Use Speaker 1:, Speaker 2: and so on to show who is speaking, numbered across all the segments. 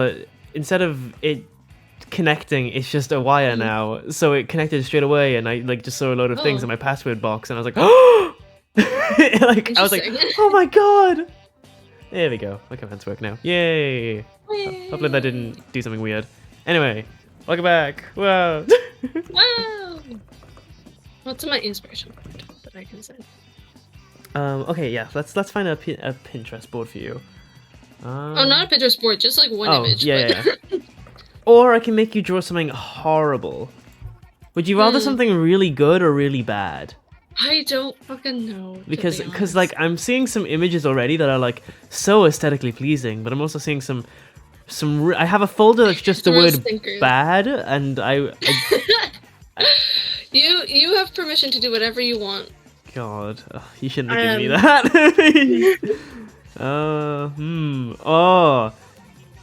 Speaker 1: but instead of it connecting, it's just a wire now. So it connected straight away, and I like just saw a load of things in my password box, and I was like, oh, like I was like, oh my god. There we go. My commands work now. Yay! Hopefully that didn't do something weird. Anyway, welcome back. Wow.
Speaker 2: Wow. What's my inspiration point that I can send?
Speaker 1: Okay, yeah. Let's find a Pinterest board for you.
Speaker 2: Oh, not a Pinterest board, just like one image.
Speaker 1: Yeah. Or I can make you draw something horrible. Would you rather something really good or really bad?
Speaker 2: I don't fucking know.
Speaker 1: Because like I'm seeing some images already that are like so aesthetically pleasing, but I'm also seeing some. I have a folder that's just the word bad, and I
Speaker 2: You have permission to do whatever you want.
Speaker 1: God, you shouldn't have given me that. Oh,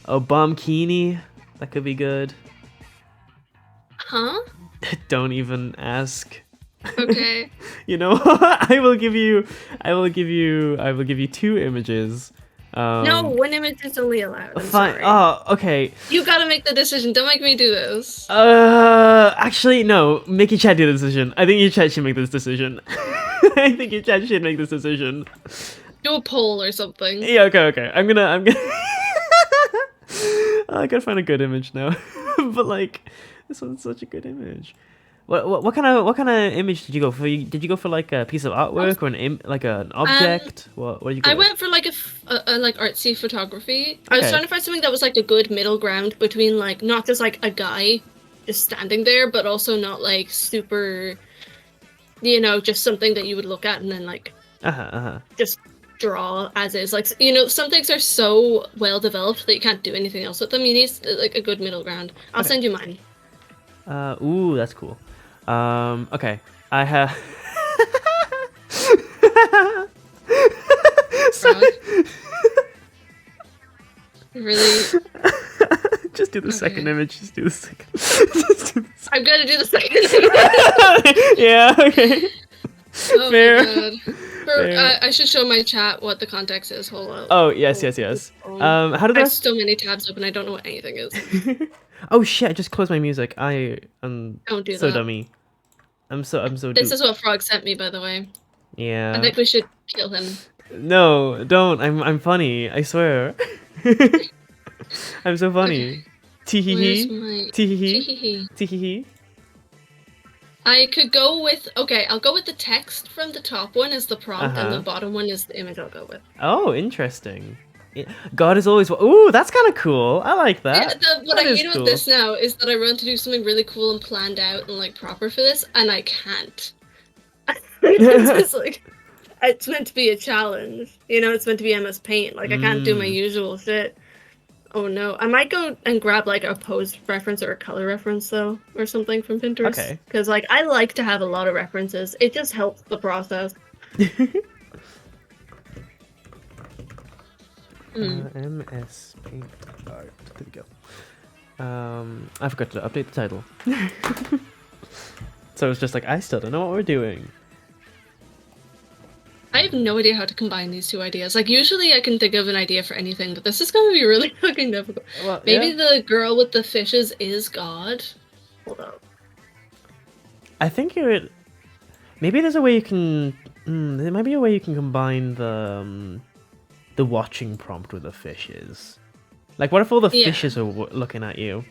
Speaker 1: Obamkini. That could be good.
Speaker 2: Huh?
Speaker 1: Don't even ask.
Speaker 2: Okay.
Speaker 1: You know, I will give you 2 images.
Speaker 2: No, one image is only allowed. I'm
Speaker 1: fine.
Speaker 2: sorry.
Speaker 1: Oh, okay.
Speaker 2: You gotta make the decision. Don't make me do this.
Speaker 1: Actually, no. Make your chat do the decision. I think your chat should make this decision. I think your chat should make this decision.
Speaker 2: Do a poll or something.
Speaker 1: Yeah. Okay. I'm gonna. I gotta find a good image now. But like, this one's such a good image. What kind of image did you go for? Did you go for like a piece of artwork or an object? What did you go?
Speaker 2: I went for like a like artsy photography. I was trying to find something that was like a good middle ground between like not just like a guy just standing there, but also not like super, you know, just something that you would look at and then like just draw as is. Like, you know, some things are so well developed that you can't do anything else with them. You need like a good middle ground. I'll send you mine.
Speaker 1: Ooh, that's cool. Okay. I have.
Speaker 2: Really?
Speaker 1: Just do the second image. Just do the second.
Speaker 2: I'm gonna do the second.
Speaker 1: Yeah. Okay.
Speaker 2: Oh
Speaker 1: Fair.
Speaker 2: My God. Fair. I should show my chat what the context is. Hold on.
Speaker 1: Oh yes. How did
Speaker 2: I have so many tabs open. I don't know what anything is.
Speaker 1: Oh shit! I just closed my music. I am
Speaker 2: don't do
Speaker 1: so
Speaker 2: that.
Speaker 1: dummy. I'm so.
Speaker 2: This is what Frog sent me, by the way.
Speaker 1: Yeah.
Speaker 2: I think we should kill him.
Speaker 1: No, don't. I'm funny. I swear. I'm so funny. Tee-hee-hee. Tee-hee-hee. Tee-hee-hee.
Speaker 2: I could go with... Okay, I'll go with the text from the top one as the prompt, and the bottom one is the image I'll go with.
Speaker 1: Oh, interesting. God is always... Ooh, that's kind of cool. I like that.
Speaker 2: Yeah, what I hate about this now is that I want to do something really cool and planned out and like proper for this, and I can't. It's just like... It's meant to be a challenge. You know, it's meant to be MS Paint. Like, I can't do my usual shit. Oh no. I might go and grab like a pose reference or a color reference though, or something from Pinterest.
Speaker 1: Okay.
Speaker 2: Because like, I like to have a lot of references. It just helps the process.
Speaker 1: MS Paint art. There we go. I forgot to update the title. So it's just like, I still don't know what we're doing.
Speaker 2: I have no idea how to combine these two ideas. Like, usually I can think of an idea for anything, but this is going to be really fucking difficult. Well, maybe the girl with the fishes is God? Hold on.
Speaker 1: I think maybe there's a way you can... there might be a way you can combine the watching prompt with the fishes. Like, what if all the fishes are looking at you?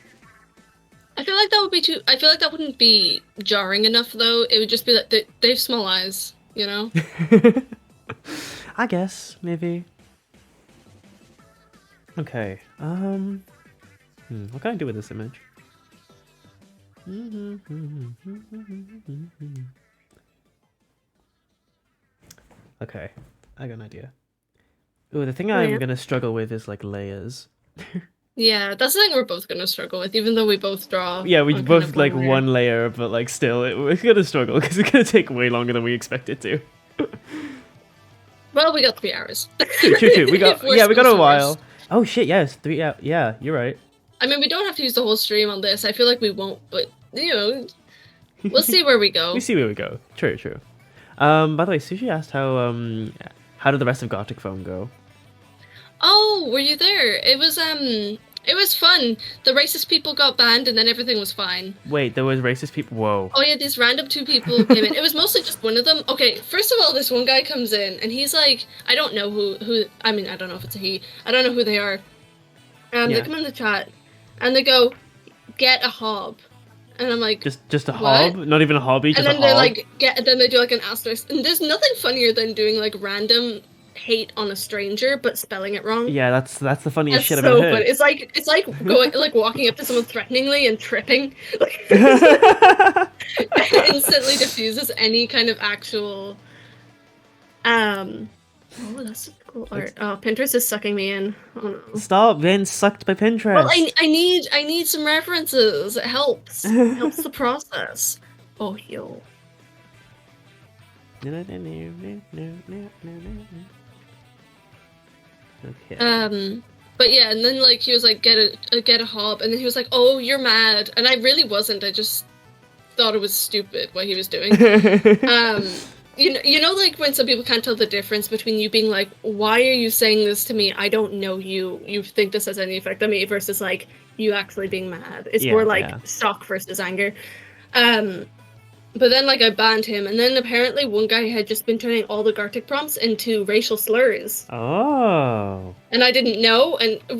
Speaker 2: I feel like that would be too... I feel like that wouldn't be jarring enough, though. It would just be like, they have small eyes. You know?
Speaker 1: I guess, maybe. Okay, what can I do with this image? Okay, I got an idea. Ooh, the thing I'm gonna struggle with is like layers.
Speaker 2: Yeah, that's the thing we're both gonna struggle with, even though we both draw.
Speaker 1: Yeah, we both like one layer, but like still, we're gonna struggle because it's gonna take way longer than we expect it to.
Speaker 2: Well, we got 3 hours.
Speaker 1: True. We got a while. Oh shit, yes, 3 hours. Yeah, you're right.
Speaker 2: I mean, we don't have to use the whole stream on this. I feel like we won't, but you know, we'll see where we go.
Speaker 1: We see where we go. True. By the way, Sushi asked how did the rest of Gothic Phone go?
Speaker 2: Oh, were you there? It was It was fun. The racist people got banned, and then everything was fine.
Speaker 1: Wait, there was racist people? Whoa.
Speaker 2: Oh yeah, these random 2 people came in. It was mostly just one of them. Okay, first of all, this one guy comes in, and he's like, I don't know who. I mean, I don't know if it's a he. I don't know who they are. They come in the chat, and they go, "Get a hob," and I'm like,
Speaker 1: just a
Speaker 2: what?
Speaker 1: hob, not even a hobby. Just
Speaker 2: and then
Speaker 1: a
Speaker 2: they're
Speaker 1: hob?
Speaker 2: like, then they do like an asterisk, and there's nothing funnier than doing like random hate on a stranger but spelling it wrong.
Speaker 1: Yeah, that's the funniest shit I've
Speaker 2: so
Speaker 1: ever heard.
Speaker 2: Funny. It's like going like walking up to someone threateningly and tripping. Like, instantly diffuses any kind of actual. Oh, that's cool art. Oh, Pinterest is sucking me in. Oh no.
Speaker 1: Stop getting sucked by Pinterest.
Speaker 2: Well, I need some references. It helps. It helps the process. Oh yo.
Speaker 1: Okay.
Speaker 2: But yeah, and then like he was like get a hob, and then he was like, "Oh, you're mad," and I really wasn't. I just thought it was stupid what he was doing. You know, like when some people can't tell the difference between you being like, "Why are you saying this to me? I don't know you. You think this has any effect on me?" versus like you actually being mad. It's more like shock versus anger. But then, like, I banned him, and then apparently one guy had just been turning all the Gartic prompts into racial slurs.
Speaker 1: Oh.
Speaker 2: And I didn't know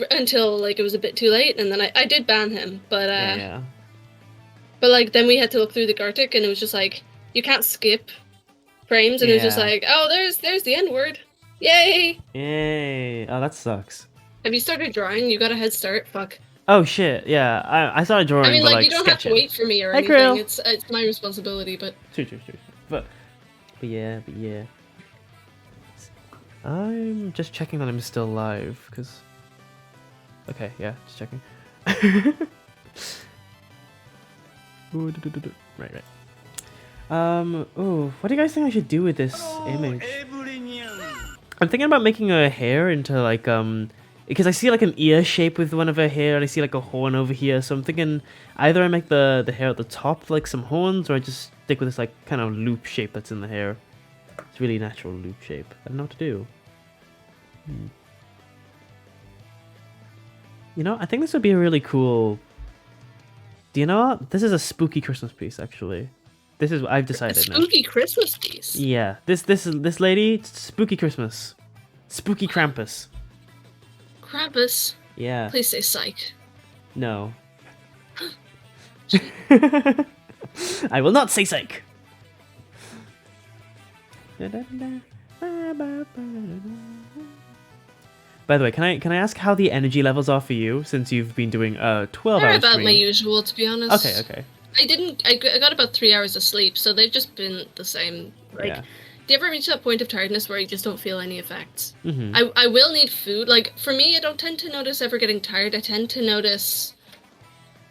Speaker 2: until, like, it was a bit too late, and then I did ban him, but,
Speaker 1: yeah.
Speaker 2: But, like, then we had to look through the Gartic, and it was just like, you can't skip frames, and it was just like, oh, there's the N-word. Yay!
Speaker 1: Yay. Oh, that sucks.
Speaker 2: Have you started drawing? You got a head start? Fuck.
Speaker 1: Oh shit, yeah. I started drawing.
Speaker 2: I mean,
Speaker 1: but,
Speaker 2: like you don't
Speaker 1: sketching.
Speaker 2: have to wait for me or
Speaker 1: Hey,
Speaker 2: anything.
Speaker 1: Krill.
Speaker 2: It's my responsibility, but.
Speaker 1: True. But yeah. I'm just checking that I'm still live, because. Okay, yeah, just checking. Right. Oh, what do you guys think I should do with this image? I'm thinking about making her hair into like because I see like an ear shape with one of her hair, and I see like a horn over here. So I'm thinking either I make the hair at the top like some horns, or I just stick with this like kind of loop shape that's in the hair. It's really natural loop shape. I don't know what to do. You know, I think this would be a really cool. Do you know what? This is a spooky Christmas piece, actually. This is what I've decided.
Speaker 2: A spooky Christmas piece.
Speaker 1: Yeah, this lady, spooky Christmas, spooky Krampus.
Speaker 2: Krampus.
Speaker 1: Yeah.
Speaker 2: Please say psych.
Speaker 1: No. I will not say psych. By the way, can I ask how the energy levels are for you since you've been doing 12
Speaker 2: They're
Speaker 1: hours
Speaker 2: about
Speaker 1: stream?
Speaker 2: my usual, to be honest.
Speaker 1: Okay.
Speaker 2: I got about 3 hours of sleep, so they've just been the same. Like, do you ever reach that point of tiredness where you just don't feel any effects?
Speaker 1: Mm-hmm.
Speaker 2: I will need food. Like, for me, I don't tend to notice ever getting tired. I tend to notice,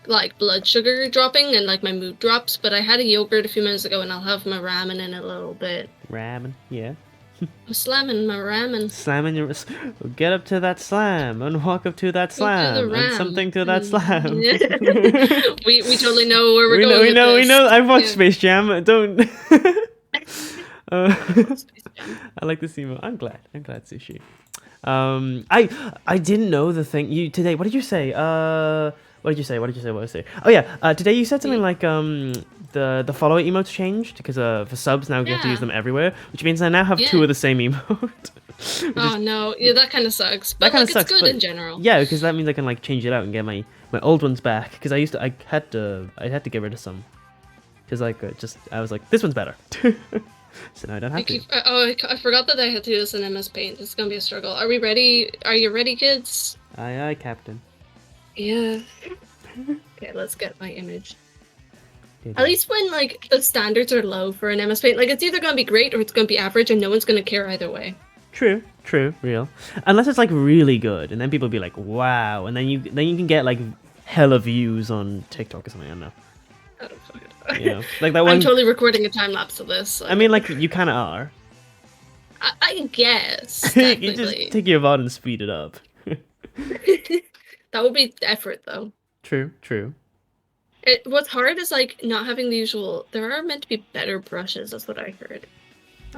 Speaker 2: like, blood sugar dropping and, like, my mood drops. But I had a yogurt a few minutes ago, and I'll have my ramen in a little bit.
Speaker 1: Ramen, yeah.
Speaker 2: I'm slamming my ramen.
Speaker 1: Slamming your... Get up to that slam and walk up to that slam and something to that slam.
Speaker 2: we totally know where we're going.
Speaker 1: We know. I've watched Space Jam. Don't... I like this emo. I'm glad, Sushi. I didn't know the thing you today. What did you say? What did you say? Oh yeah. Today you said something like the follower emotes changed because for subs now you have to use them everywhere, which means I now have two of the same emote.
Speaker 2: Oh no, yeah, that kind of sucks. But like, it's good in general.
Speaker 1: Yeah, because that means I can like change it out and get my old ones back. Because I had to get rid of some. Because like I was like, this one's better. So now I don't have to.
Speaker 2: I forgot that I had to do this in MS Paint. It's gonna be a struggle. Are we ready? Are you ready, kids?
Speaker 1: Aye, Captain.
Speaker 2: Yeah. Okay, let's get my image. At least when like the standards are low for an MS Paint, like it's either gonna be great or it's gonna be average, and no one's gonna care either way.
Speaker 1: True, real. Unless it's like really good, and then people be like, "Wow!" and then you can get like hella views on TikTok or something. I don't know.
Speaker 2: I don't fucking know.
Speaker 1: You know, like that one.
Speaker 2: I'm totally recording a time lapse of this.
Speaker 1: I mean, like you kind of are.
Speaker 2: I guess.
Speaker 1: You just take your VOD and speed it up.
Speaker 2: That would be effort, though.
Speaker 1: True.
Speaker 2: What's hard is like not having the usual. There are meant to be better brushes. That's what I heard.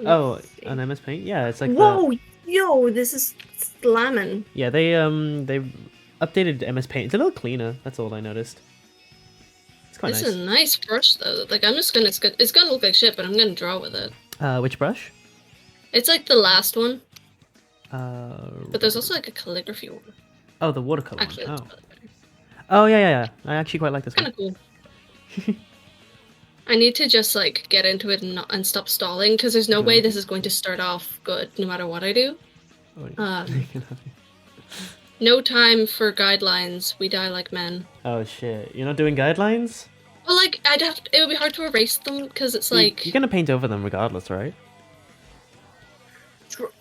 Speaker 1: On MS Paint, yeah, it's like.
Speaker 2: Whoa, yo, this is slamming.
Speaker 1: Yeah, they updated MS Paint. It's a little cleaner. That's all I noticed. It's quite nice.
Speaker 2: It's a nice brush though. Like I'm just gonna, it's gonna look like shit, but I'm gonna draw with it.
Speaker 1: Which brush?
Speaker 2: It's like the last one. But there's also like a calligraphy one.
Speaker 1: Oh, the watercolor
Speaker 2: Actually,
Speaker 1: one. Oh, yeah. I actually quite like this one.
Speaker 2: Kind of cool. I need to just like get into it and stop stalling because there's no way this is going to start off good no matter what I do. No time for guidelines. We die like men.
Speaker 1: Oh shit! You're not doing guidelines?
Speaker 2: Well, like it would be hard to erase them because it's like
Speaker 1: you're gonna paint over them regardless, right?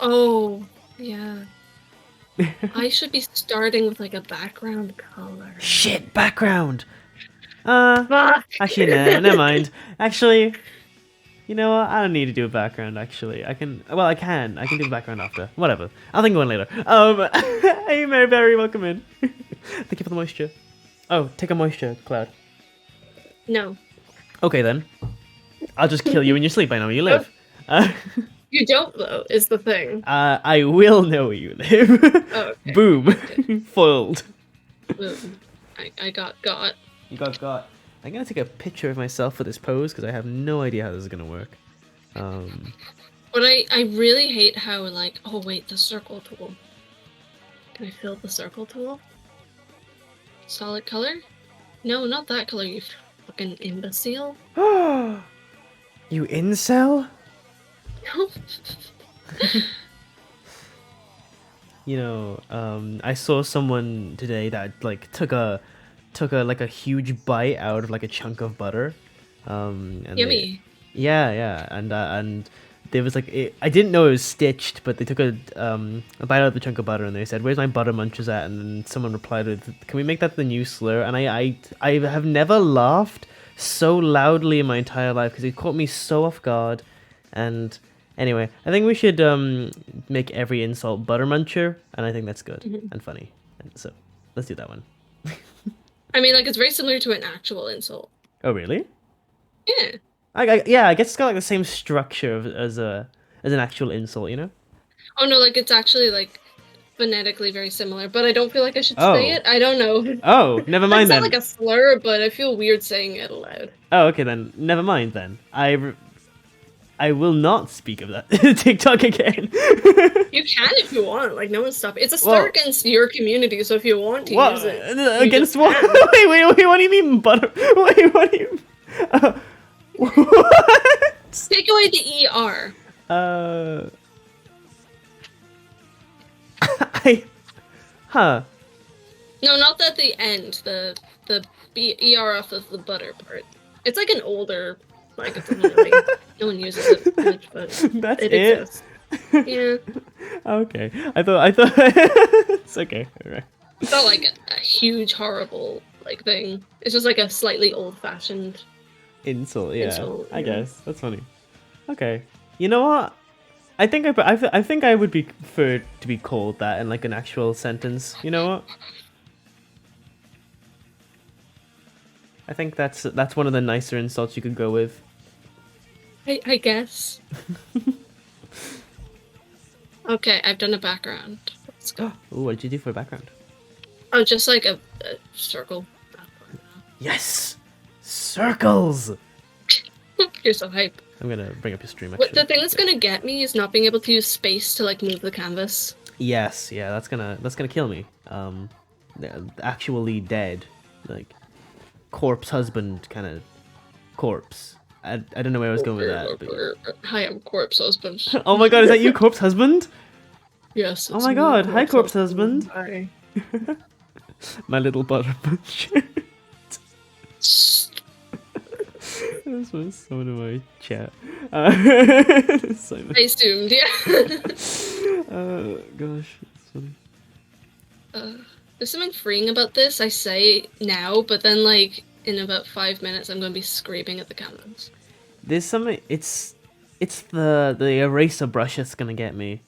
Speaker 2: Oh yeah. I should be starting with like a background color.
Speaker 1: Shit, background. Actually, no, never mind. Actually, you know what? I don't need to do a background. Actually, I can. Well, I can do the background after. Whatever. I'll think of one later. Hey, Mary Berry, welcome in. Thank you for the moisture. Oh, take a moisture cloud.
Speaker 2: No.
Speaker 1: Okay then. I'll just kill you in your sleep. I know where you live.
Speaker 2: You don't though, is the thing.
Speaker 1: I will know where you live.
Speaker 2: Oh, okay.
Speaker 1: Boom.
Speaker 2: Okay.
Speaker 1: Foiled.
Speaker 2: Boom. I got.
Speaker 1: You got. I'm gonna take a picture of myself for this pose because I have no idea how this is gonna work.
Speaker 2: But I really hate how like, oh wait, the circle tool. Can I fill the circle tool? Solid color? No, not that color, you fucking imbecile.
Speaker 1: You incel?
Speaker 2: No.
Speaker 1: You know, I saw someone today that like took a like a huge bite out of like a chunk of butter. And
Speaker 2: Yummy.
Speaker 1: Yeah, and there was like I didn't know it was stitched, but they took a bite out of the chunk of butter and they said, "Where's my butter munchers at?" And then someone replied with, "Can we make that the new slur?" And I have never laughed so loudly in my entire life because it caught me so off guard. And anyway, I think we should make every insult butter muncher, and I think that's good and funny. And so let's do that one.
Speaker 2: I mean, like, it's very similar to an actual insult.
Speaker 1: Oh, really?
Speaker 2: Yeah.
Speaker 1: I guess it's got like the same structure as an actual insult, you know?
Speaker 2: Oh no, like it's actually like phonetically very similar, but I don't feel like I should say it. I don't know.
Speaker 1: Oh, never mind then.
Speaker 2: It's not like a slur, but I feel weird saying it aloud.
Speaker 1: Oh, okay then. Never mind then. I will not speak of that TikTok again.
Speaker 2: You can if you want. Like, no one's stopping. It's a slur against your community, so if you want to use it.
Speaker 1: Against what? Wait, what do you mean butter? Wait, what do you... what?
Speaker 2: Take away the ER. No, not at the end. The ER off of the butter part. It's like an older... Like, it's really, no one uses it much, but
Speaker 1: that's
Speaker 2: it exists. Yeah.
Speaker 1: Okay. I thought it's okay. All right.
Speaker 2: It's not like a huge, horrible like thing. It's just like a slightly old-fashioned
Speaker 1: insult. Yeah. I guess that's funny. Okay. You know what? I think I would be preferred to be called that in like an actual sentence. You know what? I think that's one of the nicer insults you could go with.
Speaker 2: I guess. Okay, I've done a background. Let's go.
Speaker 1: Ooh, what did you do for a background?
Speaker 2: Oh, just like a circle.
Speaker 1: Yes! Circles!
Speaker 2: You're so hype.
Speaker 1: I'm gonna bring up your stream, actually.
Speaker 2: The thing that's gonna get me is not being able to use space to like move the canvas.
Speaker 1: Yes, yeah, that's gonna kill me. Actually dead. Like, corpse husband kind of corpse. I don't know where I was going with that. But...
Speaker 2: Hi, I'm corpse husband.
Speaker 1: Oh my god, is that you, corpse husband?
Speaker 2: Yes.
Speaker 1: Oh my god, hi, corpse husband.
Speaker 2: Hi.
Speaker 1: My little butter bunch. This was someone in my chat.
Speaker 2: I assumed, yeah.
Speaker 1: Gosh, that's funny.
Speaker 2: There's something freeing about this. I say now, but then like in about 5 minutes, I'm going to be scraping at the canvas.
Speaker 1: There's something. It's the eraser brush that's gonna get me.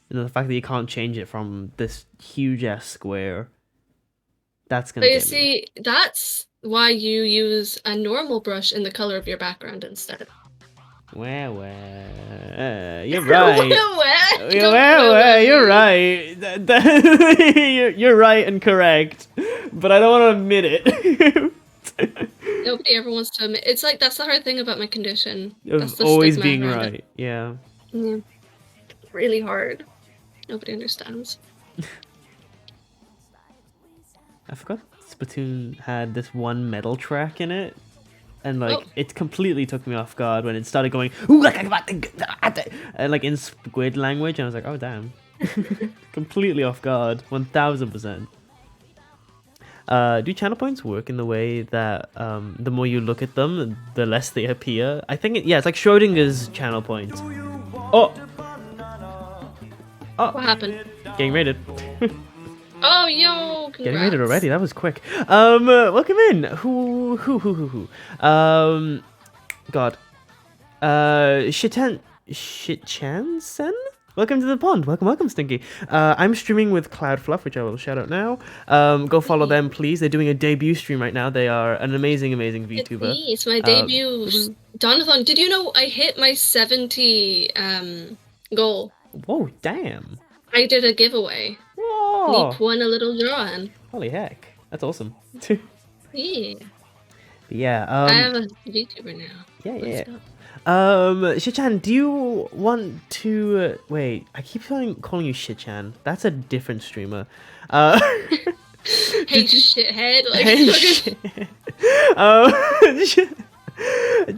Speaker 1: You know, the fact that you can't change it from this huge ass square. That's gonna. But you
Speaker 2: see, that's why you use a normal brush in the color of your background instead.
Speaker 1: You're right. You're right. You're right and correct, but I don't want to admit it.
Speaker 2: Nobody ever wants to admit. It's like that's the hard thing about my condition. That's
Speaker 1: Of
Speaker 2: the
Speaker 1: always
Speaker 2: stigma
Speaker 1: being
Speaker 2: around
Speaker 1: right.
Speaker 2: it.
Speaker 1: Yeah.
Speaker 2: Yeah. Really hard. Nobody understands.
Speaker 1: I forgot Splatoon had this one metal track in it. And like it completely took me off guard when it started going and like in squid language, and I was like, oh damn. Completely off guard. 1000%. Do channel points work in the way that the more you look at them, the less they appear? I think it's like Schrodinger's channel points. Oh,
Speaker 2: what happened?
Speaker 1: Getting raided.
Speaker 2: Oh, yo! Congrats.
Speaker 1: Getting raided already. That was quick. Welcome in. Who? God. Shitchansen? Welcome to the pond. Welcome, Stinky. I'm streaming with Cloud Fluff, which I will shout out now. Go follow them, please. They're doing a debut stream right now. They are an amazing VTuber.
Speaker 2: It's my debut. Donathon, did you know I hit my 70 goal?
Speaker 1: Whoa, damn.
Speaker 2: I did a giveaway.
Speaker 1: Whoa.
Speaker 2: Neep won a little drawing.
Speaker 1: Holy heck. That's awesome.
Speaker 2: Yeah.
Speaker 1: Yeah.
Speaker 2: I have a VTuber now.
Speaker 1: Yeah. Shichan, do you want to wait? I keep calling you Shichan. That's a different streamer.
Speaker 2: Hey, shithead! Like,
Speaker 1: hey, shit.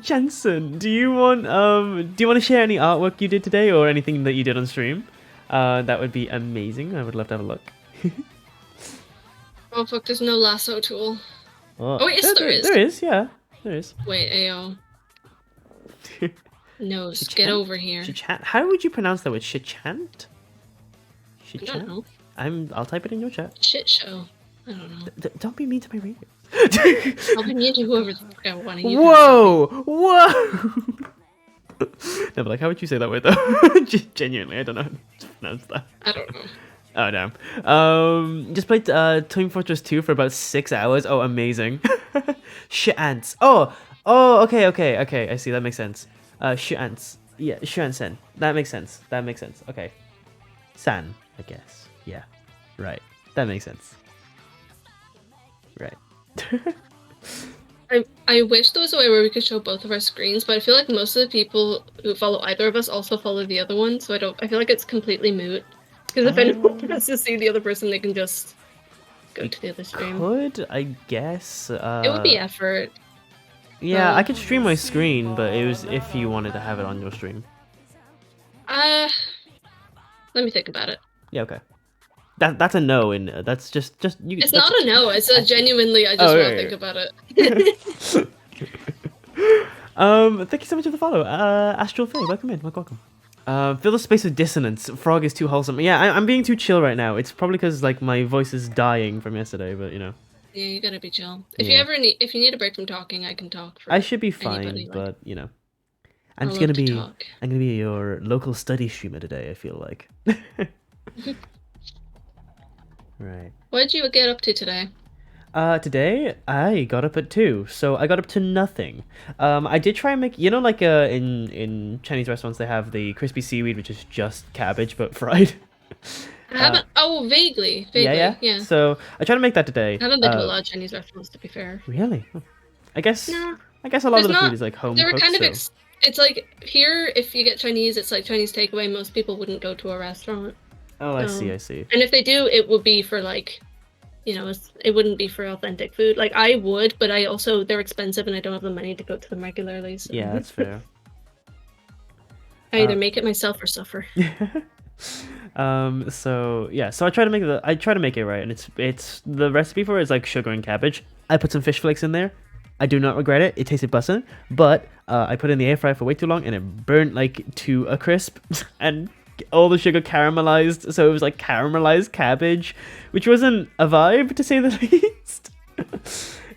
Speaker 1: Jensen, do you want to share any artwork you did today or anything that you did on stream? That would be amazing. I would love to have a look.
Speaker 2: Oh fuck! There's no lasso tool.
Speaker 1: Oh,
Speaker 2: yes, there is.
Speaker 1: There is, yeah. There is.
Speaker 2: Wait, ayo. No, get over here.
Speaker 1: Shichant? How would you pronounce that word? Shichant?
Speaker 2: I don't know.
Speaker 1: I'll type it in your chat.
Speaker 2: Shit show. I don't know.
Speaker 1: Don't be mean to my readers.
Speaker 2: I'll be mean to whoever the fuck I want to use.
Speaker 1: Whoa! No, but like, how would you say that word though? Genuinely, I don't know how to pronounce that.
Speaker 2: I don't know.
Speaker 1: Oh damn. Just played Team Fortress 2 for about 6 hours. Oh, amazing. Shit ants. Oh, okay. I see. That makes sense. Shit ants. Yeah, Shuan-sen. That makes sense. Okay. San, I guess. Yeah. Right. That makes sense. Right.
Speaker 2: I wish there was a way where we could show both of our screens, but I feel like most of the people who follow either of us also follow the other one, so I feel like it's completely moot. Because if anyone wants to see the other person, they can just go to the other stream.
Speaker 1: Could, I guess.
Speaker 2: It would be effort.
Speaker 1: Yeah, I could stream my screen, but it was if you wanted to have it on your stream.
Speaker 2: Let me think about it.
Speaker 1: Yeah, okay. That's a no, and that's just you.
Speaker 2: It's not a no. It's a genuinely. I just want to think about it.
Speaker 1: Thank you so much for the follow, Astral Faye. Welcome in. Welcome. Fill the space with dissonance. Frog is too wholesome. Yeah, I'm being too chill right now. It's probably because like my voice is dying from yesterday, but you know.
Speaker 2: Yeah, you gotta be chill. If you need a break from talking, I can talk.
Speaker 1: I should be fine, but you know, I'm gonna be your local study streamer today. I feel like. Right.
Speaker 2: What did you get up to today?
Speaker 1: Today I got up at 2, so I got up to nothing. I did try and make, you know, like in Chinese restaurants they have the crispy seaweed, which is just cabbage but fried.
Speaker 2: I haven't. Vaguely. Yeah.
Speaker 1: So I tried to make that today.
Speaker 2: I haven't been to a lot of Chinese restaurants, to be fair.
Speaker 1: Really? I guess.
Speaker 2: No.
Speaker 1: I guess a lot of the food is like home cooked.
Speaker 2: It's like here, if you get Chinese, it's like Chinese takeaway. Most people wouldn't go to a restaurant.
Speaker 1: Oh, I see.
Speaker 2: And if they do, it would be for like, you know, it wouldn't be for authentic food. Like I would, but they're expensive, and I don't have the money to go to them regularly. So.
Speaker 1: Yeah, that's fair.
Speaker 2: I either make it myself or suffer.
Speaker 1: So I try to make it right, and it's the recipe for it is like sugar and cabbage. I put some fish flakes in there. I do not regret it. It tasted bussin', but I put it in the air fryer for way too long, and it burnt like to a crisp, and all the sugar caramelized, so it was like caramelized cabbage, which wasn't a vibe to say the least.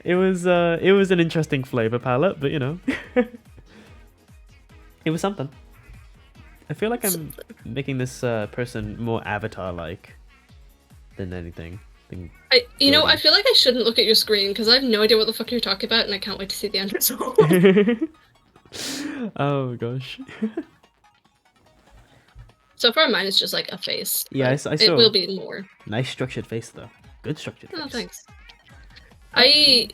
Speaker 1: It was an interesting flavor palette, but you know, it was something. I feel like I'm making this person more Avatar-like than anything.
Speaker 2: I feel like I shouldn't look at your screen because I have no idea what the fuck you're talking about, and I can't wait to see the end result.
Speaker 1: Oh gosh.
Speaker 2: So far, mine is just like a face.
Speaker 1: Yeah, I
Speaker 2: it
Speaker 1: saw.
Speaker 2: will be more.
Speaker 1: Nice structured face though. Good structured face.
Speaker 2: Oh, thanks. I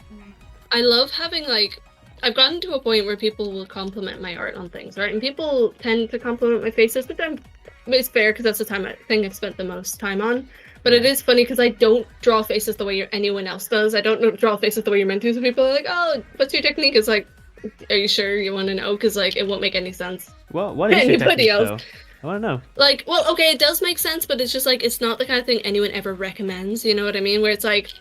Speaker 2: love having like I've gotten to a point where people will compliment my art on things, right? And people tend to compliment my faces, but then it's fair because that's the thing I've spent the most time on. But it is funny because I don't draw faces the way anyone else does. I don't draw faces the way you're meant to. So people are like, "Oh, what's your technique?" It's like, "Are you sure you want to know?" Because like it won't make any sense.
Speaker 1: Well, what is your technique though? I want to know.
Speaker 2: Like, well, okay, it does make sense, but it's just like it's not the kind of thing anyone ever recommends. You know what I mean? Where it's like,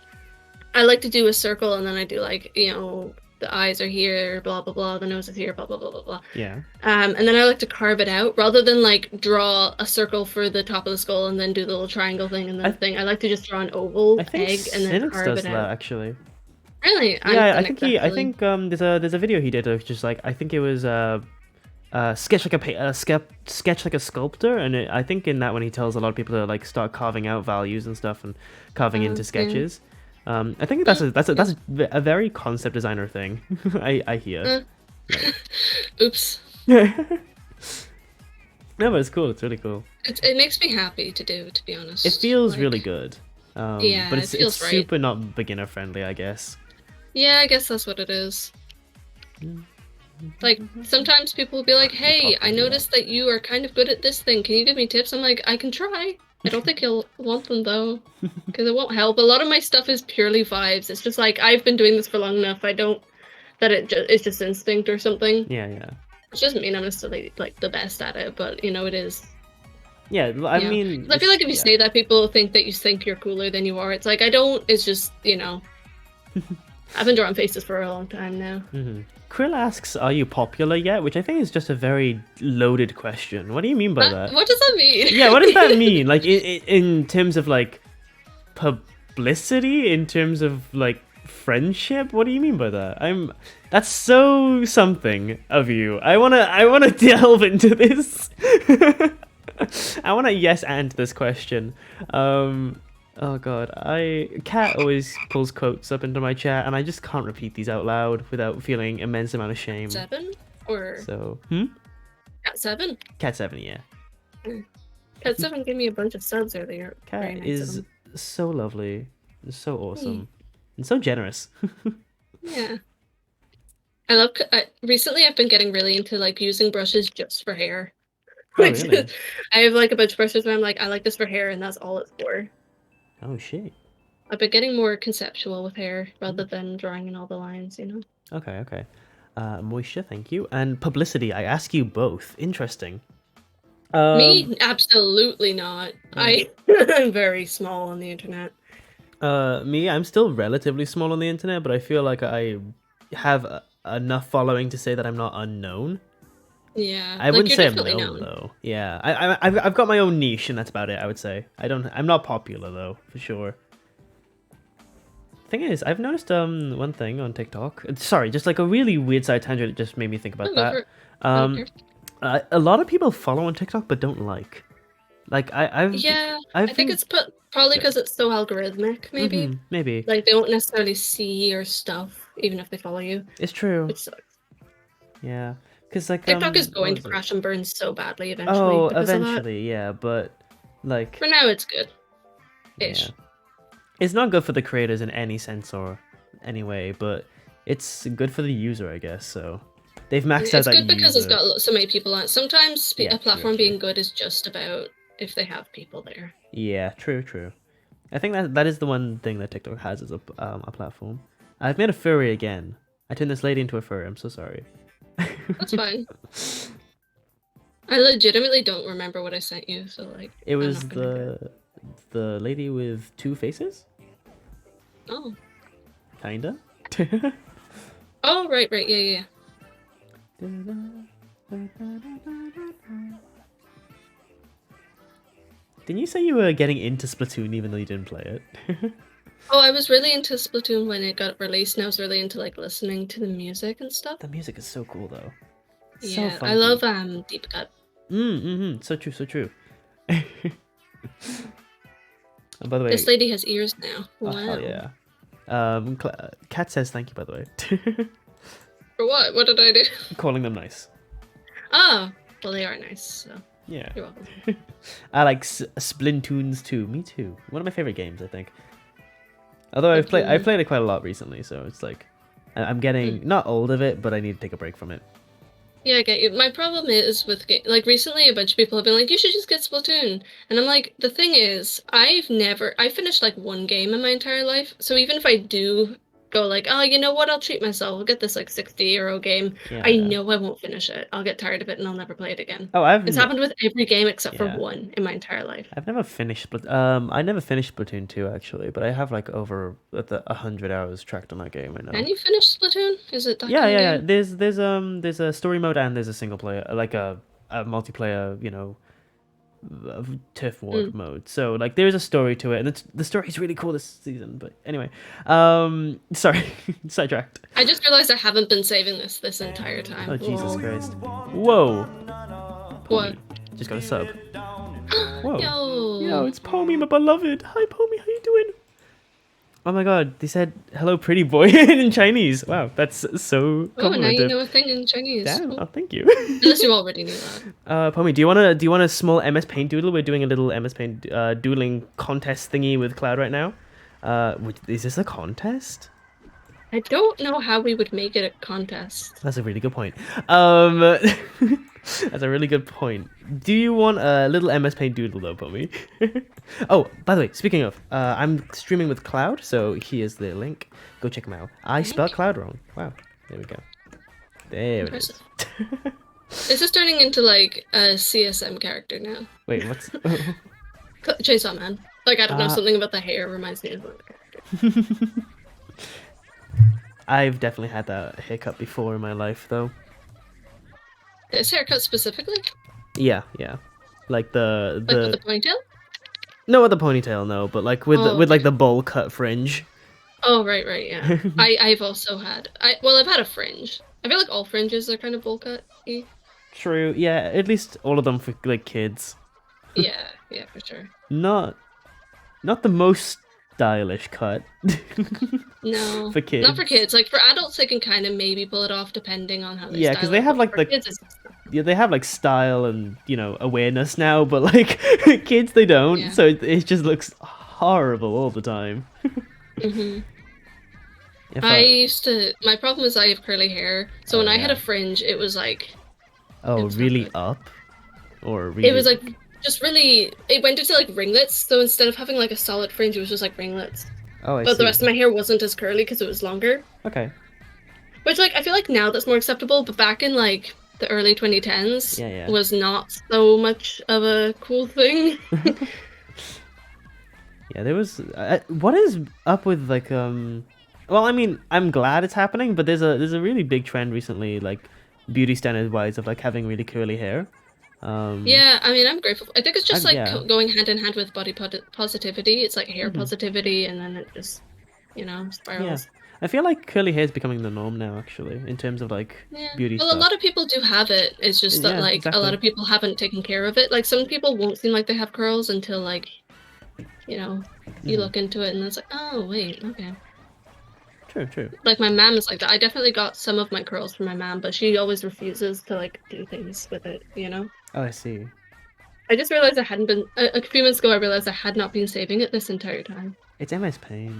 Speaker 2: I like to do a circle and then I do like, you know, the eyes are here, blah blah blah, the nose is here, blah blah blah blah blah.
Speaker 1: Yeah.
Speaker 2: And then I like to carve it out rather than like draw a circle for the top of the skull and then do the little triangle thing and then thing. I like to just draw an oval egg and then carve it out.
Speaker 1: Actually.
Speaker 2: Really?
Speaker 1: Yeah, I think there's a video he did of just like I think it was sketch like a sculptor, and I think in that one he tells a lot of people to like start carving out values and stuff and carving into sketches. I think that's a very concept designer thing. I hear.
Speaker 2: Oops.
Speaker 1: No, but it's cool. It's really cool.
Speaker 2: It makes me happy to do, to be honest.
Speaker 1: It feels really good.
Speaker 2: Yeah,
Speaker 1: but
Speaker 2: it feels right.
Speaker 1: super not beginner friendly, I guess.
Speaker 2: Yeah, I guess that's what it is. Like, sometimes people will be like, "Hey, I noticed that you are kind of good at this thing. Can you give me tips?" I'm like, I can try. I don't think you'll want them, though, because it won't help. A lot of my stuff is purely vibes. It's just like, I've been doing this for long enough. It's just instinct or something.
Speaker 1: Yeah, yeah.
Speaker 2: Which doesn't mean I'm necessarily, like, the best at it, but, you know, it is.
Speaker 1: Yeah, I mean...
Speaker 2: I feel like if you say that, people think that you think you're cooler than you are. It's like, I don't. It's just, you know... I've been drawing faces for a long time now.
Speaker 1: Krill asks, "Are you popular yet?" Which I think is just a very loaded question. What do you mean by that?
Speaker 2: What does that mean?
Speaker 1: Yeah, what does that mean? Like in terms of like publicity, in terms of like friendship. What do you mean by that? That's so something of you. I wanna delve into this. I wanna yes and this question. Oh god, Kat always pulls quotes up into my chat, and I just can't repeat these out loud without feeling immense amount of shame.
Speaker 2: 7 or
Speaker 1: so
Speaker 2: Cat 7.
Speaker 1: Cat 7, yeah.
Speaker 2: Cat 7 gave me a bunch of subs earlier.
Speaker 1: Kat is so lovely, so awesome, and so generous.
Speaker 2: Yeah, I love. Recently, I've been getting really into like using brushes just for hair.
Speaker 1: Oh, really?
Speaker 2: I have like a bunch of brushes where I'm like, I like this for hair, and that's all it's for.
Speaker 1: Oh shit.
Speaker 2: I've been getting more conceptual with hair rather than drawing in all the lines, you know?
Speaker 1: Okay. Moisture, thank you. And publicity, I ask you both. Interesting.
Speaker 2: Me? Absolutely not. I'm very small on the internet.
Speaker 1: Me, I'm still relatively small on the internet, but I feel like I have enough following to say that I'm not unknown.
Speaker 2: Yeah,
Speaker 1: I wouldn't say I'm known though. Yeah, I've got my own niche, and that's about it. I would say I'm not popular though, for sure. Thing is, I've noticed one thing on TikTok. Sorry, just like a really weird side tangent. It just made me think about that. A lot of people follow on TikTok but don't like. Like I
Speaker 2: think it's probably because it's so algorithmic. Maybe.
Speaker 1: Maybe.
Speaker 2: Like they won't necessarily see your stuff even if they follow you.
Speaker 1: It's true.
Speaker 2: Which sucks.
Speaker 1: Yeah. Because like
Speaker 2: TikTok is going to crash and burn so badly eventually.
Speaker 1: Oh, eventually, yeah, but like
Speaker 2: for now it's good. Ish.
Speaker 1: Yeah. It's not good for the creators in any sense or any way, but it's good for the user, I guess. So they've maxed out that user. It's good
Speaker 2: because it's got so many people on it. Sometimes a platform being good is just about if they have people there.
Speaker 1: Yeah, true. I think that is the one thing that TikTok has as a platform. I've made a furry again. I turned this lady into a furry. I'm so sorry.
Speaker 2: That's fine. I legitimately don't remember what I sent you, so like.
Speaker 1: It was the lady with 2 faces.
Speaker 2: Oh.
Speaker 1: Kinda.
Speaker 2: Oh right, yeah.
Speaker 1: Didn't you say you were getting into Splatoon even though you didn't play it?
Speaker 2: Oh, I was really into Splatoon when it got released, and I was really into like listening to the music and stuff.
Speaker 1: The music is so cool though.
Speaker 2: Yeah, so I love Deep Cut.
Speaker 1: So true. Oh, by the way,
Speaker 2: this lady has ears now. Wow.
Speaker 1: Oh, yeah. Kat says thank you, by the way.
Speaker 2: For what? What did I do?
Speaker 1: Calling them nice.
Speaker 2: Oh, well, they are nice. So.
Speaker 1: Yeah.
Speaker 2: You're welcome.
Speaker 1: I like Splintoons too. Me too. One of my favorite games, I think. Although I've played it quite a lot recently, so it's like I'm getting not old of it, but I need to take a break from it.
Speaker 2: Yeah, I get you. My problem is with like recently, a bunch of people have been like, "You should just get Splatoon," and I'm like, the thing is, I finished like one game in my entire life, so even if I do go like, oh, you know what, I'll treat myself, I'll get this like 60-euro game, I know I won't finish it. I'll get tired of it and I'll never play it again.
Speaker 1: Oh,
Speaker 2: it's happened with every game except for one in my entire life.
Speaker 1: I've never finished I never finished Splatoon 2 actually, but I have like over 100 hours tracked on that game. I know.
Speaker 2: Can you finish Splatoon? Is it that
Speaker 1: yeah. There's a story mode and there's a single player, like a multiplayer, you know, turf war mode. So like there is a story to it, and the story is really cool this season. But anyway, sorry, sidetracked.
Speaker 2: I just realized I haven't been saving this entire time.
Speaker 1: Oh Jesus Christ! Whoa!
Speaker 2: What?
Speaker 1: Just got a sub. Whoa!
Speaker 2: Yo,
Speaker 1: it's Pommy, my beloved. Hi Pommy, how you doing? Oh my God, they said hello, pretty boy in Chinese. Wow, that's so complimented.
Speaker 2: Oh, now you know a thing in Chinese.
Speaker 1: Damn, oh, thank you.
Speaker 2: Unless you already knew that.
Speaker 1: Pommy, do you want a small MS Paint doodle? We're doing a little MS Paint doodling contest thingy with Cloud right now. Is this a contest?
Speaker 2: I don't know how we would make it a contest.
Speaker 1: That's a really good point. That's a really good point. Do you want a little MS Paint doodle though, Pommy? Oh, by the way, speaking of, I'm streaming with Cloud, so here's the link. Go check him out. I spelled Cloud wrong. Wow. There we go. There
Speaker 2: Impressive.
Speaker 1: it is.
Speaker 2: This is turning into like a CSM character now.
Speaker 1: Wait, what's...
Speaker 2: Chainsaw Man. Like, I don't know, something about the hair reminds me of that character.
Speaker 1: I've definitely had that haircut before in my life, though.
Speaker 2: This haircut specifically?
Speaker 1: Yeah. Like the...
Speaker 2: Like with the ponytail?
Speaker 1: No, with the ponytail, no, but like with with like the bowl cut fringe.
Speaker 2: Oh, right, yeah. I've also had... I've had a fringe. I feel like all fringes are kind of bowl cut-y.
Speaker 1: True, yeah, at least all of them for like kids.
Speaker 2: Yeah, for sure.
Speaker 1: Not the most stylish cut.
Speaker 2: No.
Speaker 1: For kids.
Speaker 2: Not for kids. Like for adults they can kind of maybe pull it off depending on how they
Speaker 1: Yeah, because they have like they have like style and, you know, awareness now, but like kids they don't. So it just looks horrible all the time.
Speaker 2: My problem is I have curly hair, so when I had a fringe, it was like...
Speaker 1: Oh, really up? Or really...
Speaker 2: It was like, just really... It went into like ringlets, so instead of having like a solid fringe, it was just like ringlets.
Speaker 1: Oh, I see.
Speaker 2: But the rest of my hair wasn't as curly because it was longer.
Speaker 1: Okay.
Speaker 2: Which, like, I feel like now that's more acceptable, but back in like the early 2010s was not so much of a cool thing.
Speaker 1: Yeah, there was... what is up with like... Well, I mean, I'm glad it's happening, but there's a really big trend recently, like beauty standard wise, of like having really curly hair.
Speaker 2: Yeah, I mean, I'm grateful. I think it's just like going hand in hand with body positivity. It's like hair positivity, and then it just, you know, spirals.
Speaker 1: Yeah. I feel like curly hair is becoming the norm now, actually, in terms of like beauty stuff.
Speaker 2: Well, a lot of people do have it. It's just that like a lot of people haven't taken care of it. Like some people won't seem like they have curls until like, you know, you look into it and it's like, oh wait, okay.
Speaker 1: True.
Speaker 2: Like my mom is like that. I definitely got some of my curls from my mom, but she always refuses to like do things with it, you know?
Speaker 1: Oh, I see.
Speaker 2: I just realized I hadn't been a few minutes ago. I realized I had not been saving it this entire time.
Speaker 1: It's MS Paint.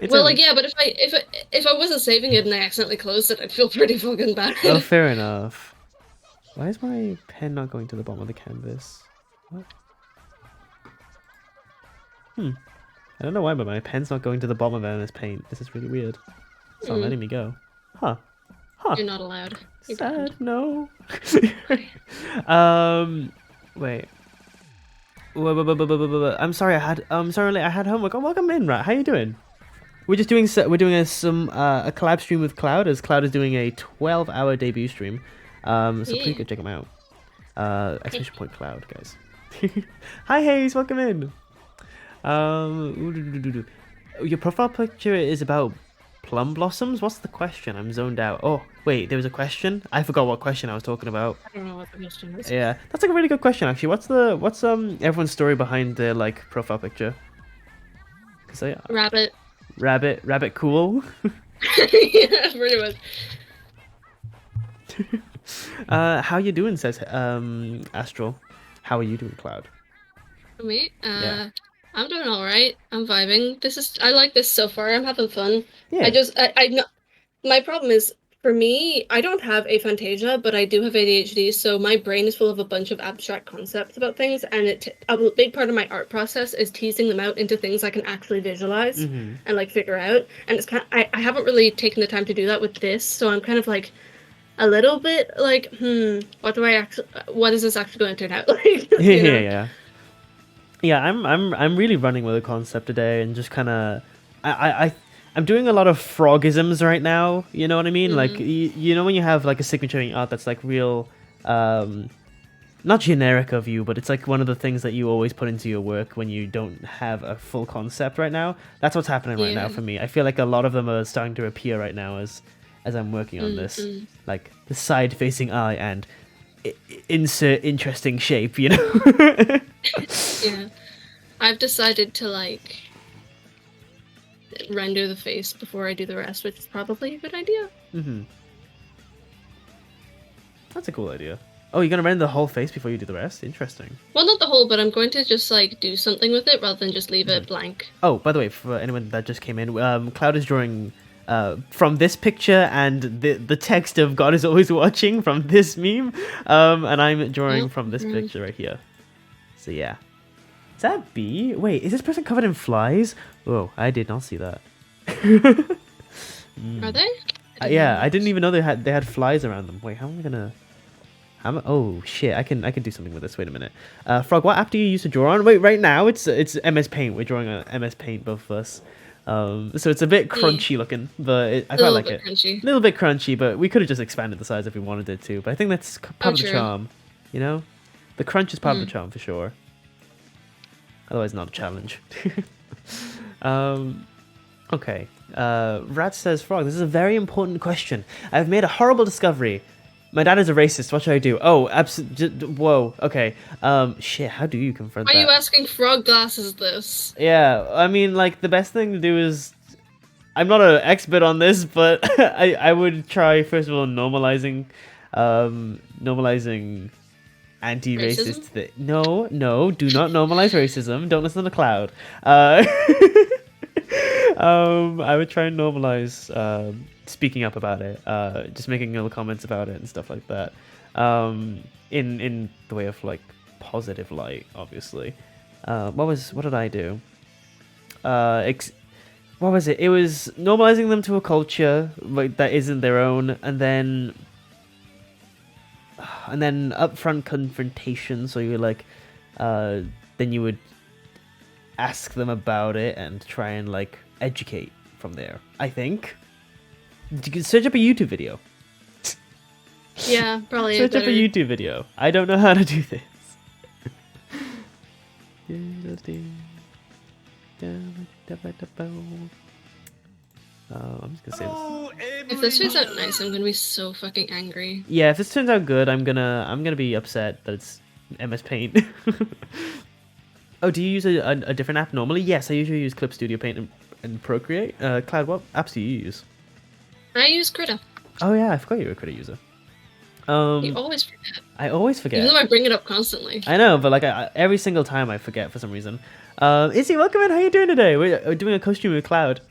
Speaker 2: Well, like yeah, but if I wasn't saving it and I accidentally closed it, I'd feel pretty fucking bad.
Speaker 1: Oh, fair enough. Why is my pen not going to the bottom of the canvas? What? I don't know why, but my pen's not going to the bottom of MS Paint. This is really weird. It's not letting me go. Huh.
Speaker 2: You're not allowed. You're
Speaker 1: sad. No. Wait. I'm sorry. I had homework. Oh, welcome in, Rat. How you doing? We're just doing a collab stream with Cloud, as Cloud is doing a 12-hour debut stream. So please go check him out. Exclamation point Cloud, guys. Hi Hayes, welcome in. Your profile picture is about plum blossoms? What's the question? I'm zoned out. Oh, wait, there was a question? I forgot what question I was talking about.
Speaker 2: I don't know what the question is.
Speaker 1: Yeah, that's like a really good question, actually. What's everyone's story behind their like profile picture?
Speaker 2: Rabbit
Speaker 1: cool.
Speaker 2: Yeah, pretty much.
Speaker 1: How you doing, says Astral. How are you doing, Cloud?
Speaker 2: Me?
Speaker 1: Yeah.
Speaker 2: I'm doing all right. I'm vibing. I like this so far. I'm having fun.
Speaker 1: Yeah.
Speaker 2: I know my problem is for me, I don't have aphantasia, but I do have ADHD, so my brain is full of a bunch of abstract concepts about things, and a big part of my art process is teasing them out into things I can actually visualize
Speaker 1: Mm-hmm.
Speaker 2: and like figure out. And it's kind of, I haven't really taken the time to do that with this, so I'm kind of like a little bit like, what is this actually going to turn out like? You know?
Speaker 1: Yeah. Yeah, I'm really running with a concept today and just kind of I'm doing a lot of frogisms right now. You know what I mean? Like you know when you have like a signature in art that's like real, not generic of you, but it's like one of the things that you always put into your work when you don't have a full concept right now. That's what's happening right now for me. I feel like a lot of them are starting to appear right now as I'm working on this, like the side-facing eye and insert interesting shape. You know?
Speaker 2: Yeah. I've decided to like render the face before I do the rest, which is probably a good idea.
Speaker 1: Mm-hmm. That's a cool idea. Oh, you're gonna render the whole face before you do the rest? Interesting.
Speaker 2: Well, not the whole, but I'm going to just like do something with it rather than just leave it blank.
Speaker 1: Oh, by the way, for anyone that just came in, Cloud is drawing from this picture and the text of "God is always watching" from this meme, and I'm drawing from this picture right here. So yeah. Is that B? Wait, is this person covered in flies? Oh, I did not see that.
Speaker 2: Are they?
Speaker 1: Yeah, I didn't even know they had flies around them. Wait, how am I gonna? Oh shit! I can do something with this. Wait a minute. Frog, what app do you use to draw on? Wait, right now it's MS Paint. We're drawing on MS Paint, both of us. So it's a bit crunchy looking, but I quite like it.
Speaker 2: Crunchy.
Speaker 1: A little bit crunchy, but we could have just expanded the size if we wanted it to. But I think that's part of the charm. You know, the crunch is part of the charm for sure. Otherwise, not a challenge. Okay. Rat says, Frog, this is a very important question. I've made a horrible discovery. My dad is a racist. What should I do? Oh, absolutely. Whoa. Okay. Shit, how do you confront that?
Speaker 2: Why are you asking Frog Glasses this?
Speaker 1: Yeah, I mean, like, the best thing to do is... I'm not an expert on this, but I would try, first of all, normalizing anti-racist no, do not normalize racism. Don't listen to Cloud. I would try and normalize speaking up about it, just making little comments about it and stuff like that, in the way of like positive light, obviously. What did I do? What was it? It was normalizing them to a culture like that isn't their own, and then upfront confrontation. So you like, then you would ask them about it and try and like educate from there. I think you can search up a YouTube video.
Speaker 2: Yeah, probably.
Speaker 1: Search up a YouTube video. I don't know how to do this. I'm just gonna say this.
Speaker 2: If this turns out nice, I'm gonna be so fucking angry.
Speaker 1: Yeah, if this turns out good, I'm gonna be upset that it's MS Paint. Oh, do you use a different app normally? Yes, I usually use Clip Studio Paint and Procreate. Cloud, what apps do you use?
Speaker 2: I use Krita.
Speaker 1: Oh yeah, I forgot you were a Krita user.
Speaker 2: You always forget.
Speaker 1: I always forget.
Speaker 2: Even though I bring it up constantly.
Speaker 1: I know, but like every single time I forget for some reason. Izzy, welcome in. How you doing today? We're doing a co-stream with Cloud.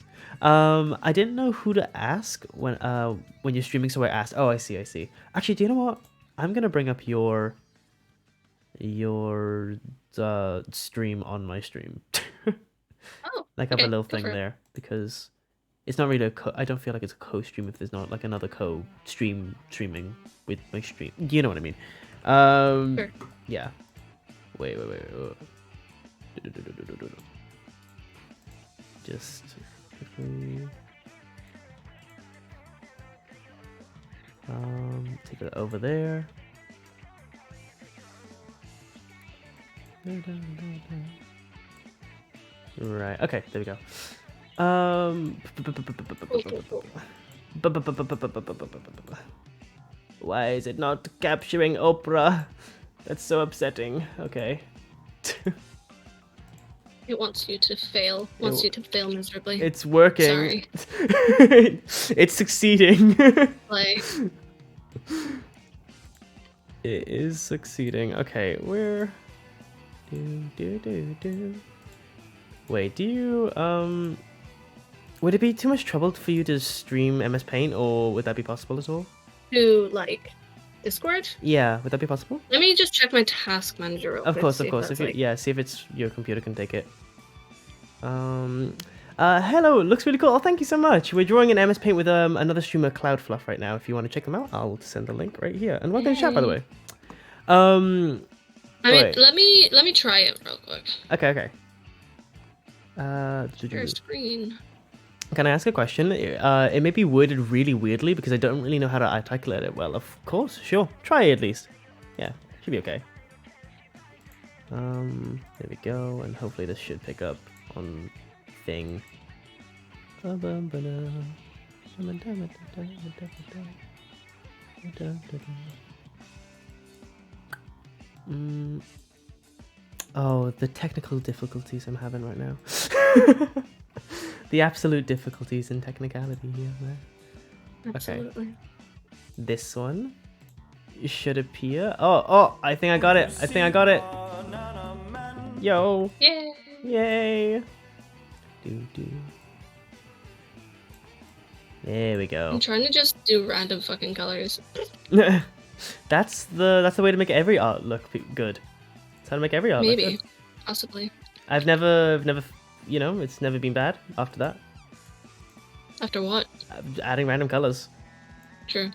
Speaker 1: I didn't know who to ask when you're streaming, so I asked. Oh, I see. Actually, do you know what? I'm gonna bring up your stream on my stream.
Speaker 2: Oh,
Speaker 1: like
Speaker 2: okay,
Speaker 1: have a little thing there because it's not really I don't feel like it's a co-stream if there's not like another streaming with my stream. You know what I mean?
Speaker 2: Sure.
Speaker 1: Yeah. Wait. Just quickly. Take it over there. Right. Okay. There we go. Why is it not capturing Oprah? That's so upsetting. Okay.
Speaker 2: It wants you to fail. Wants you to fail miserably.
Speaker 1: It's working.
Speaker 2: Sorry.
Speaker 1: It's succeeding.
Speaker 2: Like.
Speaker 1: It is succeeding. Okay, where? Wait, do you would it be too much trouble for you to stream MS Paint, or would that be possible at all?
Speaker 2: To like Discord?
Speaker 1: Yeah, would that be possible?
Speaker 2: Let me just check my task manager real quick.
Speaker 1: Of course.
Speaker 2: If
Speaker 1: If yeah, see if it's your computer can take it. Hello, looks really cool. Oh, thank you so much. We're drawing in MS Paint with another streamer, Cloud Fluff, right now. If you want to check them out, I'll send the link right here. And welcome to chat, by the way.
Speaker 2: I mean, let me try it real quick.
Speaker 1: Okay.
Speaker 2: Share screen.
Speaker 1: Can I ask a question? It may be worded really weirdly because I don't really know how to articulate it well. Of course, sure. Try it at least. Yeah, should be okay. There we go, and hopefully this should pick up on thing. Oh, the technical difficulties I'm having right now. The absolute difficulties in technicality here.
Speaker 2: Absolutely.
Speaker 1: Okay. This one should appear. Oh, I think I got it. Yo.
Speaker 2: Yay.
Speaker 1: Yay. There we go.
Speaker 2: I'm trying to just do random fucking colors.
Speaker 1: That's the way to make every art look good. That's how to make every art look good.
Speaker 2: Maybe. Possibly.
Speaker 1: I've never, you know, it's never been bad after that.
Speaker 2: After what?
Speaker 1: Adding random colors.
Speaker 2: True.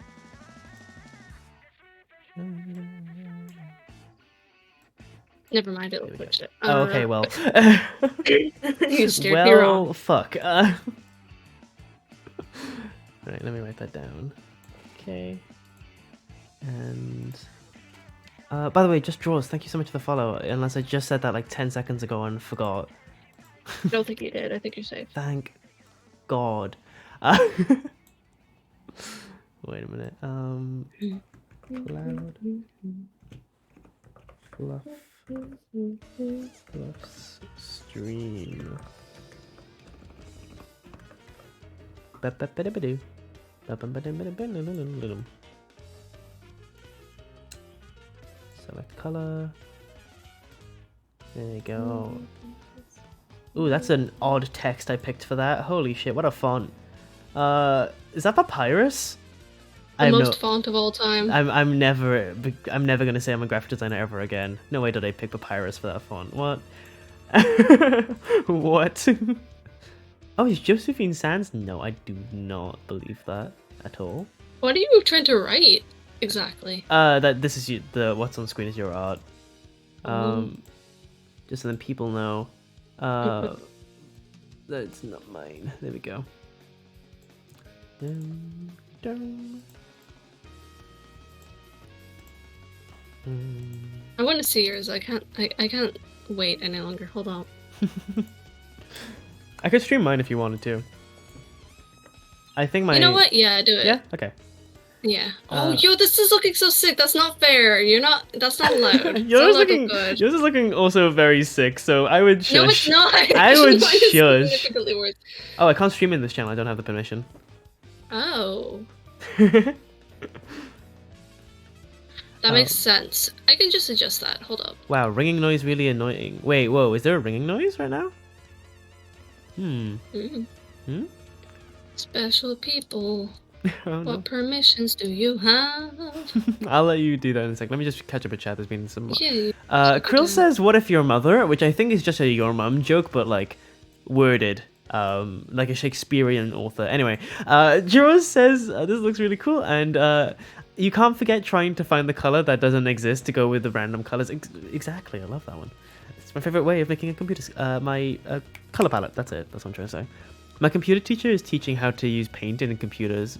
Speaker 2: Never mind, it'll switch it.
Speaker 1: Oh, okay, well.
Speaker 2: You steered me wrong.
Speaker 1: Fuck. Alright, let me write that down. Okay. And... by the way, just draws, thank you so much for the follow. Unless I just said that like 10 seconds ago and forgot.
Speaker 2: I don't think you did. I think you're safe.
Speaker 1: Thank God. Wait a minute. Cloud. Fluff's stream. Select color. There you go. Ooh, that's an odd text I picked for that. Holy shit, what a font. Is that Papyrus?
Speaker 2: The most font of all time.
Speaker 1: I'm never gonna say I'm a graphic designer ever again. No way did I pick Papyrus for that font. What? What? Oh, is Josephine Sands? No, I do not believe that at all.
Speaker 2: What are you trying to write exactly?
Speaker 1: That this is the what's on screen is your art. Just so then people know. That's not mine. There we go.
Speaker 2: I want to see yours. I can't wait any longer. Hold on.
Speaker 1: I could stream mine if you wanted to. I think my...
Speaker 2: You know what? Yeah, do it.
Speaker 1: Yeah? Okay.
Speaker 2: Yeah. Oh, yo, this is looking so sick. That's not fair. That's not allowed.
Speaker 1: Yours is looking also very sick, so I would shush.
Speaker 2: No, it's not.
Speaker 1: I would shush.
Speaker 2: Significantly worse.
Speaker 1: Oh, I can't stream in this channel. I don't have the permission.
Speaker 2: Oh. That makes sense. I can just adjust that. Hold up.
Speaker 1: Wow, ringing noise really annoying. Wait, whoa, is there a ringing noise right now?
Speaker 2: Special people.
Speaker 1: Oh, no.
Speaker 2: What permissions do you have?
Speaker 1: I'll let you do that in a sec. Let me just catch up a chat. There's been some...
Speaker 2: Yeah,
Speaker 1: Krill says, what if your mother? Which I think is just a your mum joke, but like worded. Like a Shakespearean author. Anyway, Jiro says, this looks really cool, and you can't forget trying to find the color that doesn't exist to go with the random colors. Exactly, I love that one. It's my favorite way of making a computer... my color palette, that's it. That's what I'm trying to say. My computer teacher is teaching how to use paint in computers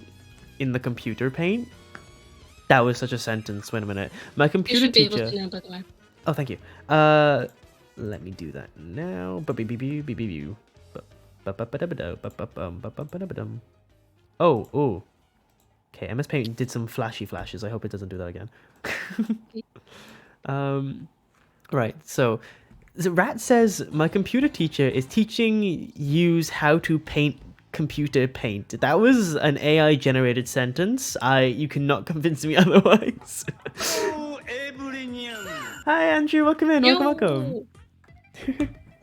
Speaker 1: in the computer paint. That was such a sentence. Wait a minute. My computer teacher...
Speaker 2: You should be able to know, by the way.
Speaker 1: Oh, thank you. Let me do that now. Oh. Okay, MS Paint did some flashes. I hope it doesn't do that again. Right, so Rat says my computer teacher is teaching yous how to paint computer paint. That was an AI generated sentence. You cannot convince me otherwise. Hi Andrew, welcome in. Welcome.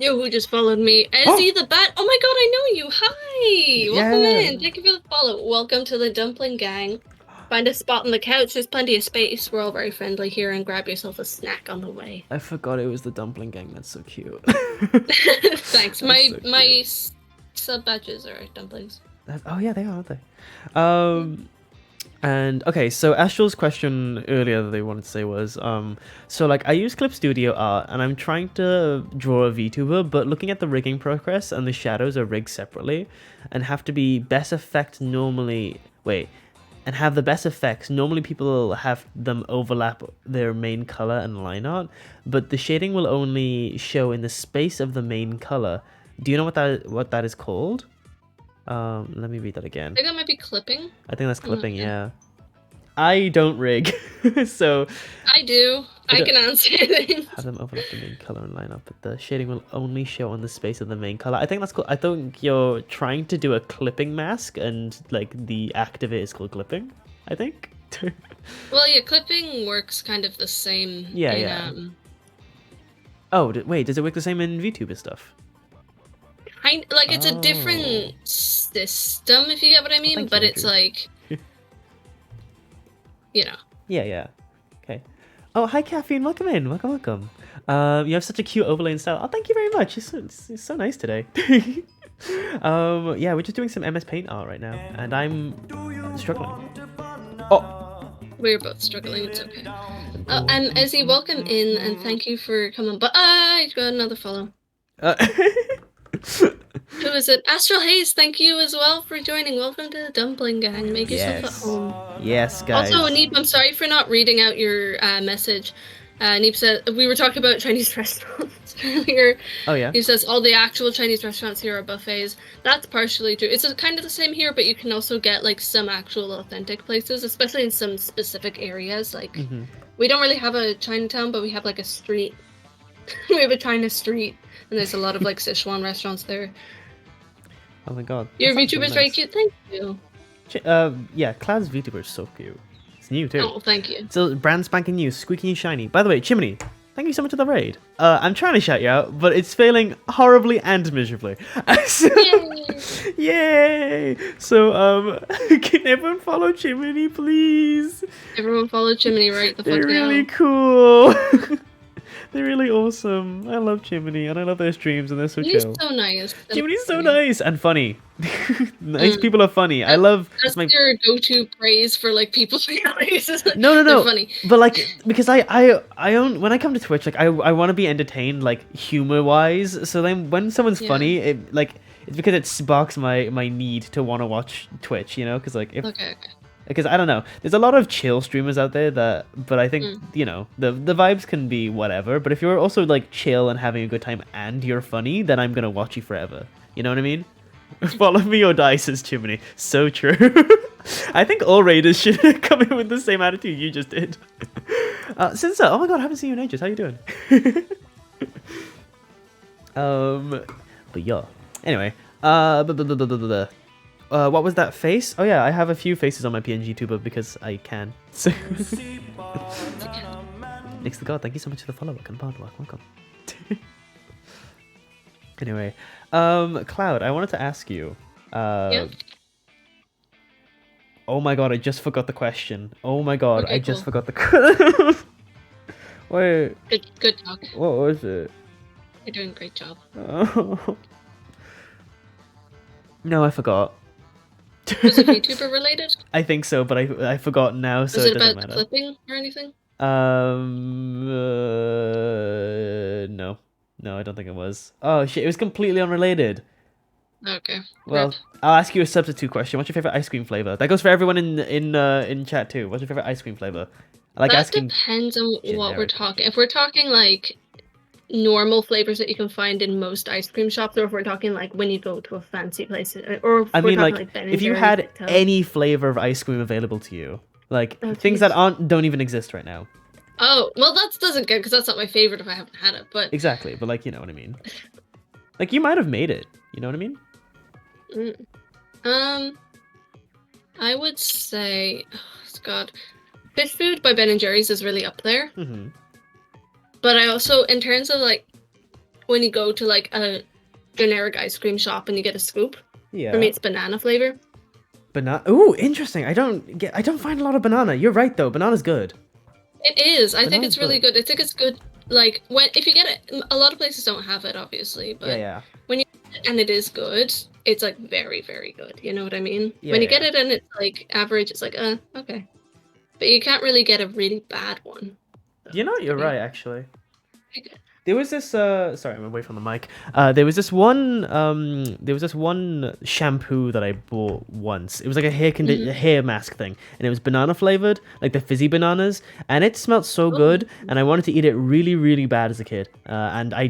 Speaker 2: Yo, who just followed me? Ezzy the Bat. Oh my god, I know you. Hi. Welcome in. Thank you for the follow. Welcome to the Dumpling Gang. Find a spot on the couch. There's plenty of space. We're all very friendly here, and grab yourself a snack on the way.
Speaker 1: I forgot it was the Dumpling Gang. That's so cute.
Speaker 2: Thanks. My sub badges are dumplings.
Speaker 1: Oh yeah, they are, aren't they? And okay, so Astral's question earlier that they wanted to say was, so like I use Clip Studio Art and I'm trying to draw a VTuber, but looking at the rigging progress and the shadows are rigged separately and have to be best effect normally. And have the best effects. Normally people have them overlap their main color and line art, but the shading will only show in the space of the main color. Do you know what that is called? Let me read that again.
Speaker 2: I think that might be clipping.
Speaker 1: I think that's clipping, yeah. I don't rig, so...
Speaker 2: I do. I can answer things.
Speaker 1: Have them overlap the main color and line up, but the shading will only show on the space of the main color. I think that's cool. I think you're trying to do a clipping mask, and like the act of it is called clipping, I think.
Speaker 2: Well, yeah, clipping works kind of the same.
Speaker 1: Yeah. Oh, wait, does it work the same in VTuber stuff?
Speaker 2: Like, it's a different system, if you get what I mean, but it's like... You know.
Speaker 1: Yeah. Okay. Oh, hi, Caffeine. Welcome in. Welcome. You have such a cute overlay and style. Oh, thank you very much. It's so nice today. Yeah, we're just doing some MS Paint art right now, and I'm struggling. Oh.
Speaker 2: We're both struggling. It's okay. Oh, and Ezzy, welcome in, and thank you for coming. But I got another follow. Who is it? Astral Haze, thank you as well for joining. Welcome to the Dumpling Gang. Make yourself at home.
Speaker 1: Yes, guys.
Speaker 2: Also, Neep, I'm sorry for not reading out your message. Neep said, we were talking about Chinese restaurants earlier.
Speaker 1: Oh, yeah?
Speaker 2: He says, all the actual Chinese restaurants here are buffets. That's partially true. It's kind of the same here, but you can also get, like, some actual authentic places, especially in some specific areas. Like, we don't really have a Chinatown, but we have, like, a street. We have a China street, and there's a lot of, like, Sichuan restaurants there.
Speaker 1: Oh my god.
Speaker 2: Your VTuber's very cute, thank you.
Speaker 1: Yeah, Cloud's VTuber is so cute. It's new too.
Speaker 2: Oh, thank you.
Speaker 1: So brand spanking new, squeaky and shiny. By the way, Chimney, thank you so much for the raid. I'm trying to shout you out, but it's failing horribly and miserably. Yay! So can everyone follow Chimney, please?
Speaker 2: Everyone follow Chimney right the fuck now.
Speaker 1: They're really cool. They're really awesome. I love Chimney, and I love their streams, and they're so chill.
Speaker 2: He's so nice.
Speaker 1: Chimney's so nice and funny. Nice people are funny. I love.
Speaker 2: That's your go-to praise for like people.
Speaker 1: No.
Speaker 2: They're funny.
Speaker 1: But like, because I own when I come to Twitch, like I want to be entertained, like humor wise. So then when someone's funny, it's because it sparks my need to want to watch Twitch. You know, because like if.
Speaker 2: Okay.
Speaker 1: Because I don't know, there's a lot of chill streamers out there but I think you know the vibes can be whatever. But if you're also like chill and having a good time and you're funny, then I'm gonna watch you forever. You know what I mean? Follow me or die, says Chimney. So true. I think all raiders should come in with the same attitude you just did. Sinsa, oh my god, I haven't seen you in ages. How you doing? But yeah. Anyway, what was that face? Oh yeah, I have a few faces on my PNG tuber because I can. So Nix the God, thank you so much for the follow. Welcome. Anyway, Cloud, I wanted to ask you.
Speaker 2: Yeah?
Speaker 1: Oh my god, I just forgot the question. Oh my god,
Speaker 2: okay,
Speaker 1: I just forgot the question. Wait.
Speaker 2: Good talk.
Speaker 1: What was it?
Speaker 2: You're doing a great job.
Speaker 1: Oh. No, I forgot.
Speaker 2: Was it VTuber related?
Speaker 1: I think so, but I forgot now, so
Speaker 2: was it
Speaker 1: doesn't
Speaker 2: about
Speaker 1: matter.
Speaker 2: clipping or anything?
Speaker 1: No, I don't think it was. Oh shit, it was completely unrelated.
Speaker 2: Okay.
Speaker 1: Well,
Speaker 2: Rip.
Speaker 1: I'll ask you a substitute question. What's your favorite ice cream flavor? That goes for everyone in chat too. What's your favorite ice cream flavor? I like asking.
Speaker 2: That depends on what we're
Speaker 1: generic.
Speaker 2: talking. If we're talking like normal flavors that you can find in most ice cream shops, or if we're talking like when you go to a fancy place, or if
Speaker 1: I
Speaker 2: we're
Speaker 1: mean,
Speaker 2: talking,
Speaker 1: like
Speaker 2: Ben
Speaker 1: if you
Speaker 2: and
Speaker 1: had
Speaker 2: Jerry's,
Speaker 1: any flavor of ice cream available to you, like
Speaker 2: Oh,
Speaker 1: things
Speaker 2: jeez.
Speaker 1: that don't even exist right now.
Speaker 2: Oh, well, that doesn't count because that's not my favorite if I haven't had it. But
Speaker 1: Exactly, but like, you know what I mean. Like, you might have made it. You know what I mean?
Speaker 2: I would say, oh, God, Fish Food by Ben and Jerry's is really up there.
Speaker 1: Mm-hmm.
Speaker 2: But I also, in terms of like, when you go to like a generic ice cream shop and you get a scoop,
Speaker 1: Yeah.
Speaker 2: for me it's banana flavor.
Speaker 1: Banana. Ooh, interesting. I don't find a lot of banana. You're right though. Banana's good.
Speaker 2: It is. I think
Speaker 1: Banana's
Speaker 2: it's really good. I think it's good. Like if you get it, a lot of places don't have it, obviously, but
Speaker 1: Yeah.
Speaker 2: when you get it and it is good, it's like very, very good. You know what I mean?
Speaker 1: Yeah,
Speaker 2: when you get it and it's like average, it's like okay, but you can't really get a really bad one.
Speaker 1: You know, you're right actually.
Speaker 2: Okay.
Speaker 1: There was this sorry, I'm away from the mic. There was this one shampoo that I bought once. It was like a hair mask thing, and it was banana flavored, like the fizzy bananas, and it smelled so good, and I wanted to eat it really, really bad as a kid. And I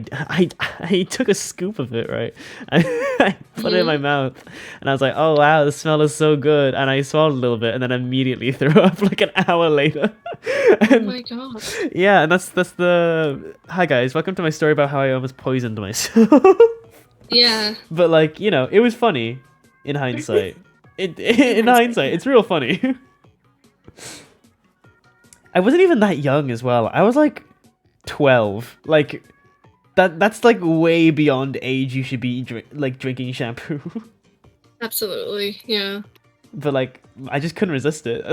Speaker 1: took a scoop of it, right? I put it in my mouth, and I was like, "Oh wow, the smell is so good!" And I swallowed a little bit, and then immediately threw up like an hour later.
Speaker 2: Oh my god.
Speaker 1: Yeah, and that's the hi guys, welcome to my story about how I almost poisoned myself.
Speaker 2: Yeah.
Speaker 1: But like, you know, it was funny in hindsight. In hindsight, it's real funny. I wasn't even that young as well. I was like 12. Like that's like way beyond age you should be drinking shampoo.
Speaker 2: Absolutely. Yeah.
Speaker 1: But like I just couldn't resist it.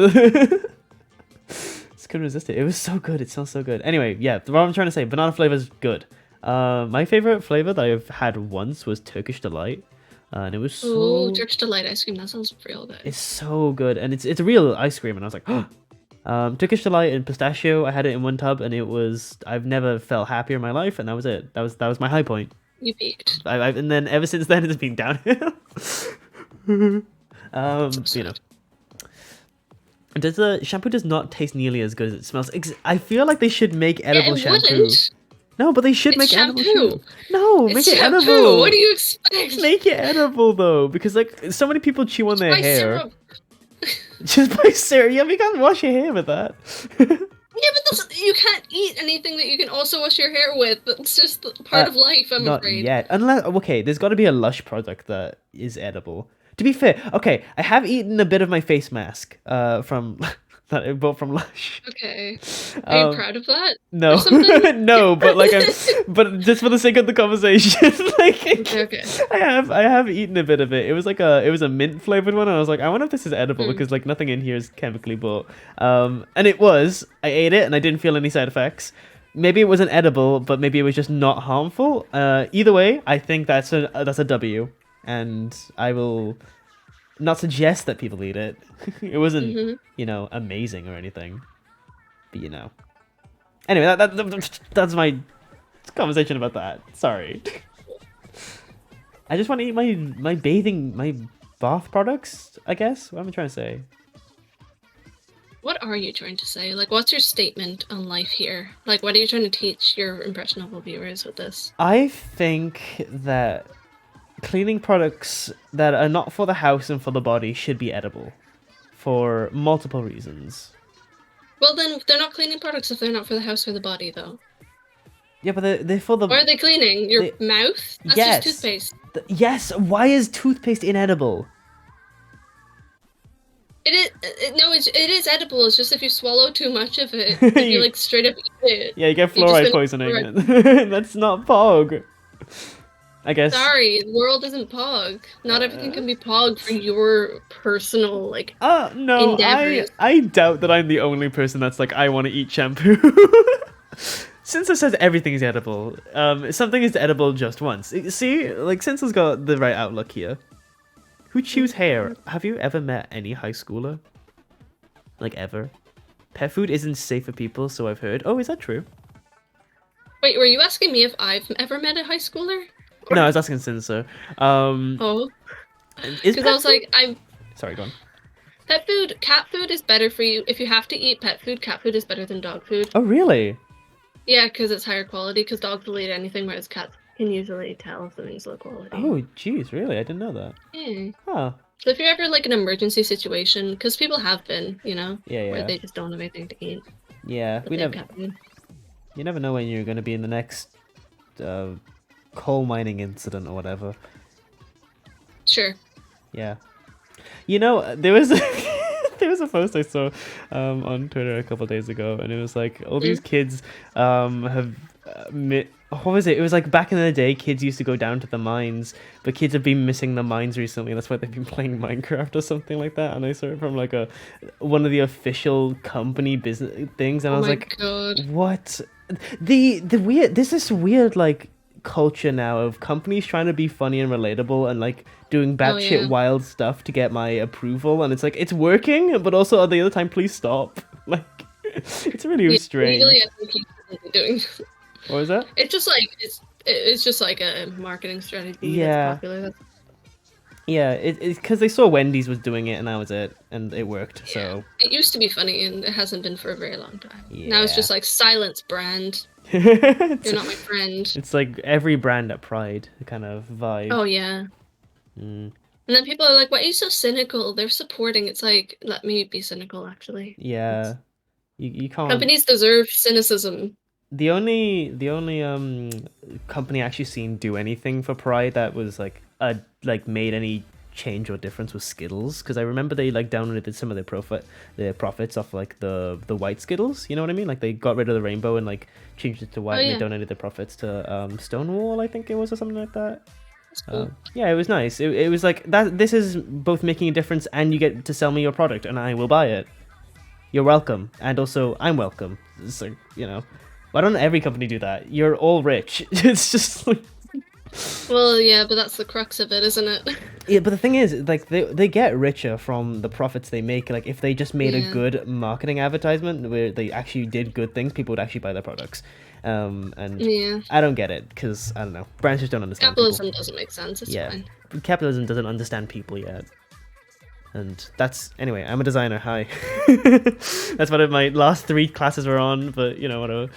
Speaker 1: Couldn't resist it. It was so good. It smells so good. Anyway, yeah, what I'm trying to say, banana flavor is good. My favorite flavor that I've had once was Turkish Delight, and it was so.
Speaker 2: Ooh, Turkish Delight ice cream. That sounds real good.
Speaker 1: It's so good, and it's a real ice cream, and I was like, Turkish Delight and pistachio. I had it in one tub, and I've never felt happier in my life, and that was it. That was my high point.
Speaker 2: You peaked.
Speaker 1: And then ever since then, it's been downhill. You know. The shampoo does not taste nearly as good as it smells. I feel like they should make edible shampoo.
Speaker 2: Wouldn't.
Speaker 1: No, but they should make edible shampoo. No, make it
Speaker 2: shampoo.
Speaker 1: edible.
Speaker 2: What do you expect?
Speaker 1: Make it edible though, because like so many people chew on their hair.
Speaker 2: Syrup.
Speaker 1: Just buy syrup. Yeah, but you can't wash your hair with that.
Speaker 2: Yeah, but you can't eat anything that you can also wash your hair with. It's just part of life, I'm afraid. Not
Speaker 1: yet. Unless, okay, there's got to be a Lush product that is edible. To be fair, okay, I have eaten a bit of my face mask from that I bought from Lush.
Speaker 2: Okay. Are you proud of that?
Speaker 1: No. No, but like but just for the sake of the conversation, like
Speaker 2: okay.
Speaker 1: I have eaten a bit of it. It was a mint flavored one, and I was like, I wonder if this is edible because like nothing in here is chemically bought. And it was. I ate it and I didn't feel any side effects. Maybe it wasn't edible, but maybe it was just not harmful. Either way, I think that's a W. And I will not suggest that people eat it. It wasn't, you know, amazing or anything. But you know. Anyway, that's my conversation about that. Sorry. I just want to eat my bath products, I guess. What am I trying to say?
Speaker 2: What are you trying to say? Like, what's your statement on life here? Like, what are you trying to teach your impressionable viewers with this?
Speaker 1: I think that cleaning products that are not for the house and for the body should be edible for multiple reasons.
Speaker 2: Well, then they're not cleaning products if they're not for the house or the body, though.
Speaker 1: Yeah, but they're for the...
Speaker 2: Why are they cleaning? Your mouth? That's just toothpaste.
Speaker 1: Yes, why is toothpaste inedible?
Speaker 2: It is edible. It's just if you swallow too much of it, if you like straight up eat it.
Speaker 1: Yeah, you get fluoride poisoning. That's not Pog. I guess.
Speaker 2: Sorry, the world isn't Pog. Not everything can be Pog for your personal like.
Speaker 1: No,
Speaker 2: endeavors.
Speaker 1: I doubt that I'm the only person that's like I want to eat shampoo. Sensor says everything is edible. Something is edible just once. See, like Sensor's got the right outlook here. Who chews hair? Have you ever met any high schooler? Like ever? Pet food isn't safe for people, so I've heard. Oh, is that true?
Speaker 2: Wait, were you asking me if I've ever met a high schooler? Or...
Speaker 1: No, I was asking Sensor.
Speaker 2: Oh. Because I was like, I'm...
Speaker 1: Sorry, go on.
Speaker 2: Pet food, cat food is better for you. If you have to eat pet food, cat food is better than dog food.
Speaker 1: Oh, really?
Speaker 2: Yeah, because it's higher quality, because dogs will eat anything, whereas cats can usually tell if something's low quality.
Speaker 1: Oh, jeez, really? I didn't know that.
Speaker 2: Yeah.
Speaker 1: Huh.
Speaker 2: So if you're ever like an emergency situation, because people have been, you know,
Speaker 1: yeah.
Speaker 2: where they just don't have anything to eat.
Speaker 1: Yeah,
Speaker 2: But they've kept me.
Speaker 1: you never know when you're going to be in the next coal mining incident or whatever.
Speaker 2: Sure.
Speaker 1: Yeah. You know, there was there was a post I saw on Twitter a couple days ago, and it was like all these kids have what was it? It was like back in the day, kids used to go down to the mines, but kids have been missing the mines recently. That's why they've been playing Minecraft or something like that. And I saw it from like one of the official company business things, and I was like,
Speaker 2: God.
Speaker 1: what? The weird. There's this weird like culture now of companies trying to be funny and relatable and like doing batshit wild stuff to get my approval, and it's like it's working, but also at the other time, please stop. Like, it's really strange.
Speaker 2: Legally, I think you shouldn't be doing.
Speaker 1: What was that?
Speaker 2: It's just like it's just like a marketing strategy.
Speaker 1: Yeah.
Speaker 2: That's popular.
Speaker 1: Yeah, it's because they saw Wendy's was doing it, and that was it, and it worked. Yeah. So
Speaker 2: it used to be funny, and it hasn't been for a very long time.
Speaker 1: Yeah.
Speaker 2: Now it's just like silence brand. You're not my friend.
Speaker 1: It's like every brand at Pride kind of vibe.
Speaker 2: Oh yeah. And then people are like, "Why are you so cynical?" They're supporting. It's like, let me be cynical, actually.
Speaker 1: Yeah, you can't.
Speaker 2: Companies deserve cynicism.
Speaker 1: The only company I actually seen do anything for Pride that was like made any change or difference was Skittles, because I remember they like downloaded some of their profits off like the white Skittles. You know what I mean? Like they got rid of the rainbow and like changed it to white, and they donated their profits to Stonewall, I think it was, or something like that.
Speaker 2: That's cool.
Speaker 1: Yeah, it was nice. It was like that. This is both making a difference, and you get to sell me your product, and I will buy it. You're welcome, and also I'm welcome. So you know, why don't every company do that? You're all rich. It's just like.
Speaker 2: Well, yeah, but that's the crux of it, isn't it?
Speaker 1: Yeah, but the thing is, like, they get richer from the profits they make. Like, if they just made a good marketing advertisement where they actually did good things, people would actually buy their products. And I don't get it, because, I don't know, brands just don't understand
Speaker 2: Capitalism
Speaker 1: people.
Speaker 2: doesn't make sense, it's fine.
Speaker 1: Capitalism doesn't understand people yet. And that's, anyway, I'm a designer, hi. That's what my last 3 classes were on, but, you know, whatever.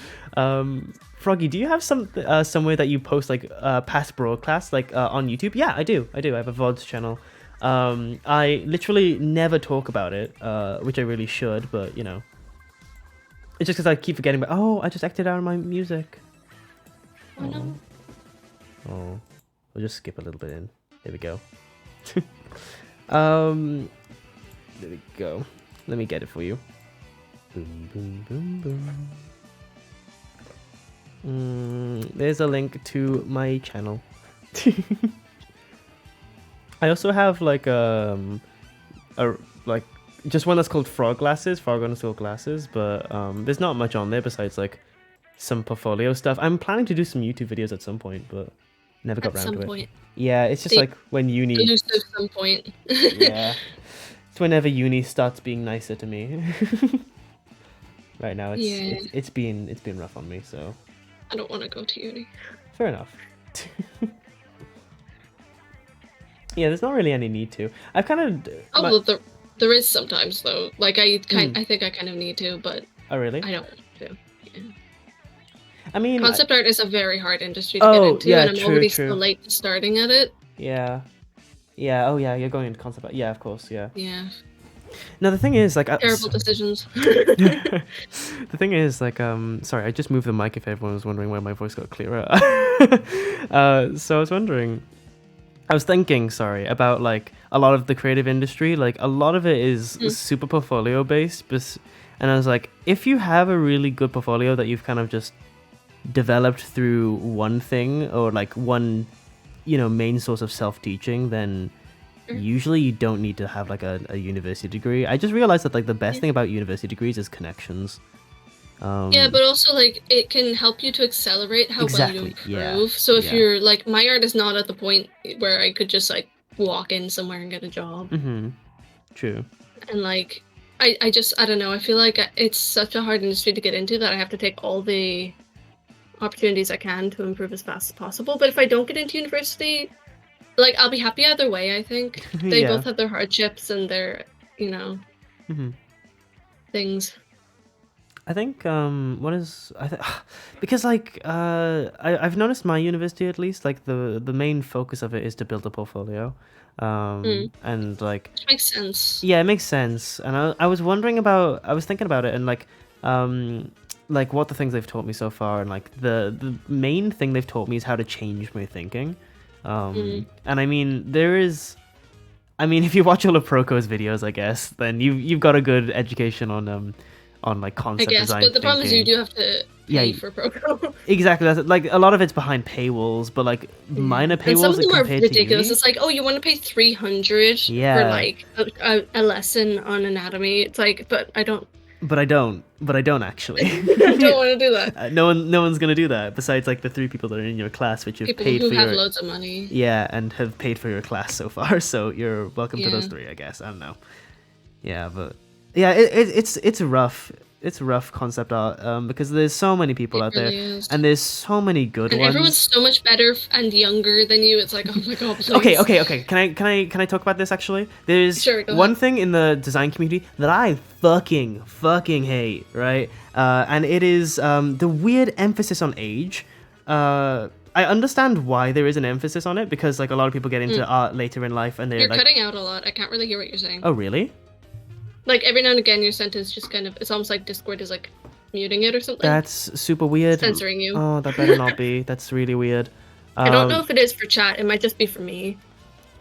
Speaker 1: Froggy, do you have somewhere that you post like past broadcasts like on YouTube? Yeah, I do. I have a VODs channel. I literally never talk about it, which I really should, but you know, it's just because I keep forgetting. But I just acted out my music.
Speaker 2: Oh no.
Speaker 1: Oh, we'll just skip a little bit in. There we go. There we go. Let me get it for you. Boom, boom, boom, boom. There's a link to my channel. I also have like like just one that's called Frog underscore glasses, but there's not much on there besides like some portfolio stuff. I'm planning to do some YouTube videos at some point, but never got around to it. Yeah, it's just like when uni.
Speaker 2: Elusive some point.
Speaker 1: Yeah, it's whenever uni starts being nicer to me. Right now, it's been rough on me, so.
Speaker 2: I don't want to go to uni.
Speaker 1: Fair enough. Yeah, there's not really any need to. I've kind of.
Speaker 2: Well, there is sometimes though. Like I think I kind of need to, but.
Speaker 1: Oh really?
Speaker 2: I don't want to. Yeah.
Speaker 1: I mean,
Speaker 2: concept art is a very hard industry to get into, and I'm already so late starting at it.
Speaker 1: Yeah. Yeah. Oh yeah, you're going into concept art. Yeah, of course. Yeah.
Speaker 2: Yeah.
Speaker 1: No, the thing is, like,
Speaker 2: terrible decisions.
Speaker 1: The thing is, like, sorry, I just moved the mic if everyone was wondering where my voice got clearer. So I was wondering, I was thinking, sorry, about like a lot of the creative industry. Like, a lot of it is super portfolio based, and I was like, if you have a really good portfolio that you've kind of just developed through one thing or like one, you know, main source of self-teaching, then usually you don't need to have like a university degree. I just realized that like the best thing about university degrees is connections.
Speaker 2: Yeah, but also like it can help you to accelerate how well you improve. Yeah. So if you're like, my art is not at the point where I could just like walk in somewhere and get a job.
Speaker 1: True.
Speaker 2: And like I don't know, I feel like it's such a hard industry to get into that I have to take all the opportunities I can to improve as fast as possible. But if I don't get into university, like, I'll be happy either way, I think. They both have their hardships and their, you know, things.
Speaker 1: I think, because, like, I've noticed my university, at least, like, the main focus of it is to build a portfolio. And, like...
Speaker 2: Which makes sense.
Speaker 1: Yeah, it makes sense. And I was thinking about it, and, like, like what the things they've taught me so far, and like the main thing they've taught me is how to change my thinking. And I mean, if you watch all of Proko's videos, I guess, then you've got a good education on like concept design.
Speaker 2: But the problem is you do have to pay for Proko.
Speaker 1: Exactly, that's like a lot of it's behind paywalls, but like minor paywalls. And some of them are
Speaker 2: ridiculous. It's like, oh, you want to pay 300 for like a lesson on anatomy. It's like, but I don't actually. I don't want to do that.
Speaker 1: No one's gonna do that. Besides, like the 3 people that are in your class, which you've paid for.
Speaker 2: People who have loads of money.
Speaker 1: Yeah, and have paid for your class so far. So you're welcome to those 3, I guess. I don't know. Yeah, but yeah, it's rough. It's rough concept art because there's so many people out there, and there's so many good ones.
Speaker 2: And everyone's so much better and younger than you. It's like, oh my god, please.
Speaker 1: Okay. Can I talk about this actually? There's one thing in the design community that I fucking hate, right? And it is the weird emphasis on age. I understand why there is an emphasis on it, because like a lot of people get into art later in life, and
Speaker 2: you're like, cutting out a lot. I can't really hear what you're saying.
Speaker 1: Oh really?
Speaker 2: Like every now and again, your sentence just kind of—it's almost like Discord is like muting it or something.
Speaker 1: That's super weird.
Speaker 2: Censoring you.
Speaker 1: Oh, that better not be. That's really weird.
Speaker 2: I don't know if it is for chat. It might just be for me.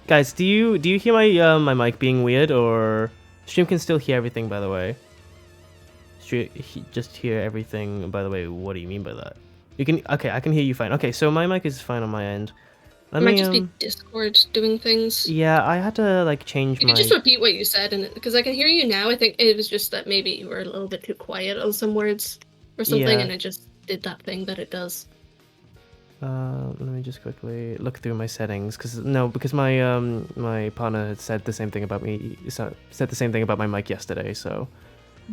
Speaker 1: Guys, do you hear my my mic being weird, or stream can still hear everything? By the way, just hear everything. By the way, what do you mean by that? You can I can hear you fine. Okay, so my mic is fine on my end.
Speaker 2: It might just be Discord doing things.
Speaker 1: Yeah, I had to like change
Speaker 2: You can just repeat what you said, and because I can hear you now. I think it was just that maybe you were a little bit too quiet on some words or something, and it just did that thing that it does.
Speaker 1: Let me just quickly look through my settings, because my my partner had said the same thing about me. Said the same thing about my mic yesterday. So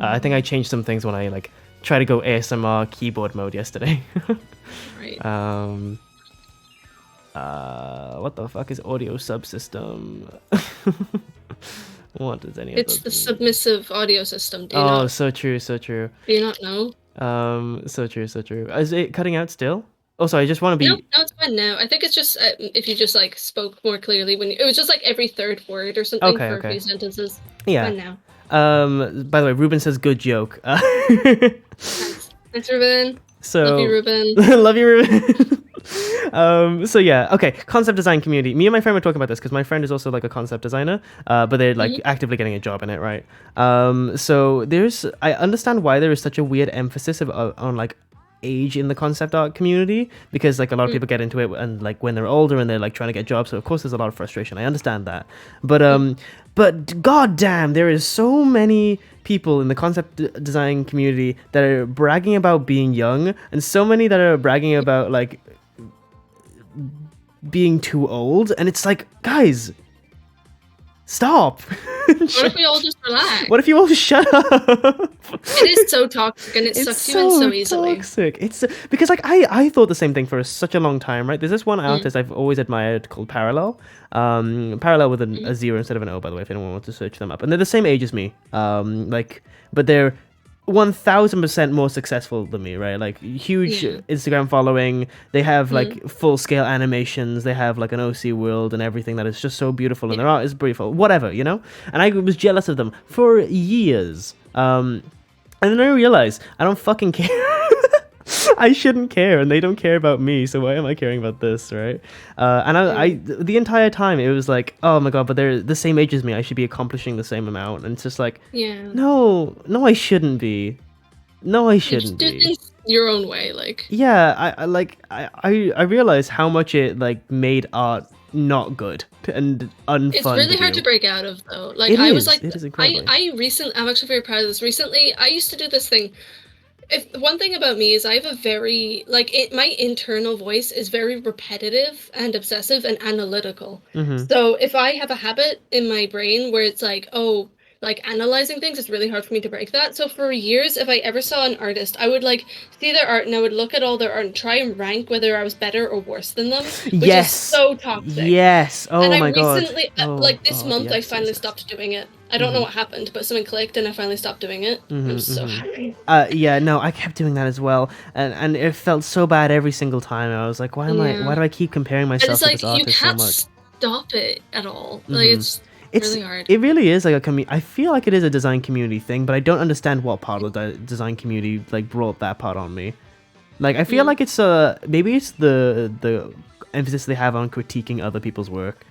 Speaker 1: I think I changed some things when I like try to go ASMR keyboard mode yesterday.
Speaker 2: Right.
Speaker 1: What the fuck is audio subsystem? What does any of
Speaker 2: It's the submissive audio system.
Speaker 1: So true.
Speaker 2: Do you not know?
Speaker 1: So true. Is it cutting out still? Oh, sorry, I just want to be...
Speaker 2: No, it's fine now. I think it's just if you just like spoke more clearly it was just like every 3rd word or something for a few sentences.
Speaker 1: Yeah.
Speaker 2: Fine now.
Speaker 1: By the way, Ruben says good joke.
Speaker 2: Thanks, Ruben.
Speaker 1: So
Speaker 2: love you, Ruben.
Speaker 1: Love you, Ruben. So yeah, okay, concept design community. Me and my friend were talking about this because my friend is also like a concept designer, but they're like actively getting a job in it, right? So I understand why there is such a weird emphasis on like age in the concept art community, because like a lot of people get into it and like when they're older and they're like trying to get jobs, so of course there's a lot of frustration. I understand that, but god damn, there is so many people in the concept design community that are bragging about being young, and so many that are bragging about like being too old, and it's like, guys, stop.
Speaker 2: What if we all just relax?
Speaker 1: What if you all shut up?
Speaker 2: It is so toxic, and it sucks you in so easily.
Speaker 1: Toxic. It's because like I thought the same thing for such a long time, right? There's this one artist I've always admired called Parallel. Parallel with a 0 instead of an O, by the way, if anyone wants to search them up. And they're the same age as me. But they're 1000% more successful than me, right? Like huge Instagram following. They have like full scale animations. They have like an OC world and everything that is just so beautiful, and their art is beautiful. Whatever, you know. And I was jealous of them for years. And then I realized I don't fucking care. I shouldn't care, and they don't care about me, so why am I caring about this, right? And I the entire time it was like, oh my god, but they're the same age as me, I should be accomplishing the same amount, and it's just like, no, I shouldn't be. No, I shouldn't be.
Speaker 2: Do things your own way, like.
Speaker 1: Yeah, I realized how much it like made art not good and unfun.
Speaker 2: It's really hard to break out of, though. Like I was like, I'm actually very proud of this. Recently, I used to do this thing. One thing about me is I have a very, my internal voice is very repetitive and obsessive and analytical. So if I have a habit in my brain where it's like, analyzing things, it's really hard for me to break that. So for years, if I ever saw an artist, I would see their art and I would look at all their art and try and rank whether I was better or worse than them, which is so toxic.
Speaker 1: Yes. Oh my god.
Speaker 2: And I recently, this month, I finally stopped doing it. I don't know what happened, but something clicked and I finally stopped doing it. I'm so happy.
Speaker 1: I kept doing that as well, and it felt so bad every single time. I was like, why do I keep comparing myself to this artist so much?
Speaker 2: You can't stop it at all. Like really hard.
Speaker 1: It really is like I feel like it is a design community thing, but I don't understand what part of the design community like brought that part on me. Like I feel like it's maybe it's the emphasis they have on critiquing other people's work.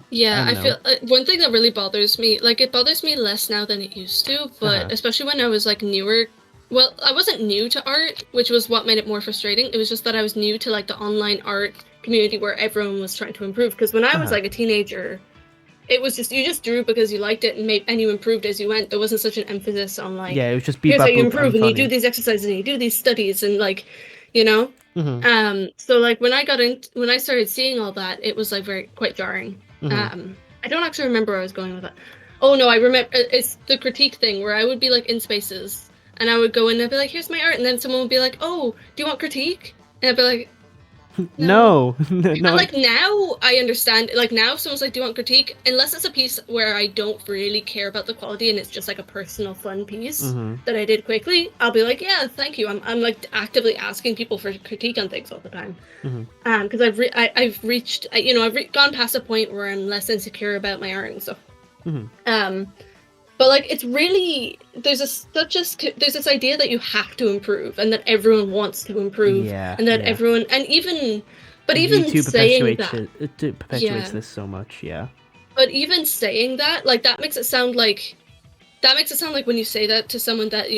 Speaker 2: Yeah, I feel one thing that really bothers me, like it bothers me less now than it used to, but especially when I was like newer. Well, I wasn't new to art, which was what made it more frustrating. It was just that I was new to like the online art community where everyone was trying to improve. Because when I was like a teenager, it was just you just drew because you liked it and you improved as you went. There wasn't such an emphasis on like
Speaker 1: it was just
Speaker 2: here's how you improve and you do these exercises and you do these studies and like, you know. So like when I started seeing all that, it was like quite jarring. I don't actually remember where I was going with that. Oh no, I remember it's the critique thing where I would be like in spaces and I would go in and I'd be like, here's my art, and then someone would be like, oh, do you want critique? And I'd be like,
Speaker 1: no.
Speaker 2: And like now I understand, like now if someone's like, do you want critique? Unless it's a piece where I don't really care about the quality and it's just like a personal fun piece that I did quickly, I'll be like, yeah, thank you. I'm like actively asking people for critique on things all the time. Because I've reached, you know, I've gone past a point where I'm less insecure about my art and stuff. But like it's really there's this idea that you have to improve and that everyone wants to improve and that everyone and even
Speaker 1: YouTube
Speaker 2: saying that
Speaker 1: it perpetuates this so much,
Speaker 2: But even saying that, like that makes it sound like when you say that to someone that's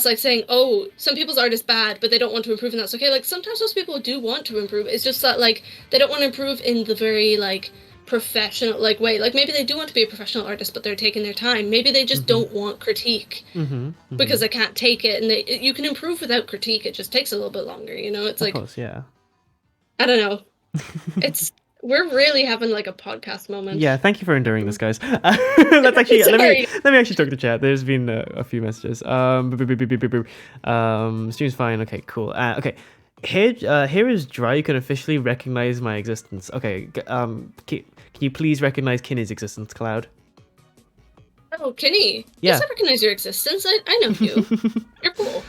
Speaker 2: like saying, oh, some people's art is bad, but they don't want to improve, and that's okay. Like sometimes those people do want to improve. It's just that like they don't want to improve in the very like professional like way. Like maybe they do want to be a professional artist, but they're taking their time. Maybe they just don't want critique because they can't take it, and you can improve without critique. It just takes a little bit longer, you know. It's like, of course, I don't know. We're really having like a podcast moment.
Speaker 1: Yeah, thank you for enduring this, guys. Let's actually let me actually talk to chat. There's been a few messages. Stream's fine. Okay, cool. Okay. Here is dry. You can officially recognize my existence. Okay. Can you please recognize Kinney's existence, Cloud?
Speaker 2: Oh, Kinney. Yes, I recognize your existence. I know you. You're cool.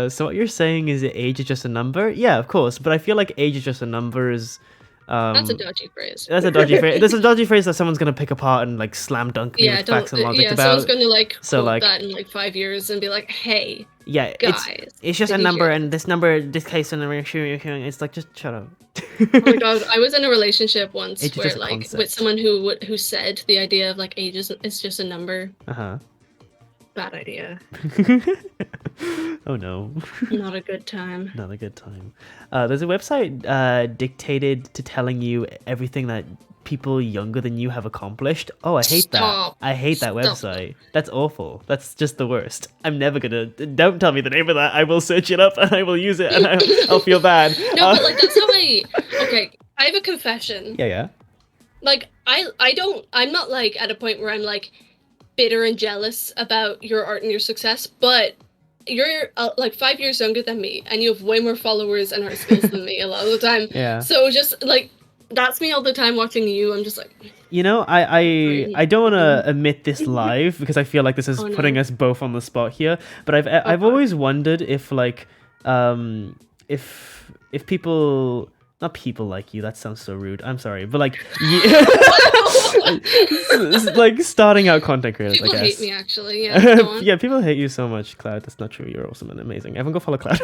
Speaker 1: So what you're saying is that age is just a number? Yeah, of course. But I feel like age is just a number is.
Speaker 2: That's a dodgy phrase.
Speaker 1: That's a dodgy phrase. That's a dodgy phrase that someone's gonna pick apart and like slam dunk me with facts and logic about.
Speaker 2: Someone's gonna like quote that in like 5 years and be like, "Hey, guys,
Speaker 1: it's just a number, and this number, this case, and it's like just shut up."
Speaker 2: Oh my god, I was in a relationship once where like with someone who said the idea of like age is just a number. Bad idea.
Speaker 1: Oh no.
Speaker 2: Not a good time.
Speaker 1: Not a good time. There's a website dictated to telling you everything that people younger than you have accomplished. Oh, I hate that. I hate that website. That's awful. That's just the worst. I'm never gonna. Don't tell me the name of that. I will search it up and I will use it and I'll feel bad.
Speaker 2: No, but like that's how I. Okay, I have a confession.
Speaker 1: Yeah.
Speaker 2: Like I'm not like at a point where I'm like bitter and jealous about your art and your success, but you're like 5 years younger than me and you have way more followers and art skills than me a lot of the time.
Speaker 1: Yeah.
Speaker 2: So just like that's me all the time watching you. I'm just like,
Speaker 1: you know, I don't want to admit this live because I feel like this is putting us both on the spot here, but I've always wondered if like if people, not people like you, that sounds so rude, I'm sorry, but like like starting out content creators,
Speaker 2: people
Speaker 1: I guess.
Speaker 2: Hate me actually. Yeah.
Speaker 1: Yeah, people hate you so much, Cloud. That's not true. You're awesome and amazing. Everyone go follow Cloud.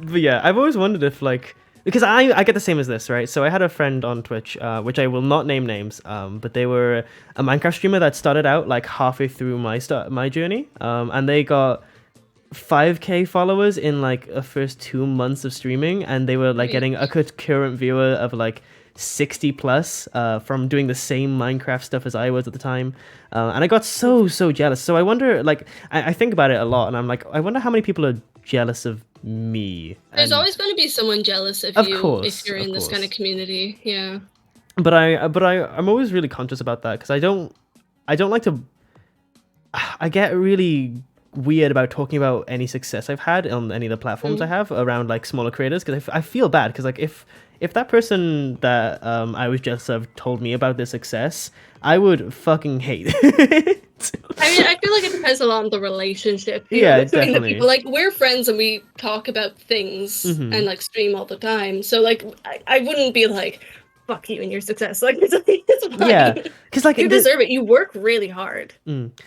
Speaker 1: But yeah, I've always wondered if like, because I get the same as this, right? So I had a friend on Twitch, which I will not name names, but they were a Minecraft streamer that started out like halfway through my journey, and they got 5k followers in like the first 2 months of streaming, and they were like getting a concurrent viewer of like 60 plus from doing the same Minecraft stuff as I was at the time, and I got so jealous. So I wonder, like I think about it a lot, and I'm like, I wonder how many people are jealous of me.
Speaker 2: There's always going to be someone jealous of you if you're in this kind of community. Yeah.
Speaker 1: But I'm always really conscious about that because I don't like to. I get really weird about talking about any success I've had on any of the platforms I have around like smaller creators, because I feel bad because like if that person that I was jealous of told me about their success, I would fucking hate it.
Speaker 2: I mean, I feel like it depends a lot on the relationship.
Speaker 1: Yeah,
Speaker 2: between
Speaker 1: definitely.
Speaker 2: The people. Like we're friends and we talk about things and like stream all the time. So like I wouldn't be like, fuck you and your success. Like it's fine.
Speaker 1: Yeah, because like
Speaker 2: you deserve it. You work really hard.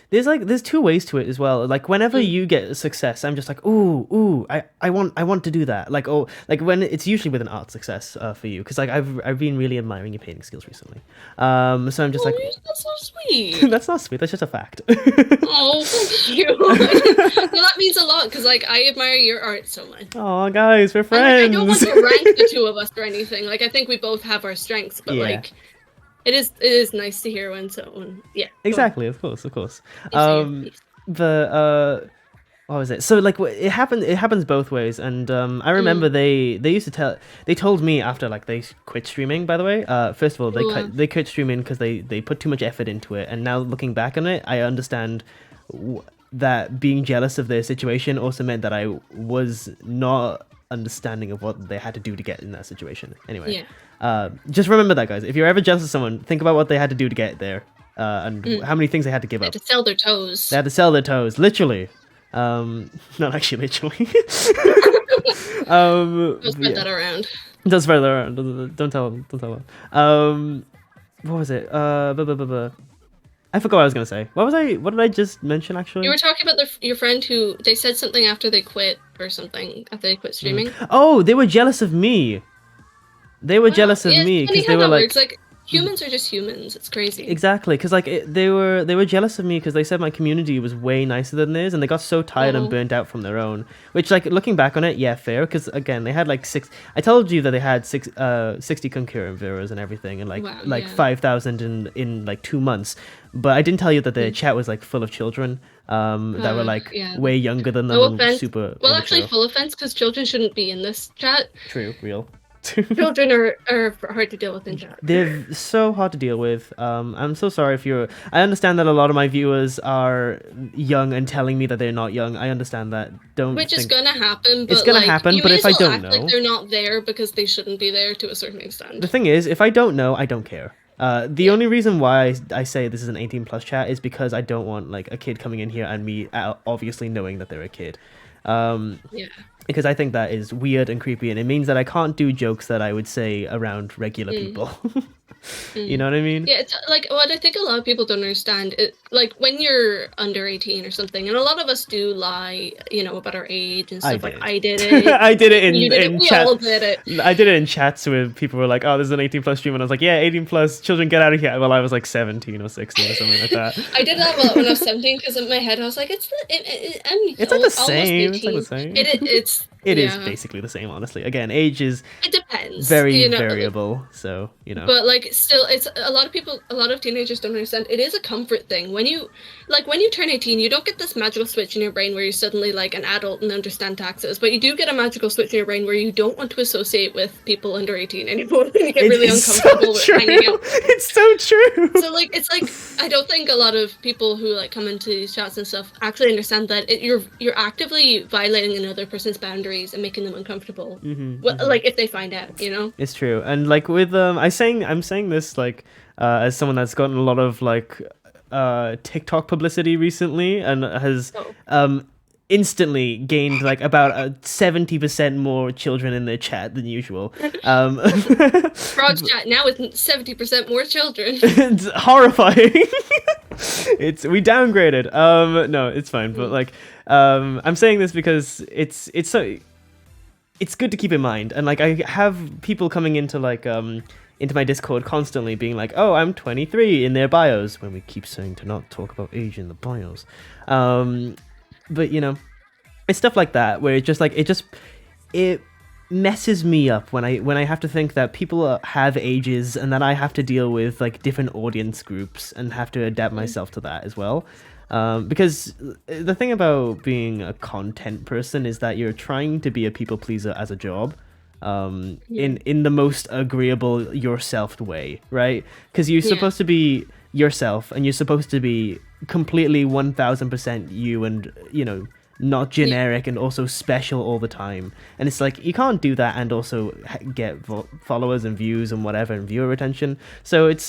Speaker 1: There's two ways to it as well. Like whenever you get success, I'm just like, ooh, I want to do that. Like when it's usually with an art success for you, because like I've been really admiring your painting skills recently. So I'm just like,
Speaker 2: that's so sweet.
Speaker 1: That's not sweet. That's just a fact.
Speaker 2: Oh, thank you. Well, that means a lot because like I admire your art so much.
Speaker 1: Oh, guys, we're friends.
Speaker 2: I don't want to rank the two of us or anything. Like I think we both have our strengths, but like it is nice to hear when someone
Speaker 1: exactly, of course. What was it? So like it happens both ways, and I remember they told me after like they quit streaming, by the way. First of all, they quit streaming because they put too much effort into it, and now looking back on it, I understand that being jealous of their situation also meant that I was not understanding of what they had to do to get in that situation. Anyway, just remember that, guys. If you're ever jealous of someone, think about what they had to do to get there, and how many things they had to give up.
Speaker 2: They had to sell their toes.
Speaker 1: They had to sell their toes, literally. Not actually literally.
Speaker 2: Don't spread that around.
Speaker 1: Don't spread that around. Don't tell them. What was it? I forgot what I was gonna say. What did I just mention actually?
Speaker 2: You were talking about your friend who they said something after they quit or something after they quit streaming.
Speaker 1: Oh, they were jealous of me. They were jealous of me because they were like
Speaker 2: humans are just humans. It's crazy.
Speaker 1: Exactly, because like they were jealous of me because they said my community was way nicer than theirs, and they got so tired and burnt out from their own. Which, like, looking back on it, yeah, fair. Because again, they had like I told you that they had 60 concurrent viewers and everything, and like 5,000 in like 2 months. But I didn't tell you that their chat was like full of children that were like way younger than them.
Speaker 2: No offense.
Speaker 1: Super.
Speaker 2: Well, actually, full offense because children shouldn't be in this chat.
Speaker 1: True, real.
Speaker 2: Children are hard to deal with in chat.
Speaker 1: They're so hard to deal with. I'm so sorry if you're... I understand that a lot of my viewers are young and telling me that they're not young. I understand that.
Speaker 2: Which is gonna happen, but
Speaker 1: it's gonna happen, but if I don't know...
Speaker 2: like they're not there because they shouldn't be there to a certain extent.
Speaker 1: The thing is, if I don't know, I don't care. The only reason why I say this is an 18 plus chat is because I don't want like a kid coming in here and me obviously knowing that they're a kid. Because I think that is weird and creepy, and it means that I can't do jokes that I would say around regular people. You know what I mean?
Speaker 2: Yeah, it's like what I think a lot of people don't understand. Like when you're under 18 or something, and a lot of us do lie, about our age and stuff. I did it.
Speaker 1: I did it in chat.
Speaker 2: We all did it.
Speaker 1: I did it in chats where people were like, "Oh, this is an 18 plus stream," and I was like, "Yeah, 18 plus. Children, get out of here." Well, I was like 17 or 16 or something like that.
Speaker 2: I did that when I was 17 because in my head I was like, "It's
Speaker 1: like the same. It's like the same. It is basically the same, honestly. Again, age is
Speaker 2: it depends.
Speaker 1: Very variable, so
Speaker 2: But like, still, it's a lot of teenagers don't understand. It is a comfort thing. When you turn 18, you don't get this magical switch in your brain where you're suddenly like an adult and understand taxes, but you do get a magical switch in your brain where you don't want to associate with people under 18 anymore. You get really uncomfortable with hanging out.
Speaker 1: It's so true.
Speaker 2: So like, it's like I don't think a lot of people who like come into these chats and stuff actually understand that you're actively violating another person's boundaries and making them uncomfortable. Like if they find out,
Speaker 1: It's true, and like with I'm saying this like as someone that's gotten a lot of like TikTok publicity recently and has instantly gained like about 70% more children in their chat than usual.
Speaker 2: Broad chat now with 70% more children.
Speaker 1: It's horrifying. We downgraded. No, it's fine, but like I'm saying this because it's good to keep in mind, and like I have people coming into like into my Discord constantly being like, "Oh, I'm 23" in their bios, when we keep saying to not talk about age in the bios. But it's stuff like that where it messes me up when I have to think that people have ages and that I have to deal with like different audience groups and have to adapt myself to that as well. Because the thing about being a content person is that you're trying to be a people pleaser as a job, in the most agreeable yourself way, right? Because you're supposed to be yourself, and you're supposed to be completely 1000% you, and not generic and also special all the time. And it's like you can't do that and also get followers and views and whatever and viewer retention. So it's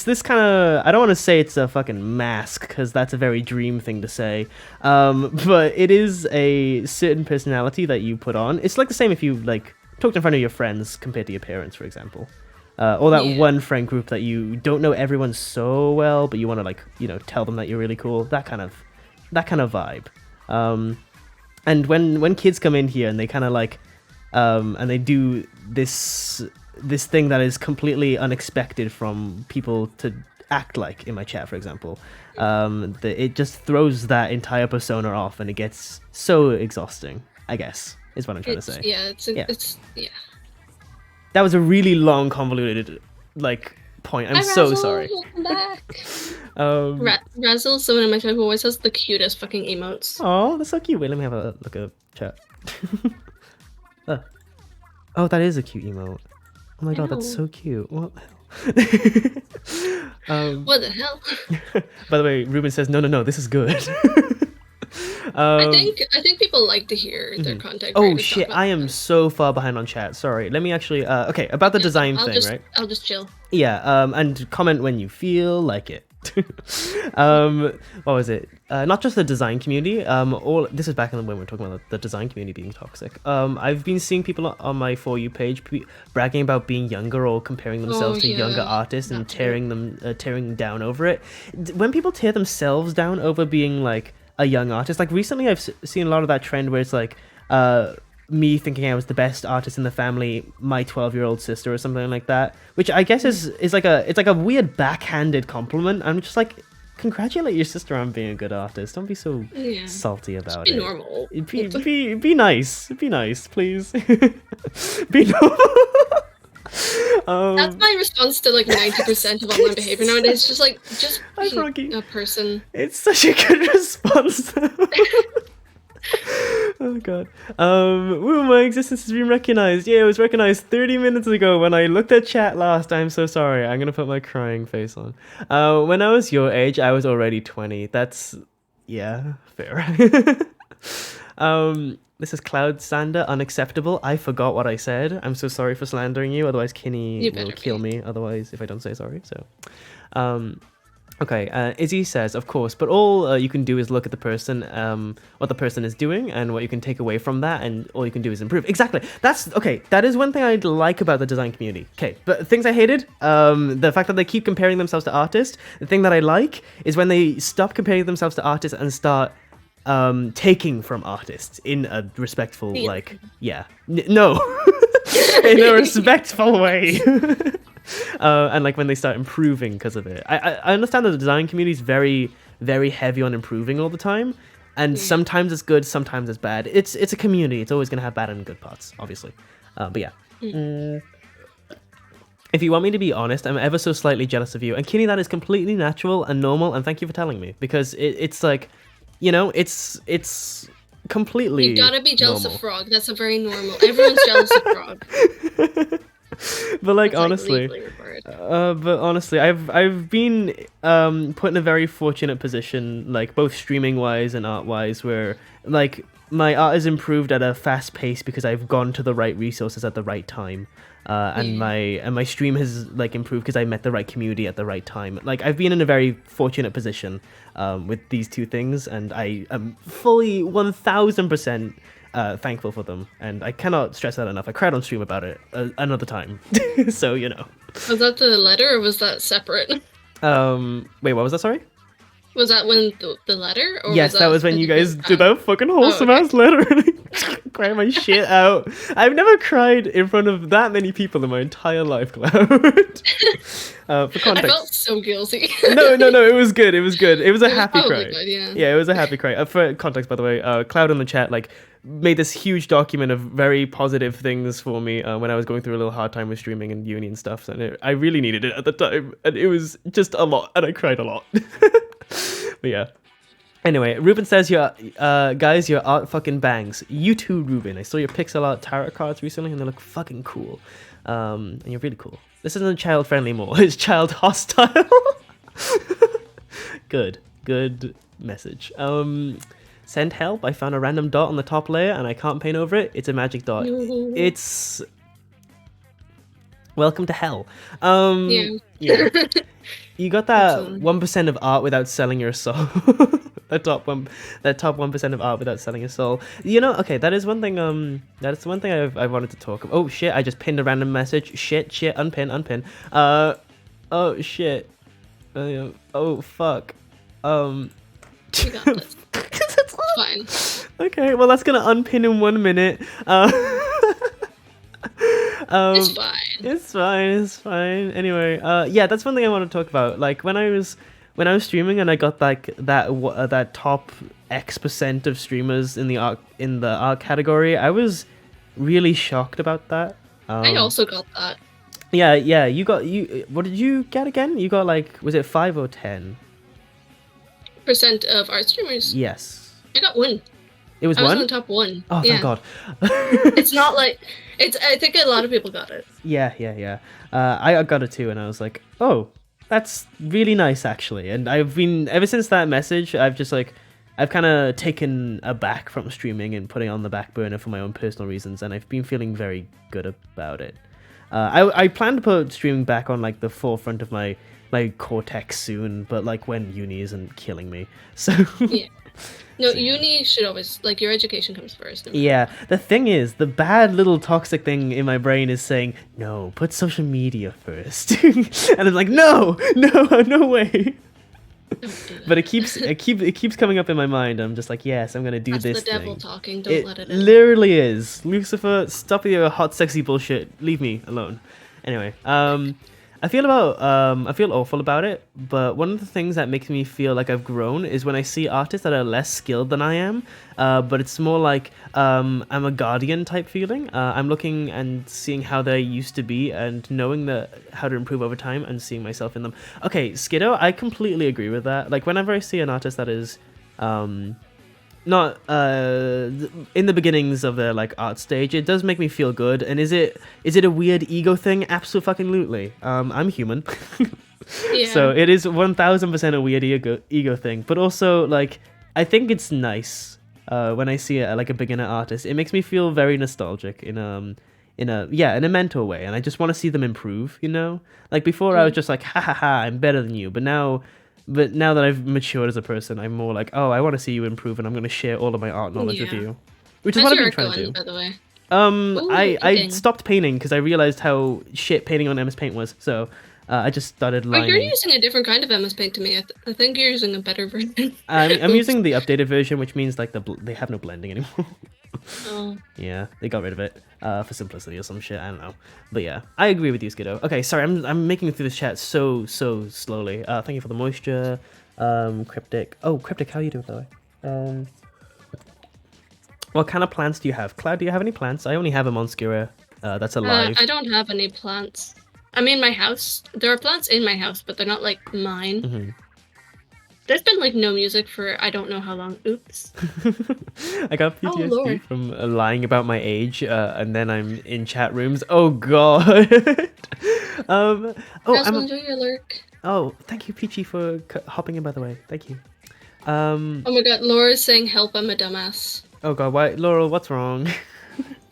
Speaker 1: this kind of, I don't want to say it's a fucking mask, because that's a very dream thing to say, but it is a certain personality that you put on. It's like the same if you like talked in front of your friends compared to your parents, for example. Or that one friend group that you don't know everyone so well, but you want to like, you know, tell them that you're really cool. That kind of vibe. And when kids come in here and they kind of like, and they do this thing that is completely unexpected from people to act like in my chat, for example, it just throws that entire persona off, and it gets so exhausting, I guess, is what I'm trying to say.
Speaker 2: Yeah.
Speaker 1: That was a really long, convoluted, like, point. I'm so sorry.
Speaker 2: Welcome back. Razzle, someone in my chat who always has the cutest fucking emotes.
Speaker 1: Oh, that's so cute. Wait, let me have a look at chat. Oh, that is a cute emote. Oh my god, that's so cute. What the hell?
Speaker 2: What the hell?
Speaker 1: By the way, Ruben says, no, this is good.
Speaker 2: I think people like to hear their content.
Speaker 1: Oh shit, I am so far behind on chat. Sorry. Let me actually okay, about the design thing, right?
Speaker 2: I'll just chill.
Speaker 1: Yeah, and comment when you feel like it. What was it? Not just the design community. This is back when we were talking about the design community being toxic. I've been seeing people on my For You page bragging about being younger or comparing themselves to younger artists and tearing down over it. When people tear themselves down over being like a young artist, like recently I've seen a lot of that trend where it's like me thinking I was the best artist in the family, my 12-year-old sister or something like that, which I guess is like a weird backhanded compliment. I'm just like, congratulate your sister on being a good artist. Don't be so salty about it.
Speaker 2: Be normal.
Speaker 1: Be nice. Be nice, please. Be normal.
Speaker 2: That's my response to like 90% of online behavior nowadays. Just be a person.
Speaker 1: It's such a good response. Oh god. My existence has been recognized. Yeah, it was recognized 30 minutes ago when I looked at chat last. I'm so sorry. I'm gonna put my crying face on. When I was your age, I was already 20. That's fair. This is Cloud Sander, unacceptable. I forgot what I said. I'm so sorry for slandering you. Otherwise, Kinney will kill me. Otherwise, if I don't say sorry. So, okay. Izzy says, of course, but all you can do is look at the person, what the person is doing, and what you can take away from that, and all you can do is improve. Exactly. That's okay. That is one thing I like about the design community. Okay, but things I hated, the fact that they keep comparing themselves to artists. The thing that I like is when they stop comparing themselves to artists and start taking from artists in a respectful, no, in a respectful way. And like when they start improving because of it. I understand that the design community is very, very heavy on improving all the time, and sometimes it's good, sometimes it's bad. It's a community. It's always gonna have bad and good parts, obviously. But yeah. If you want me to be honest, I'm ever so slightly jealous of you. And Kinney, that is completely natural and normal, and thank you for telling me, because it's like, you know, it's completely
Speaker 2: You gotta be jealous of Frog. That's a very normal. Everyone's jealous of Frog.
Speaker 1: But like, honestly, I've been put in a very fortunate position, like both streaming wise and art wise, where like my art has improved at a fast pace because I've gone to the right resources at the right time. And my stream has like improved because I met the right community at the right time. Like I've been in a very fortunate position with these two things, and I am fully 1000% thankful for them, and I cannot stress that enough. I cried on stream about it another time. So you know.
Speaker 2: Was that the letter or was that separate?
Speaker 1: Wait, what was that? Sorry.
Speaker 2: Was that when the letter? Or
Speaker 1: yes, that was when you guys did that fucking wholesome ass letter, and I cried my shit out. I've never cried in front of that many people in my entire life, Cloud. For context,
Speaker 2: I felt so guilty.
Speaker 1: No, it was good. It was good. It was a happy cry.
Speaker 2: Good,
Speaker 1: yeah, it was a happy cry. For context, by the way, Cloud in the chat like made this huge document of very positive things for me when I was going through a little hard time with streaming and uni and stuff. And I really needed it at the time, and it was just a lot, and I cried a lot. But yeah. Anyway, Ruben says, guys, your art fucking bangs. You too, Ruben. I saw your pixel art tarot cards recently, and they look fucking cool. And you're really cool. This isn't child friendly more. It's child hostile. Good message. Send help. I found a random dot on the top layer, and I can't paint over it. It's a magic dot.
Speaker 2: No.
Speaker 1: It's Welcome to hell.
Speaker 2: Yeah.
Speaker 1: Yeah. You got that
Speaker 2: Absolutely.
Speaker 1: 1% of art without selling your soul. that top 1% of art without selling your soul. You know, okay, that is one thing. That's one thing I wanted to talk about. Oh shit! I just pinned a random message. Shit, unpin. Oh shit. Oh fuck.
Speaker 2: You got this. It's fine.
Speaker 1: Okay, well that's gonna unpin in 1 minute.
Speaker 2: It's fine.
Speaker 1: It's fine. Anyway, yeah, that's one thing I want to talk about. Like when I was streaming and I got like that top X% of streamers in the art category, I was really shocked about that.
Speaker 2: I also got that.
Speaker 1: Yeah, you. What did you get again? You got like, was it 5 or 10%?
Speaker 2: Of art streamers.
Speaker 1: Yes.
Speaker 2: I got 1.
Speaker 1: It was
Speaker 2: I was
Speaker 1: 1?
Speaker 2: in the top 1.
Speaker 1: Oh,
Speaker 2: yeah.
Speaker 1: thank God.
Speaker 2: It's not like I think a lot of people got it.
Speaker 1: Yeah. I got it too, and I was like, oh, that's really nice actually. And I've been ever since that message. I've kind of taken a back from streaming and putting it on the back burner for my own personal reasons, and I've been feeling very good about it. I plan to put streaming back on like the forefront of my cortex soon, but like when uni isn't killing me. So
Speaker 2: yeah. No, uni should always, like, your education comes first.
Speaker 1: Yeah, the thing is, the bad little toxic thing in my brain is saying, no, put social media first. And I'm like, no way. But it keeps coming up in my mind. I'm just like, yes, I'm gonna do this.
Speaker 2: That's the devil talking. Don't let it in.
Speaker 1: It literally is. Lucifer, stop with your hot, sexy bullshit. Leave me alone. Anyway, I feel awful about it, but one of the things that makes me feel like I've grown is when I see artists that are less skilled than I am, but it's more like I'm a guardian type feeling. I'm looking and seeing how they used to be and knowing how to improve over time and seeing myself in them. Okay, Skiddo, I completely agree with that. Like whenever I see an artist that is not in the beginnings of their like art stage, it does make me feel good. And is it a weird ego thing? Absolutely. I'm human.
Speaker 2: Yeah.
Speaker 1: So it is 1000% a weird ego thing, but also like I think it's nice when I see like a beginner artist. It makes me feel very nostalgic in a mental way, and I just want to see them improve, you know? Like before I was just like, ha, I'm better than you, but now that I've matured as a person, I'm more like, oh, I want to see you improve, and I'm going to share all of my art knowledge with you. Which is what I've been trying to do.
Speaker 2: By the way?
Speaker 1: I stopped painting because I realized how shit painting on MS Paint was, so I just started lining.
Speaker 2: Oh, you're using a different kind of MS Paint to me. I think you're using a better version.
Speaker 1: I'm using the updated version, which means like they have no blending anymore.
Speaker 2: Oh.
Speaker 1: Yeah, they got rid of it for simplicity or some shit. I don't know, but yeah, I agree with you, Skiddo. Okay, sorry, I'm making it through this chat so slowly. Thank you for the moisture, Cryptic. Oh, Cryptic, how are you doing, by the way? What kind of plants do you have, Cloud? Do you have any plants? I only have a Monstera that's alive.
Speaker 2: I don't have any plants. I mean, my house. There are plants in my house, but they're not like mine.
Speaker 1: Mm-hmm.
Speaker 2: There's been like no music for I don't know how long. Oops.
Speaker 1: I got PTSD from lying about my age, and then I'm in chat rooms. Oh god.
Speaker 2: Enjoy your lurk.
Speaker 1: Oh, thank you, Peachy, for hopping in. By the way, thank you.
Speaker 2: Oh my god, Laura's saying help. I'm a dumbass.
Speaker 1: Oh god, why, Laurel? What's wrong?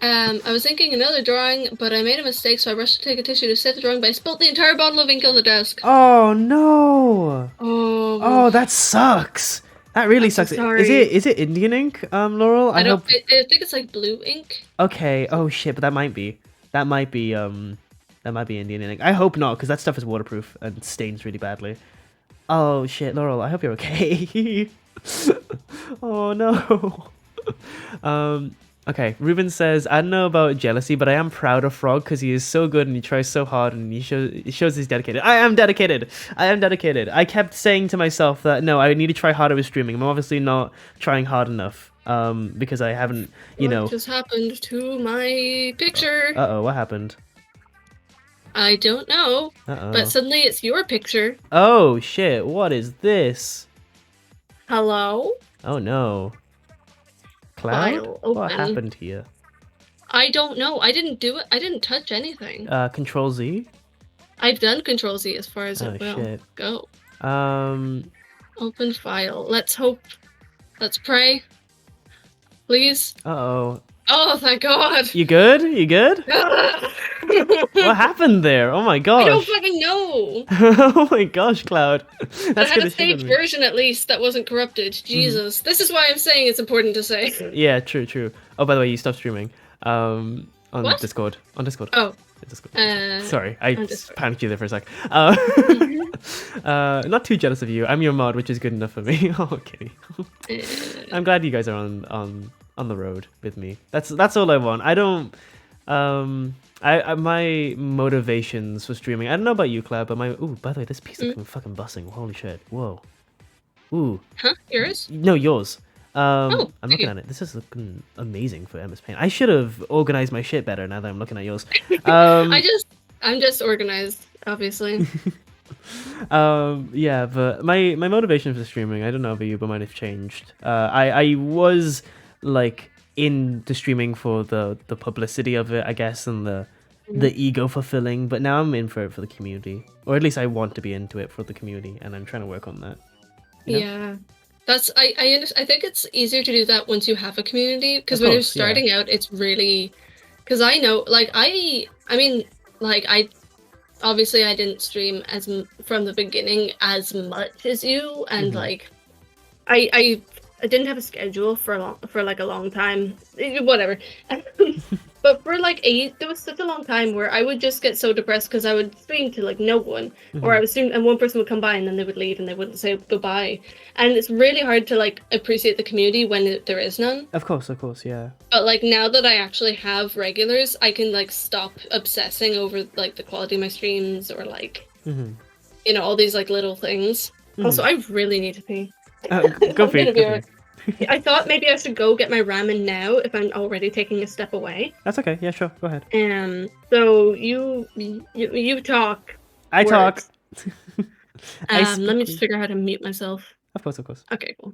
Speaker 2: I was thinking another drawing, but I made a mistake, so I rushed to take a tissue to save the drawing, but I spilled the entire bottle of ink on the desk.
Speaker 1: Oh no!
Speaker 2: Oh,
Speaker 1: that sucks. That really sucks.
Speaker 2: Sorry.
Speaker 1: Is it Indian ink, Laurel?
Speaker 2: I think it's like blue ink.
Speaker 1: Okay. Oh shit, but that might be Indian ink. I hope not, because that stuff is waterproof and stains really badly. Oh shit, Laurel. I hope you're okay. Oh no. Okay, Ruben says, I don't know about jealousy, but I am proud of Frog because he is so good and he tries so hard and he shows he's dedicated. I am dedicated. I kept saying to myself that, no, I need to try harder with streaming. I'm obviously not trying hard enough because I haven't,
Speaker 2: What just happened to my picture?
Speaker 1: Uh-oh, what happened?
Speaker 2: I don't know, but suddenly it's your picture.
Speaker 1: Oh, shit, what is this?
Speaker 2: Hello?
Speaker 1: Oh, no. Cloud? What happened here?
Speaker 2: I don't know. I didn't do it. I didn't touch anything.
Speaker 1: Control Z?
Speaker 2: I've done Control Z as far as it will go. Open file. Let's hope. Let's pray. Please.
Speaker 1: Uh-oh.
Speaker 2: Oh, thank God.
Speaker 1: You good? You good? What happened there? Oh my gosh.
Speaker 2: I don't fucking know.
Speaker 1: Oh my gosh, Cloud.
Speaker 2: But I had a
Speaker 1: shit
Speaker 2: saved version at least that wasn't corrupted. Jesus. This is why I'm saying it's important to say.
Speaker 1: Yeah, true. Oh, by the way, you stopped streaming. On
Speaker 2: What?
Speaker 1: Discord. On Discord.
Speaker 2: Oh.
Speaker 1: Discord. Sorry, I panicked you there for a sec. Not too jealous of you. I'm your mod, which is good enough for me. Oh, okay. I'm glad you guys are on the road with me. That's all I want. I don't. My motivations for streaming. I don't know about you, Claire, but my. Ooh, by the way, this piece is fucking bussing. Holy shit! Whoa. Ooh.
Speaker 2: Huh? Yours?
Speaker 1: No, yours.
Speaker 2: I'm
Speaker 1: looking at it. This is looking amazing for MS Paint. I should have organized my shit better now that I'm looking at yours.
Speaker 2: I'm just organized, obviously.
Speaker 1: Yeah, but my motivation for streaming, I don't know about you, but mine has changed. I was like into streaming for the publicity of it, I guess, and the ego fulfilling, but now I'm in for it for the community, or at least I want to be into it for the community, and I'm trying to work on that. You know? Yeah.
Speaker 2: That's I think it's easier to do that once you have a community, because when you're starting out, it's really, because I know, like, I mean, like, I obviously I didn't stream from the beginning as much as you, and like I didn't have a schedule for a long time, whatever. But for like there was such a long time where I would just get so depressed because I would stream to like no one, or I would stream and one person would come by and then they would leave and they wouldn't say goodbye, and it's really hard to like appreciate the community when there is none.
Speaker 1: Of course, yeah.
Speaker 2: But like now that I actually have regulars, I can like stop obsessing over like the quality of my streams or like you know, all these like little things. Also, I really need to pee.
Speaker 1: Go for it.
Speaker 2: I thought maybe I should go get my ramen now if I'm already taking a step away.
Speaker 1: That's okay. Yeah, sure. Go ahead.
Speaker 2: So you talk.
Speaker 1: I talk.
Speaker 2: Let me just figure out how to mute myself.
Speaker 1: Of course.
Speaker 2: Okay, cool.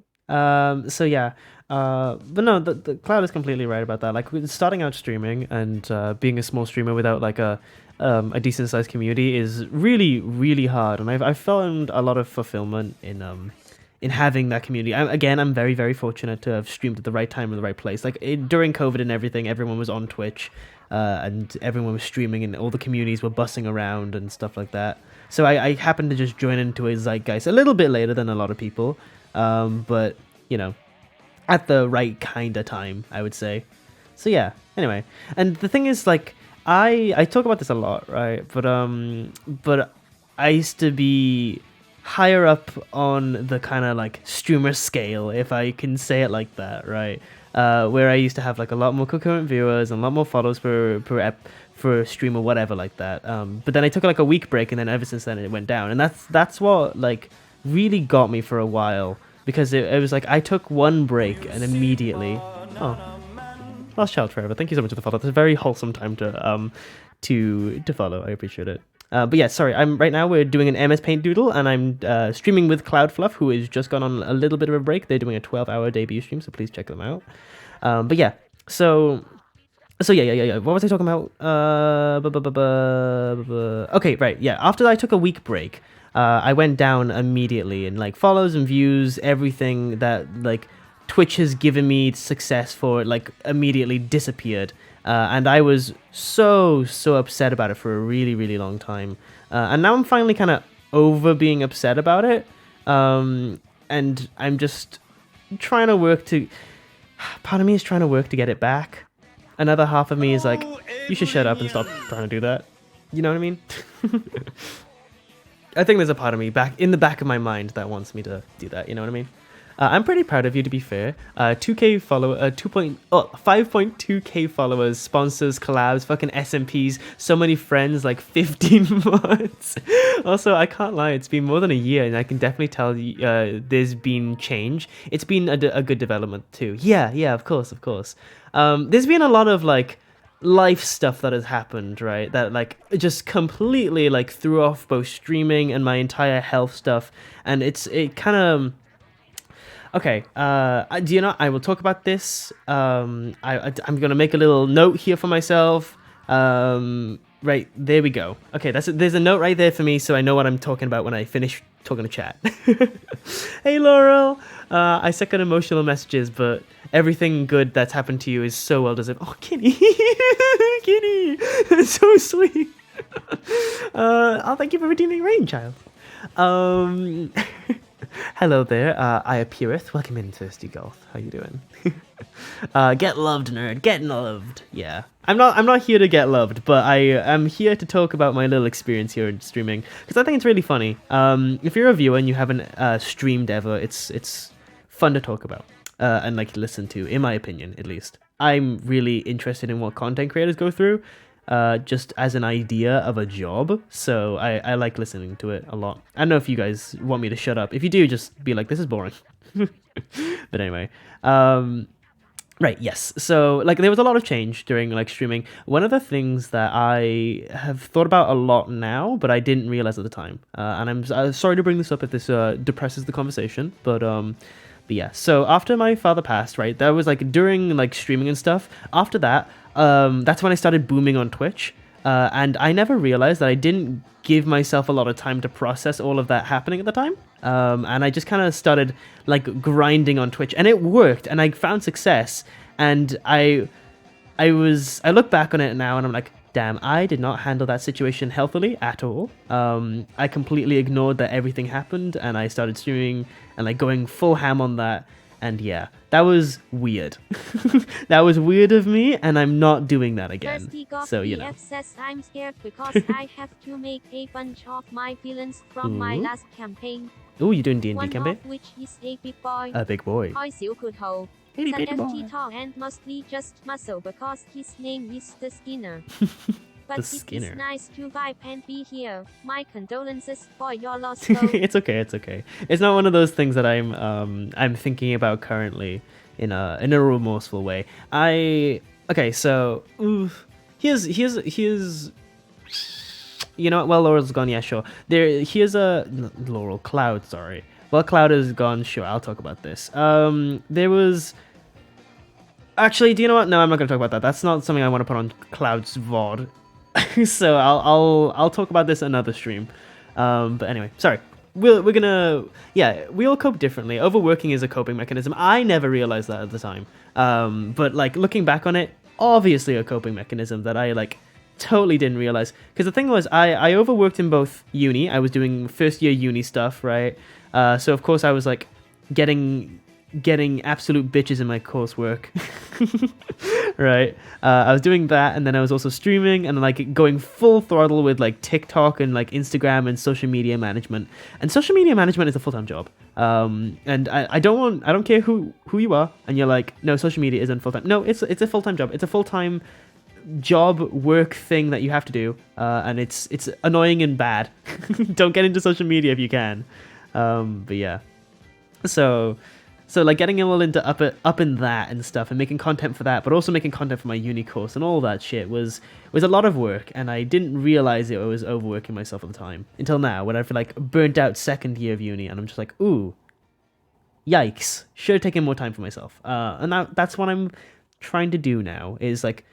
Speaker 1: So yeah. But no, the Cloud is completely right about that. Like starting out streaming and being a small streamer without like a decent sized community is really, really hard. And I've found a lot of fulfillment in having that community. I'm very, very fortunate to have streamed at the right time in the right place. Like during COVID and everything, everyone was on Twitch, and everyone was streaming, and all the communities were bussing around and stuff like that. So I happened to just join into a zeitgeist a little bit later than a lot of people, but you know, at the right kind of time, I would say. So yeah. Anyway, and the thing is, like, I talk about this a lot, right? But I used to be higher up on the kind of like streamer scale, if I can say it like that, right? Where I used to have like a lot more concurrent viewers and a lot more follows per stream or whatever like that. But then I took like a week break, and then ever since then it went down, and that's what like really got me for a while, because it was like I took one break and immediately Lost Child Forever, thank you so much for the follow. That's a very wholesome time to follow. I appreciate it. But yeah, sorry. Right now we're doing an MS Paint doodle, and I'm streaming with Cloud Fluff, who has just gone on a little bit of a break. They're doing a 12-hour debut stream, so please check them out. But yeah, so yeah. What was I talking about? Okay, right. Yeah, after I took a week break, I went down immediately, and like follows and views, everything that like Twitch has given me success for, like immediately disappeared. And I was so upset about it for a really, really long time. And now I'm finally kind of over being upset about it. And I'm just trying to work to... Part of me is trying to work to get it back. Another half of me is like, you should shut up and stop trying to do that. You know what I mean? I think there's a part of me in the back of my mind that wants me to do that. You know what I mean? I'm pretty proud of you, to be fair. 2K follower, 5.2K followers, sponsors, collabs, fucking SMPs, so many friends, like 15 months. Also, I can't lie, it's been more than a year, and I can definitely tell there's been change. It's been a good development too. Yeah, of course. There's been a lot of like life stuff that has happened, right? That like just completely like threw off both streaming and my entire health stuff, and it kind of. Okay, do you know, I will talk about this. I'm going to make a little note here for myself. Right, there we go. Okay, there's a note right there for me, so I know what I'm talking about when I finish talking to chat. Hey, Laurel. I second emotional messages, but everything good that's happened to you is so well deserved. Oh, Kitty, Kitty, that's so sweet. Oh, thank you for redeeming rain, child. Hello there, I appeareth. Welcome in, Thirsty Golf. How you doing? Get loved, nerd. Get loved. Yeah, I'm not here to get loved, but I am here to talk about my little experience here in streaming because I think it's really funny. If you're a viewer and you haven't streamed ever, it's fun to talk about and like listen to, in my opinion, at least. I'm really interested in what content creators go through. Just as an idea of a job, so I like listening to it a lot. I don't know if you guys want me to shut up. If you do, just be like, this is boring. But anyway, right, yes. So like there was a lot of change during like streaming. One of the things that I have thought about a lot now, but I didn't realize at the time, and I'm sorry to bring this up if this depresses the conversation, but yeah. So after my father passed, right, that was like during like streaming and stuff. After that, that's when I started booming on Twitch, and I never realized that I didn't give myself a lot of time to process all of that happening at the time, and I just kind of started like grinding on Twitch, and it worked, and I found success, and I look back on it now, and I'm like, damn, I did not handle that situation healthily at all. I completely ignored that everything happened, and I started streaming and like going full ham on that. And yeah, that was weird. That was weird of me, and I'm not doing that again. So, you know.
Speaker 3: Says I'm scared because I have to make a bunch of my villains from my last campaign.
Speaker 1: Ooh, you doing D&D campaign?
Speaker 3: One of which is a big boy.
Speaker 1: A big boy.
Speaker 3: He's an empty tall and mostly just muscle because his name is the Skinner. But it is nice to vibe and be here. My condolences for your loss.
Speaker 1: It's okay, it's okay. It's not one of those things that I'm thinking about currently in a remorseful way. Okay, so here's you know what? Well, Laurel's gone. Yeah, sure. Here's Laurel Cloud. Sorry. Well, Cloud is gone. Sure, I'll talk about this. There was. Actually, do you know what? No, I'm not going to talk about that. That's not something I want to put on Cloud's VOD. So I'll talk about this another stream. But anyway, sorry. We all cope differently. Overworking is a coping mechanism. I never realized that at the time. But like looking back on it, obviously a coping mechanism that I like totally didn't realize. Because the thing was, I overworked in both uni. I was doing first year uni stuff, right? So of course I was like getting absolute bitches in my coursework. Right, I was doing that, and then I was also streaming and like going full throttle with like TikTok and like Instagram and social media management. And social media management is a full-time job. And I don't care who you are, and you're like, no, social media isn't full-time. No, it's a full-time job. It's a full-time job work thing that you have to do, and it's annoying and bad. Don't get into social media if you can. But yeah, so like getting all into up in that and stuff and making content for that, but also making content for my uni course and all that shit was a lot of work, and I didn't realize it. I was overworking myself at the time until now, when I feel like burnt out second year of uni, and I'm just like, ooh, yikes, should have taken more time for myself. And that's what I'm trying to do now, is like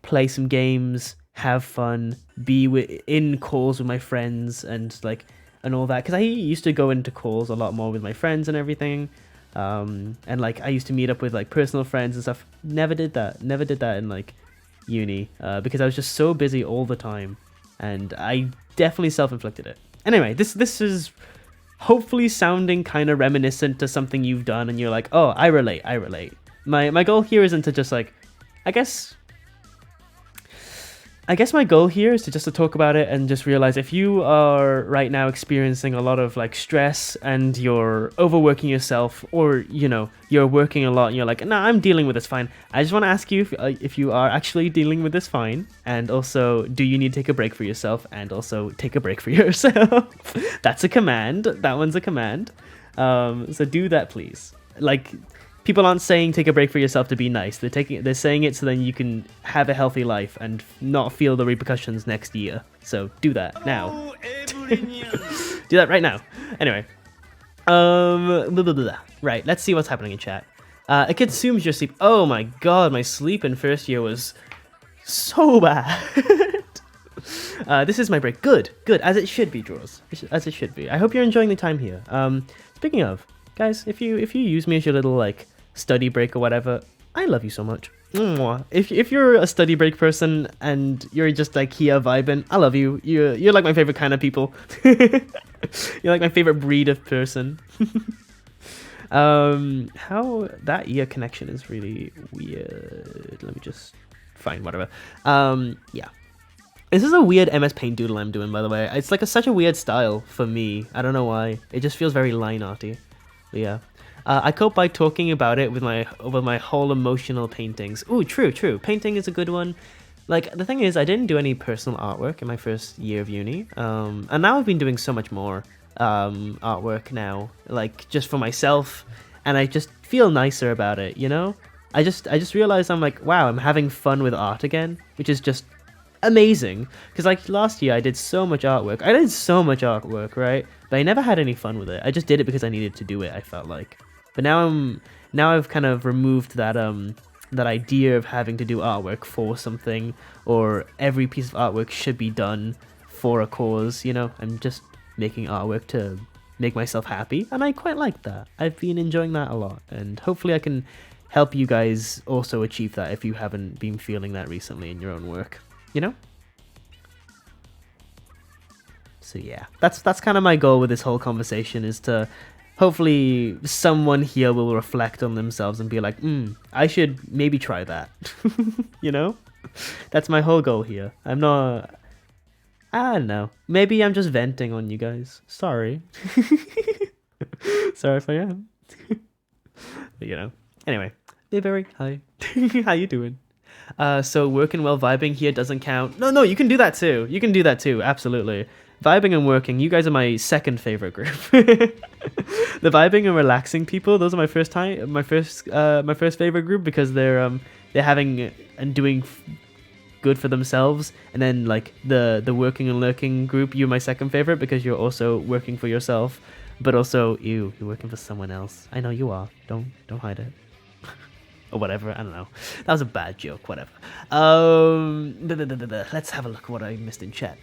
Speaker 1: play some games, have fun, be in calls with my friends and all that, because I used to go into calls a lot more with my friends and everything. And like I used to meet up with like personal friends and stuff. Never did that in like uni, because I was just so busy all the time, and I definitely self-inflicted it. Anyway, this is hopefully sounding kind of reminiscent to something you've done, and you're like, oh, I relate. My goal here isn't to just like, I guess my goal here is to talk about it and just realize, if you are right now experiencing a lot of like stress and you're overworking yourself, or you know you're working a lot and you're like, nah, I'm dealing with this fine. I just want to ask you if you are actually dealing with this fine, and also, do you need to take a break for yourself, and also take a break for yourself. That's a command. That one's a command. So do that, please. Like, people aren't saying take a break for yourself to be nice. They're saying it so then you can have a healthy life and not feel the repercussions next year. So do that now. Do that right now. Anyway. Blah, blah, blah. Right, let's see what's happening in chat. It consumes your sleep. Oh my god, my sleep in first year was so bad. This is my break. Good, as it should be, Draws. As it should be. I hope you're enjoying the time here. Speaking of, guys, if you use me as your little like study break or whatever, I love you so much. Mwah. If you're a study break person and you're just like here vibing, I love you. You're like my favorite kind of people. You're like my favorite breed of person. How that ear connection is really weird. Let me just find whatever. Yeah. This is a weird MS Paint doodle I'm doing, by the way. It's like such a weird style for me. I don't know why. It just feels very line arty. But yeah. I cope by talking about it with my whole emotional paintings. Ooh, true. Painting is a good one. Like, the thing is, I didn't do any personal artwork in my first year of uni. And now I've been doing so much more artwork now. Like, just for myself. And I just feel nicer about it, you know? I just realized I'm like, wow, I'm having fun with art again. Which is just amazing. Because, like, last year I did so much artwork. I did so much artwork, right? But I never had any fun with it. I just did it because I needed to do it, I felt like. But now I've kind of removed that that idea of having to do artwork for something, or every piece of artwork should be done for a cause, you know? I'm just making artwork to make myself happy, and I quite like that. I've been enjoying that a lot, and hopefully I can help you guys also achieve that if you haven't been feeling that recently in your own work, you know? So yeah, that's kind of my goal with this whole conversation, is to hopefully someone here will reflect on themselves and be like, I should maybe try that. You know? That's my whole goal here. I don't know. Maybe I'm just venting on you guys. Sorry. Sorry if I am. But, you know. Anyway. Hey, Barry. Hi. How you doing? So working while vibing here doesn't count. No, you can do that too. You can do that too. Absolutely. Vibing and working, you guys are my second favorite group. The vibing and relaxing people, those are my first favorite group, because they're having and doing good for themselves. And then like the working and lurking group, you're my second favorite because you're also working for yourself, but also you're working for someone else. I know you are. Don't hide it. Or whatever, I don't know. That was a bad joke, whatever. Let's have a look at what I missed in chat.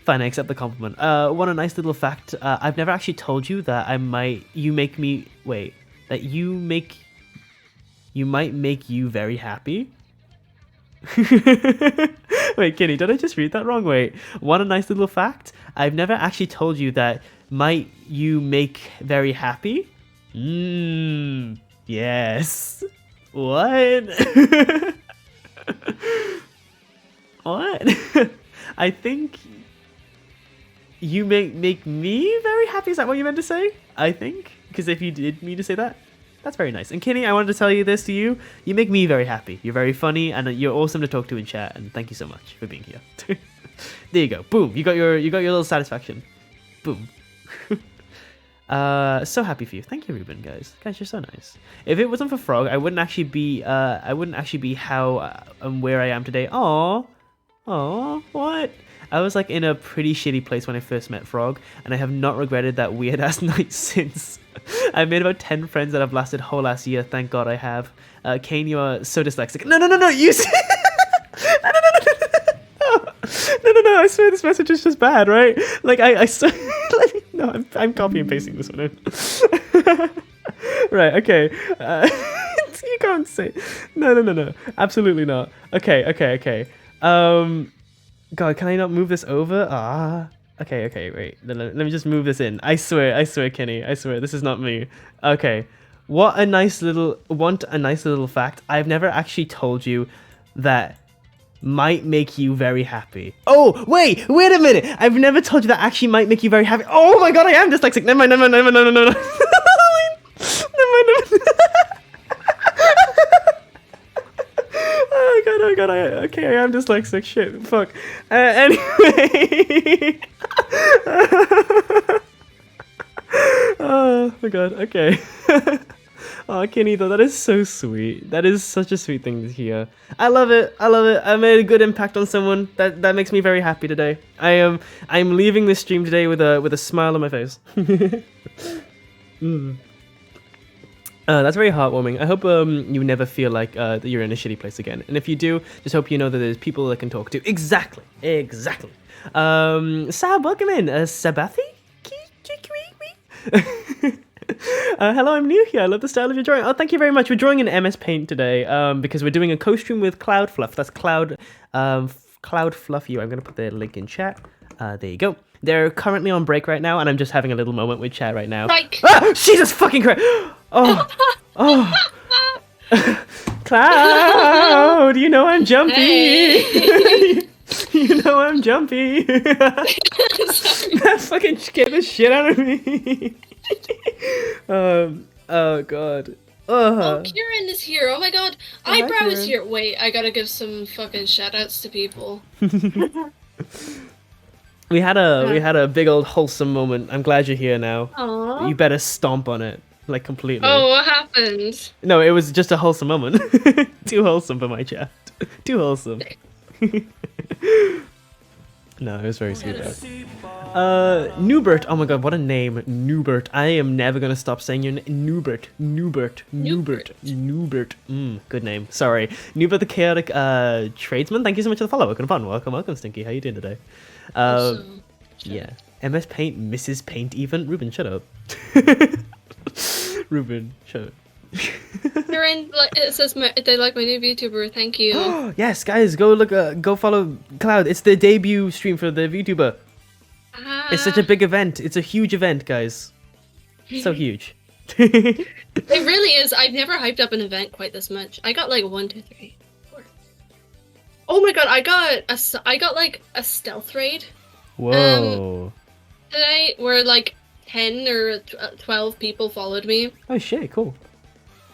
Speaker 1: Fine, I accept the compliment. What a nice little fact. I've never actually told you that you might make you very happy. Wait, Kenny, did I just read that wrong? Wait, what a nice little fact. I've never actually told you that might you make very happy. Yes. What? What? I think you make me very happy. Is that what you meant to say? I think. Because if you did mean to say that, that's very nice. And Kenny, I wanted to tell you this to you. You make me very happy. You're very funny and you're awesome to talk to in chat. And thank you so much for being here. There you go. Boom. You got your little satisfaction. Boom. So happy for you. Thank you, Ruben, guys. Guys, you're so nice. If it wasn't for Frog, I wouldn't actually be how and where I am today. Aww, what? I was like in a pretty shitty place when I first met Frog, and I have not regretted that weird ass night since. I've made about 10 friends that have lasted whole ass year. Thank God I have. Kane, you are so dyslexic. No, you. No, I swear this message is just bad, right? Like, I swear, like, no, I'm copy and pasting this one in. Right, okay. You can't say, no, absolutely not. Okay. God, can I not move this over? Okay, wait, let me just move this in. I swear, Kenny, I swear, this is not me. Okay, want a nice little fact. I've never actually told you that might make you very happy. Oh, wait a minute. I've never told you that actually might make you very happy. Oh my God, I am dyslexic. Never mind. No. Oh God, okay, I am dyslexic. Shit, fuck. Anyway. Oh my God, okay. Oh, Kenny, though, that is so sweet. That is such a sweet thing to hear. I love it. I made a good impact on someone. That makes me very happy today. I'm leaving this stream today with a smile on my face. That's very heartwarming. I hope you never feel like that you're in a shitty place again. And if you do, just hope you know that there's people that can talk to. Exactly. Sab, welcome in. Sabathi? Hello, I'm new here. I love the style of your drawing. Oh, thank you very much. We're drawing in MS Paint today because we're doing a co-stream with Cloud Fluff. That's Cloud Fluff You. I'm going to put the link in chat. There you go. They're currently on break right now, and I'm just having a little moment with chat right now.
Speaker 2: Like.
Speaker 1: Ah, Jesus fucking Christ! Oh, oh. Cloud, you know I'm jumpy.
Speaker 2: Hey.
Speaker 1: You know I'm jumpy. That fucking scared the shit out of me. Oh god.
Speaker 2: Oh, Kieran is here. Oh my god. Eyebrow is
Speaker 1: Kieran.
Speaker 2: here. Wait, I gotta give some fucking shout outs to people.
Speaker 1: We had a big old wholesome moment. I'm glad you're here now.
Speaker 2: Aww.
Speaker 1: You better stomp on it. Like completely.
Speaker 2: Oh, what happened?
Speaker 1: No, it was just a wholesome moment. Too wholesome for my chat. Too wholesome. No, it was very sweet though. Newbert. Oh my god, what a name. Newbert. I am never gonna stop saying your name. Newbert. Good name. Sorry. Newbert the Chaotic Tradesman. Thank you so much for the follow. Welcome fun. Welcome, Stinky. How you doing today?
Speaker 2: Awesome.
Speaker 1: Yeah. MS Paint, Mrs. Paint even. Ruben, shut up. Ruben, shut up.
Speaker 2: Kieran, it says they like my new VTuber. Thank you.
Speaker 1: Yes, guys, go look. Go follow Cloud. It's the debut stream for the VTuber. It's such a big event. It's a huge event, guys. So huge.
Speaker 2: It really is. I've never hyped up an event quite this much. I got like 1, 2, 3, 4. Oh my god! I got like a stealth raid.
Speaker 1: Whoa.
Speaker 2: Today, where like 10 or 12 people followed me.
Speaker 1: Oh shit! Cool.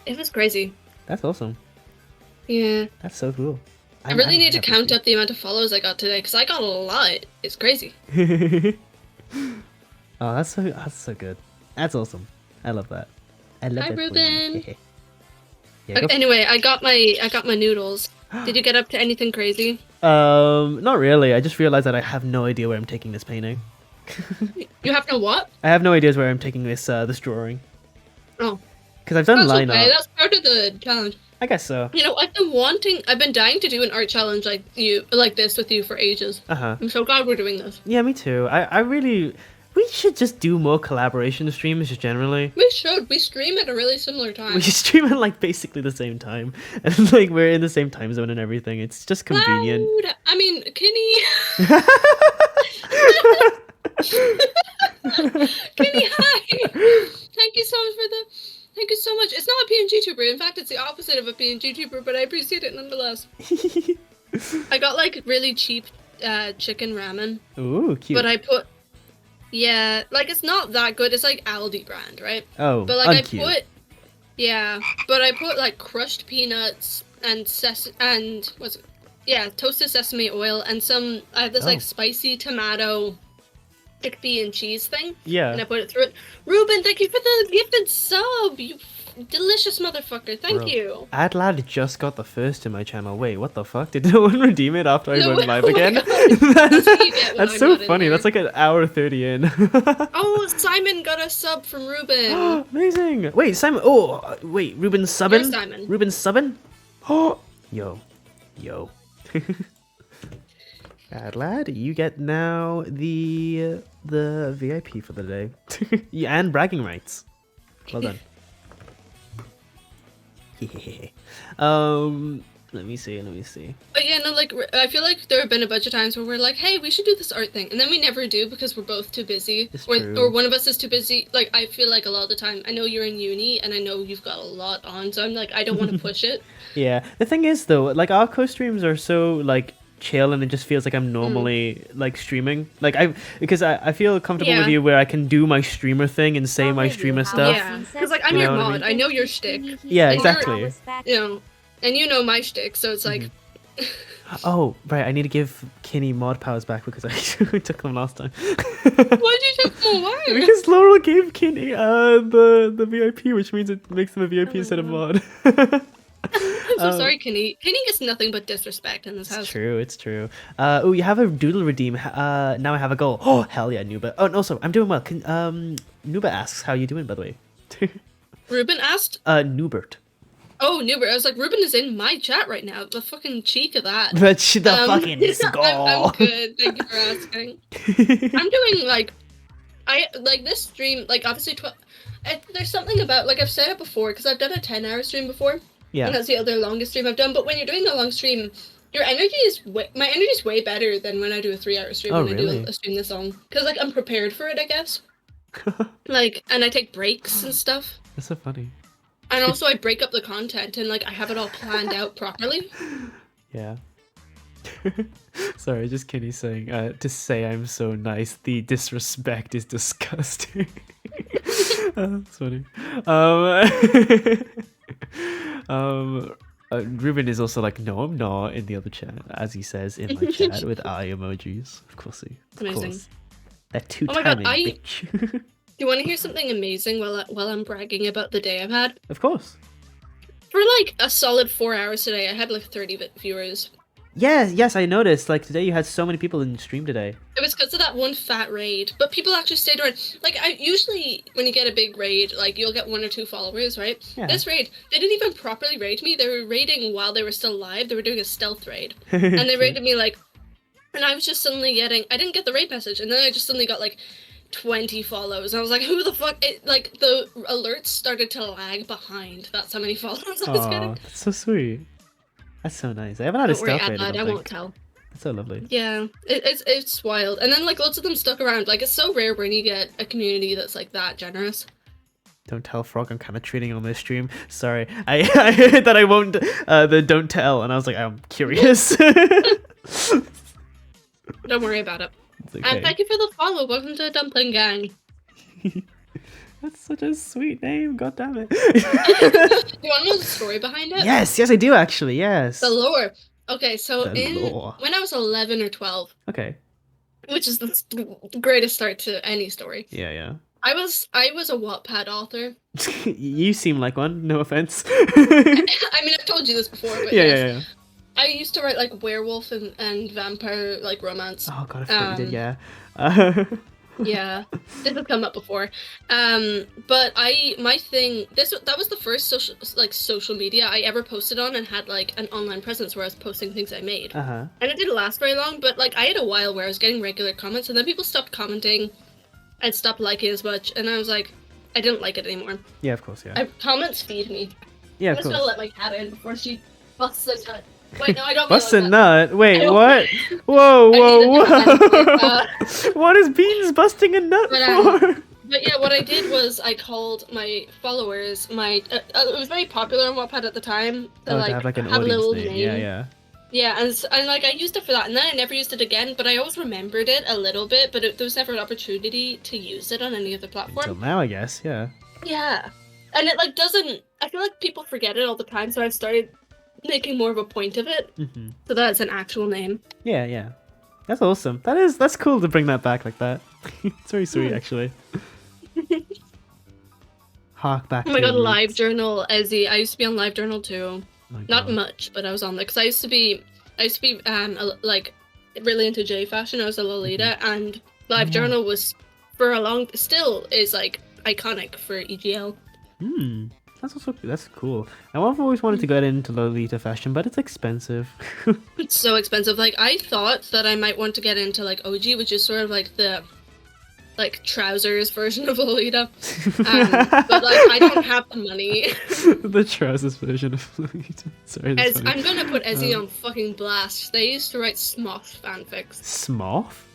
Speaker 2: It was crazy.
Speaker 1: That's awesome.
Speaker 2: Yeah.
Speaker 1: That's so cool.
Speaker 2: I really need to count up the amount of follows I got today because I got a lot. It's crazy.
Speaker 1: Oh, that's so good. That's awesome. I love that. I love
Speaker 2: Hi,
Speaker 1: that for you.
Speaker 2: Ruben.
Speaker 1: Yeah,
Speaker 2: Okay, anyway, I got my noodles. Did you get up to anything crazy?
Speaker 1: Not really. I just realized that I have no idea where I'm taking this painting.
Speaker 2: You have to what?
Speaker 1: I have no idea where I'm taking this drawing.
Speaker 2: Oh.
Speaker 1: Because I've done
Speaker 2: That's
Speaker 1: line
Speaker 2: okay.
Speaker 1: art.
Speaker 2: That's part of the challenge.
Speaker 1: I guess so.
Speaker 2: You know, I've been dying to do an art challenge like this with you for ages. I'm so glad we're doing this.
Speaker 1: Yeah, me too. We should just do more collaboration streams just generally.
Speaker 2: We should. We stream at a really similar time.
Speaker 1: We stream at like basically the same time. And like we're in the same time zone and everything. It's just convenient.
Speaker 2: Cloud. I mean, Kenny. Kenny, hi. Thank you so much. It's not a PNG tuber. In fact, it's the opposite of a PNG tuber, but I appreciate it nonetheless. I got like really cheap chicken ramen.
Speaker 1: Ooh, cute.
Speaker 2: But I put like it's not that good. It's like Aldi brand, right?
Speaker 1: Oh,
Speaker 2: but like
Speaker 1: uncute.
Speaker 2: I put like crushed peanuts and toasted sesame oil and I have this like spicy tomato chickpea and cheese thing.
Speaker 1: Yeah.
Speaker 2: And I put it through it. Ruben, thank you for the gifted sub. You delicious motherfucker. Thank you.
Speaker 1: Adlad just got the first in my channel. Wait, what the fuck? Did no one redeem it after I went live
Speaker 2: oh
Speaker 1: again? That's so funny. That's like an hour 30 in.
Speaker 2: Oh, Simon got a sub from Ruben.
Speaker 1: Amazing. Wait, Simon. Oh, wait. Ruben's subbing?
Speaker 2: Here's Simon.
Speaker 1: Ruben's subbing? Oh, yo. Adlad, you get now the VIP for the day. Yeah, and bragging rights. Well done. Let me see.
Speaker 2: But yeah, no, like, I feel like there have been a bunch of times where we're like, hey, we should do this art thing. And then we never do because we're both too busy. Or one of us is too busy. Like, I feel like a lot of the time, I know you're in uni and I know you've got a lot on. So I'm like, I don't want to push it.
Speaker 1: Yeah. The thing is, though, like, our co-streams are so, like, chill and it just feels like I'm normally, like, streaming. Like, because I feel comfortable with you where I can do my streamer thing and say my streamer stuff.
Speaker 2: Yeah. Because, like, I'm your mod. I know your shtick.
Speaker 1: Yeah, exactly.
Speaker 2: You know, and you know my shtick, so it's like...
Speaker 1: Oh, right, I need to give Kinney mod powers back because I took them last time.
Speaker 2: Why'd you take them away?
Speaker 1: Because Laurel gave Kinney the VIP, which means it makes them a VIP instead of mod.
Speaker 2: I'm so sorry, Kenny. Kenny gets nothing but disrespect in this house.
Speaker 1: It's true. Oh, you have a doodle redeem. Now I have a goal. Oh, hell yeah, Nuba. Oh, and also, I'm doing well. Nuba asks, how you doing, by the way?
Speaker 2: Ruben asked?
Speaker 1: Nubert.
Speaker 2: Oh, Newbert. I was like, Ruben is in my chat right now. The fucking cheek of that.
Speaker 1: But the fucking skull.
Speaker 2: I'm good. Thank you for asking. I'm doing, like, I like this stream. Like obviously, there's something about like I've said it before because I've done a 10-hour stream before.
Speaker 1: Yeah.
Speaker 2: And that's the other longest stream I've done. But when you're doing a long stream, your energy is my energy is way better than when I do a 3-hour stream.
Speaker 1: Oh,
Speaker 2: when
Speaker 1: really?
Speaker 2: I do a stream this long, because like I'm prepared for it, I guess. Like, and I take breaks and stuff.
Speaker 1: That's so funny.
Speaker 2: And also, I break up the content and like I have it all planned out properly.
Speaker 1: Yeah. Sorry, just Kenny saying, to say I'm so nice, the disrespect is disgusting. That's funny. Ruben is also like, no, I'm not, in the other chat, as he says in my chat with eye emojis. Of course,
Speaker 2: Amazing.
Speaker 1: Course. That two
Speaker 2: Oh my god,
Speaker 1: bitch.
Speaker 2: do you want to hear something amazing while I'm bragging about the day I've had?
Speaker 1: Of course.
Speaker 2: For like a solid 4 hours today, I had like 30 viewers.
Speaker 1: Yes, I noticed. Like today, you had so many people in the stream today.
Speaker 2: It was because of that one fat raid, but people actually stayed around. Like, I usually, when you get a big raid, like, you'll get 1 or 2 followers, right?
Speaker 1: Yeah.
Speaker 2: This raid, they didn't even properly raid me. They were raiding while they were still live. They were doing a stealth raid. And they raided me, like, and I was just suddenly getting, I didn't get the raid message, and then I just suddenly got, like, 20 follows. And I was like, who the fuck? Like, the alerts started to lag behind. That's how many followers I was getting.
Speaker 1: That's so sweet. That's so nice. I haven't had a
Speaker 2: Don't worry,
Speaker 1: stealth raid,
Speaker 2: I won't tell.
Speaker 1: That's so lovely.
Speaker 2: Yeah, it's wild. And then like loads of them stuck around. Like it's so rare when you get a community that's like that generous.
Speaker 1: Don't tell, Frog. I'm kind of treating on this stream. Sorry, I heard that I won't. The don't tell, and I was like, I'm curious.
Speaker 2: Don't worry about it.
Speaker 1: It's okay.
Speaker 2: And thank you for the follow. Welcome to the Dumpling Gang.
Speaker 1: That's such a sweet name. God damn it.
Speaker 2: Do you want to know the story behind it?
Speaker 1: Yes, I do actually. Yes.
Speaker 2: The lore. Okay, so
Speaker 1: lore.
Speaker 2: when I was 11 or 12,
Speaker 1: Okay.
Speaker 2: which is the greatest start to any story.
Speaker 1: Yeah.
Speaker 2: I was a Wattpad author.
Speaker 1: You seem like one. No offense.
Speaker 2: I mean, I've told you this before, but
Speaker 1: Yeah.
Speaker 2: I used to write like werewolf and vampire like romance.
Speaker 1: Oh god, I forgot you did. Yeah.
Speaker 2: Yeah, this has come up before. But my thing, that was the first social media I ever posted on and had like an online presence where I was posting things I made.
Speaker 1: Uh-huh.
Speaker 2: And it didn't last very long, but like I had a while where I was getting regular comments and then people stopped commenting and stopped liking as much, and I was like, I didn't like it anymore.
Speaker 1: Yeah, of course, yeah.
Speaker 2: Comments feed me.
Speaker 1: Yeah,
Speaker 2: I'm
Speaker 1: of
Speaker 2: just
Speaker 1: course.
Speaker 2: gonna let my cat in before she busts a nut. Wait, no, I don't.
Speaker 1: Bust a
Speaker 2: like
Speaker 1: nut? Wait,
Speaker 2: I don't-
Speaker 1: what? Whoa.
Speaker 2: But,
Speaker 1: What is Beans busting a nut for?
Speaker 2: But yeah, what I did was I called my followers it was very popular on Wattpad at the time. To,
Speaker 1: To have like an
Speaker 2: have a
Speaker 1: audience
Speaker 2: little
Speaker 1: name.
Speaker 2: name.
Speaker 1: Yeah.
Speaker 2: Yeah, and like I used it for that, and then I never used it again. But I always remembered it a little bit. But there was never an opportunity to use it on any other platform.
Speaker 1: Until now, I guess. Yeah.
Speaker 2: Yeah, and it like doesn't. I feel like people forget it all the time, so I've started making more of a point of it, so that it's an actual name.
Speaker 1: Yeah. That's awesome. That's cool to bring that back like that. It's very sweet, actually. Hark back.
Speaker 2: Oh my
Speaker 1: to
Speaker 2: god,
Speaker 1: your
Speaker 2: Live
Speaker 1: roots.
Speaker 2: Journal, Ezzy. I used to be on Live Journal too.
Speaker 1: My
Speaker 2: Not
Speaker 1: God.
Speaker 2: much, but I was on there because I used to be like really into J fashion. I was a Lolita, and Live Journal was still is like iconic for EGL.
Speaker 1: That's cool. Now I've always wanted to get into Lolita fashion, but it's expensive.
Speaker 2: It's so expensive. Like I thought that I might want to get into like OG, which is sort of like the trousers version of Lolita. But like I don't have the money.
Speaker 1: The trousers version of Lolita. Sorry, that's funny.
Speaker 2: I'm gonna put Ezzy on fucking blast. They used to write Smosh fanfics.
Speaker 1: Smoth?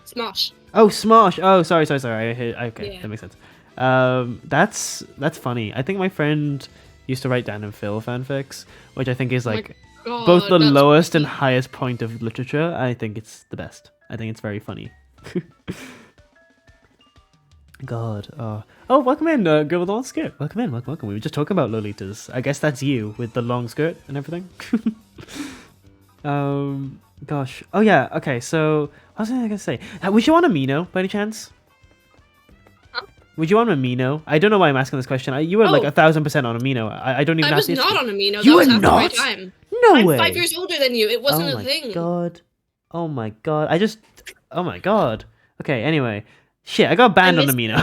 Speaker 2: Smosh.
Speaker 1: Oh, Smosh. Oh, sorry. Okay,
Speaker 2: Yeah.
Speaker 1: that makes sense. That's funny. I think my friend used to write Dan and Phil fanfics, which I think is like
Speaker 2: God,
Speaker 1: both the
Speaker 2: that's
Speaker 1: lowest
Speaker 2: funny.
Speaker 1: and highest point of literature. I think it's the best. I think it's very funny. God. Oh, welcome in, girl with the long skirt. Welcome in. Welcome. We were just talking about Lolitas. I guess that's you with the long skirt and everything. Gosh. Oh yeah. Okay. So what was I gonna say? Would you want a Mino by any chance?
Speaker 2: Huh?
Speaker 1: Would you want a Mino? I don't know why I'm asking this question. You were like 1,000% on a Mino. I don't even.
Speaker 2: I
Speaker 1: have
Speaker 2: was
Speaker 1: to
Speaker 2: not on Amino.
Speaker 1: You
Speaker 2: That was
Speaker 1: were
Speaker 2: after
Speaker 1: not?
Speaker 2: my time.
Speaker 1: No
Speaker 2: I'm
Speaker 1: way.
Speaker 2: 5 years older than you. It wasn't
Speaker 1: Oh
Speaker 2: a thing.
Speaker 1: my god. Oh my god. Oh my god. Okay, anyway. Shit, I got banned on Amino.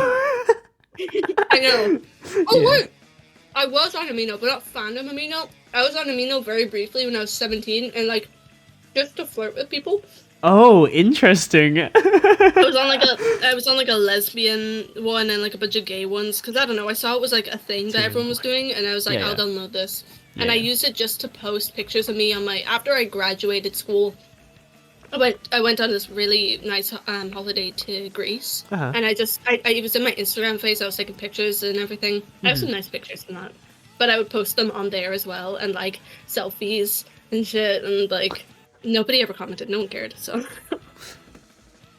Speaker 2: I know. Oh
Speaker 1: Yeah.
Speaker 2: wait, I was on Amino, but not fandom Amino. I was on Amino very briefly when I was 17, and like just to flirt with people.
Speaker 1: Oh, interesting.
Speaker 2: I was on like a lesbian one and like a bunch of gay ones because I don't know. I saw it was like a thing that everyone was doing, and I was like, I'll download this. And I used it just to post pictures of me on my after I graduated school. I went on this really nice holiday to Greece, and I was in my Instagram face. I was taking pictures and everything. I have some nice pictures in that, but I would post them on there as well, and like selfies and shit, and like nobody ever commented. No one cared, so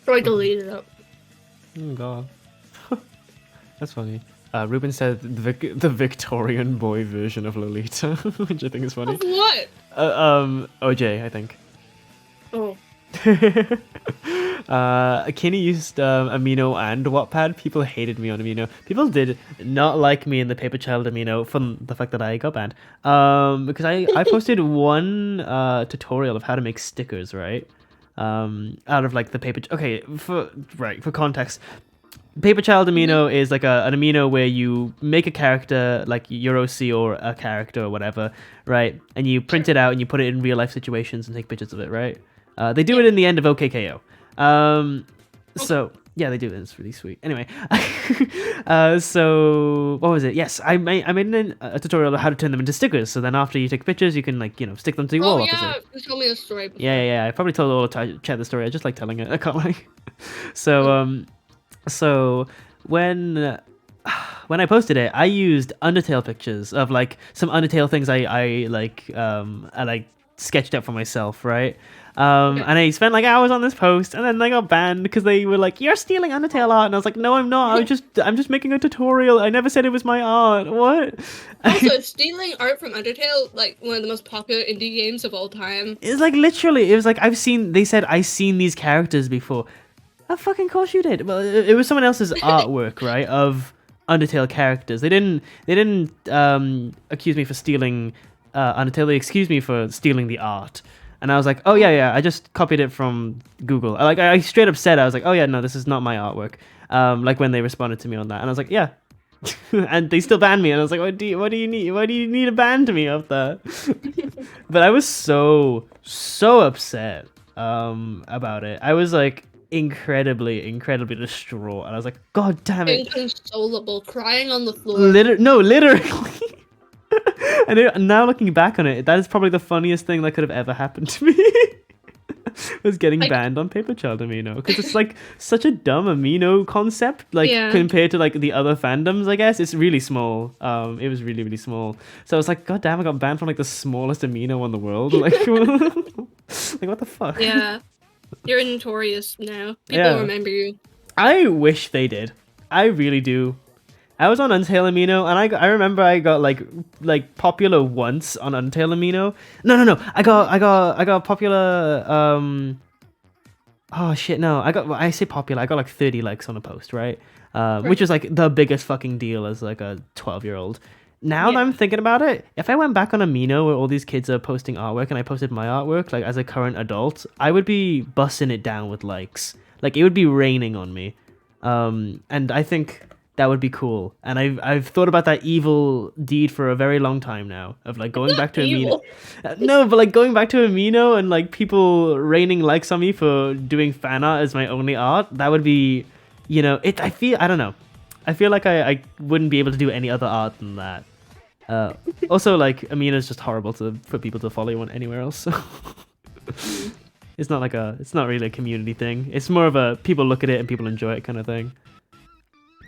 Speaker 2: so I deleted it.
Speaker 1: Oh god, that's funny. Ruben said the Victorian boy version of Lolita, which I think is funny.
Speaker 2: Of what?
Speaker 1: OJ, I think.
Speaker 2: Oh.
Speaker 1: Kenny used Amino and Wattpad. People hated me on Amino. People did not like me in the Paper Child Amino from the fact that I got banned. Because I posted one tutorial of how to make stickers, right? Out of like the paper. Okay, for context. Paper Child Amino is like an amino where you make a character like your OC or a character or whatever, right? And you print it out and you put it in real life situations and take pictures of it, right? They do it in the end of OKKO. So yeah, they do. It's really sweet. Anyway, so what was it? Yes, I made a tutorial on how to turn them into stickers. So then after you take pictures, you can like stick them to your wall.
Speaker 2: Oh yeah, you told me the story before.
Speaker 1: Yeah. I probably told all the chat the story. I just like telling it. I can't lie. So when I posted it, I used Undertale pictures of like some Undertale things I sketched up for myself, right? And I spent like hours on this post, and then I got banned because they were like, "You're stealing Undertale art," and I was like, "No, I'm not. I'm just making a tutorial. I never said it was my art. What?"
Speaker 2: Also, stealing art from Undertale, like one of the most popular indie games of all time.
Speaker 1: It's like literally, it was like They said I've seen these characters before. Oh, fucking course you did. Well, it was someone else's artwork, right? Of Undertale characters. They didn't accuse me for stealing Undertale. They excused me for stealing the art. And I was like, oh yeah, I just copied it from Google. I straight up said, I was like, oh yeah, no, this is not my artwork. Like when they responded to me on that, and I was like, yeah. And they still banned me, and I was like, what do you need? Why do you need to ban me of that? But I was so upset about it. I was like incredibly distraught, and I was like, god damn it,
Speaker 2: inconsolable, crying on the floor.
Speaker 1: Literally. And now looking back on it, that is probably the funniest thing that could have ever happened to me. Was getting banned on Paper Child Amino, because it's like such a dumb amino concept, like compared to like the other fandoms. I guess it's really small. It was really small. So I was like, god damn, I got banned from like the smallest amino in the world. Like, like what the fuck?
Speaker 2: Yeah, you're notorious now. People remember you.
Speaker 1: I wish they did. I really do. I was on Undertale Amino, and I remember I got like popular once on Undertale Amino. No. I got popular. Oh shit, no. I say popular. I got like 30 likes on a post, right? Which was like the biggest fucking deal as like a 12-year-old. Now that I'm thinking about it, if I went back on Amino where all these kids are posting artwork and I posted my artwork, like as a current adult, I would be busting it down with likes. Like it would be raining on me. And I think that would be cool. And I've thought about that evil deed for a very long time now, of like going back to Amino. No, but like going back to Amino and like people raining likes on me for doing fan art as my only art. That would be, I don't know. I feel like I wouldn't be able to do any other art than that. Also, like Amina's just horrible for people to follow you on anywhere else. So. It's not really a community thing. It's more of a people look at it and people enjoy it kind of thing.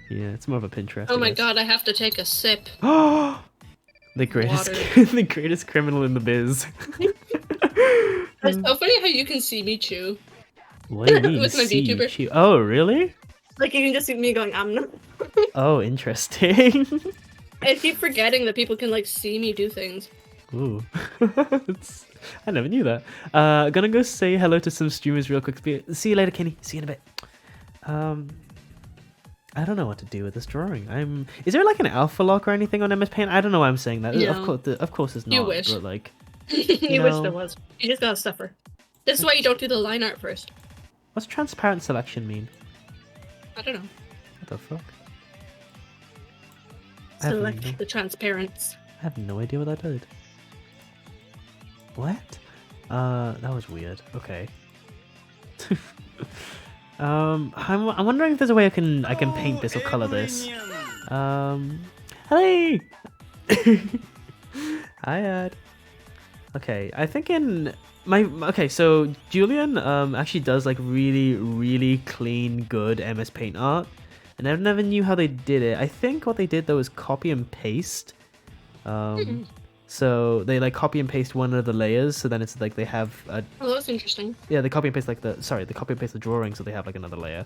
Speaker 1: Yeah, it's more of a Pinterest.
Speaker 2: Oh my god, I have to take a sip.
Speaker 1: The greatest, the greatest criminal in the biz.
Speaker 2: It's so funny how you can see me chew.
Speaker 1: What do you mean?
Speaker 2: With my VTuber.
Speaker 1: Chew? Oh, really?
Speaker 2: Like you can just see me going, not.
Speaker 1: Oh, interesting.
Speaker 2: I keep forgetting that people can like see me do things.
Speaker 1: Ooh. I never knew that. Gonna go say hello to some streamers real quick. See you later, Kenny. See you in a bit. I don't know what to do with this drawing. Is there like an alpha lock or anything on MS Paint? I don't know why I'm saying that.
Speaker 2: No.
Speaker 1: Of course there's not.
Speaker 2: You wish.
Speaker 1: But like,
Speaker 2: you wish there was. You just gotta suffer. This is why you don't do the line art first.
Speaker 1: What's transparent selection mean?
Speaker 2: I don't know.
Speaker 1: What the fuck?
Speaker 2: Select the transparents.
Speaker 1: I have no idea what that did. What? That was weird. Okay. I'm wondering if there's a way I can paint this or color this. Hey. Hi, Ed. Okay, I think in okay, so Julian actually does like really clean, good MS Paint art, and I never knew how they did it. I think what they did though is copy and paste. So they like copy and paste one of the layers, so then it's like they have a.
Speaker 2: Oh, that's interesting.
Speaker 1: Yeah, they copy and paste like they copy and paste the drawing, so they have like another layer,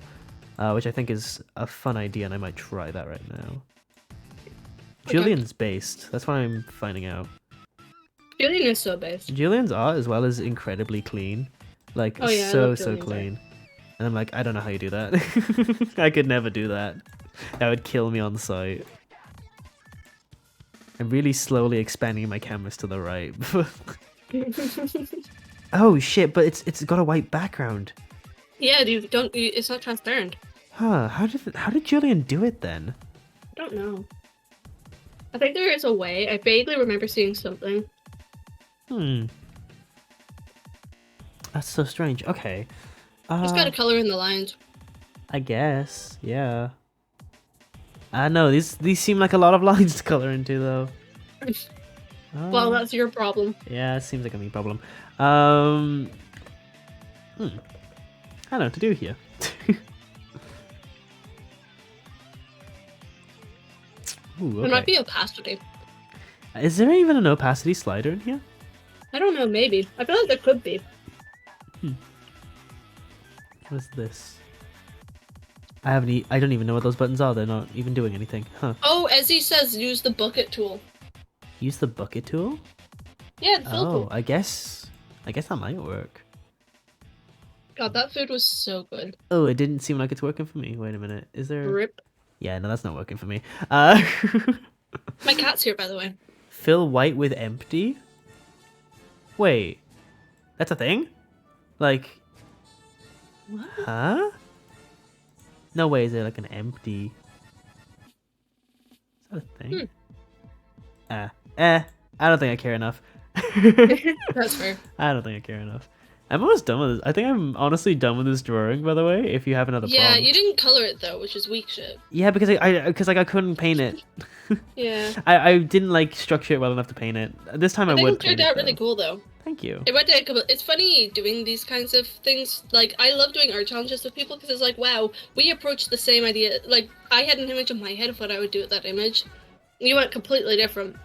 Speaker 1: which I think is a fun idea, and I might try that right now. Okay. Julian's based. That's what I'm finding out.
Speaker 2: Julian is so based.
Speaker 1: Julian's art as well is incredibly clean, like so clean. And I'm like, I don't know how you do that. I could never do that. That would kill me on sight. I'm really slowly expanding my canvas to the right. Oh shit! But it's got a white background.
Speaker 2: Yeah, it's not transparent.
Speaker 1: Huh? How did Julian do it then?
Speaker 2: I don't know. I think there is a way. I vaguely remember seeing something.
Speaker 1: That's so strange. Okay.
Speaker 2: Just gotta color in the lines.
Speaker 1: I guess. Yeah. I know these seem like a lot of lines to color into though.
Speaker 2: Well, that's your problem.
Speaker 1: Yeah, it seems like a me problem. I don't know what to do here. Ooh, okay.
Speaker 2: There might be opacity.
Speaker 1: Is there even an opacity slider in here?
Speaker 2: I don't know, maybe. I feel like there could be.
Speaker 1: What is this? I don't even know what those buttons are. They're not even doing anything. Huh.
Speaker 2: Oh, as he says, use the bucket tool.
Speaker 1: Use the bucket tool?
Speaker 2: Yeah, the fill tool.
Speaker 1: I guess that might work.
Speaker 2: God, that food was so good.
Speaker 1: Oh, it didn't seem like it's working for me. Wait a minute. Is there...
Speaker 2: Rip.
Speaker 1: Yeah, no, that's not working for me.
Speaker 2: My cat's here, by the way.
Speaker 1: Fill white with empty? Wait. That's a thing? Like...
Speaker 2: What?
Speaker 1: Huh? No way is there like an empty... Is that a thing? I don't think I care enough.
Speaker 2: That's fair.
Speaker 1: I don't think I care enough. I'm almost done with this. I think I'm honestly done with this drawing, by the way, if you have another problem.
Speaker 2: Yeah, you didn't color it though, which is weak shit.
Speaker 1: Yeah, because I couldn't paint it.
Speaker 2: Yeah.
Speaker 1: I didn't like structure it well enough to paint it. This time I would
Speaker 2: think it turned out really cool though.
Speaker 1: Thank you.
Speaker 2: It's funny doing these kinds of things. Like, I love doing art challenges with people because it's like, wow, we approached the same idea. Like, I had an image in my head of what I would do with that image. You went completely different.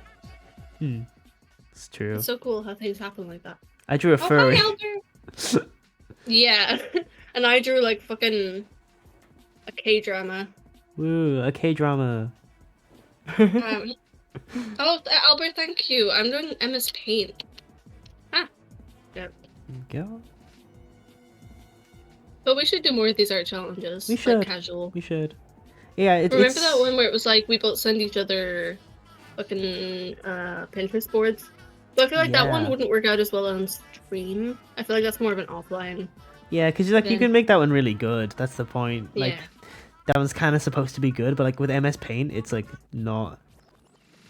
Speaker 1: It's true.
Speaker 2: It's so cool how things happen like that.
Speaker 1: I drew a furry.
Speaker 2: Hi, Albert. Yeah. And I drew, like, fucking a K-drama.
Speaker 1: Woo, a K-drama.
Speaker 2: Oh, Albert, thank you. I'm doing MS Paint. Yep.
Speaker 1: Go.
Speaker 2: But we should do more of these art challenges.
Speaker 1: We should.
Speaker 2: Like, casual.
Speaker 1: We should. Yeah,
Speaker 2: Remember that one where it was like we both send each other fucking Pinterest boards? So I feel like that one wouldn't work out as well on stream. I feel like that's more of an offline.
Speaker 1: Yeah, because you can make that one really good. That's the point. Like, that one's kind of supposed to be good, but like with MS Paint, it's like not.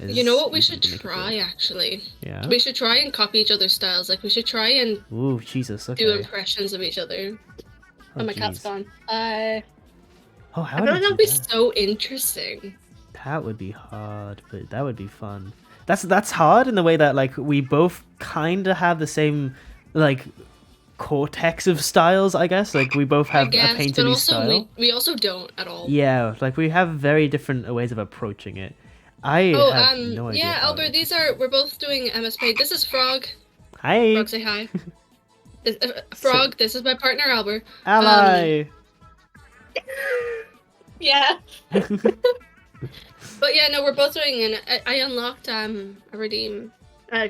Speaker 2: You know what we should try, actually?
Speaker 1: Yeah.
Speaker 2: We should try and copy each other's styles. Like, we should try and do impressions of each other. Oh, my cat's gone. I feel like that would be so interesting.
Speaker 1: That would be hard, but that would be fun. That's hard in the way that, like, we both kind of have the same, like, cortex of styles, I guess. Like, we both have a painting style.
Speaker 2: We also don't at all.
Speaker 1: Yeah, like, we have very different ways of approaching it. I have no idea.
Speaker 2: Yeah, Albert, we're both doing MS Paint. This is Frog.
Speaker 1: Hi.
Speaker 2: Frog, say hi. Frog, this is my partner, Albert.
Speaker 1: Ally.
Speaker 2: Yeah. But yeah, no, we're both doing an. I unlocked a redeem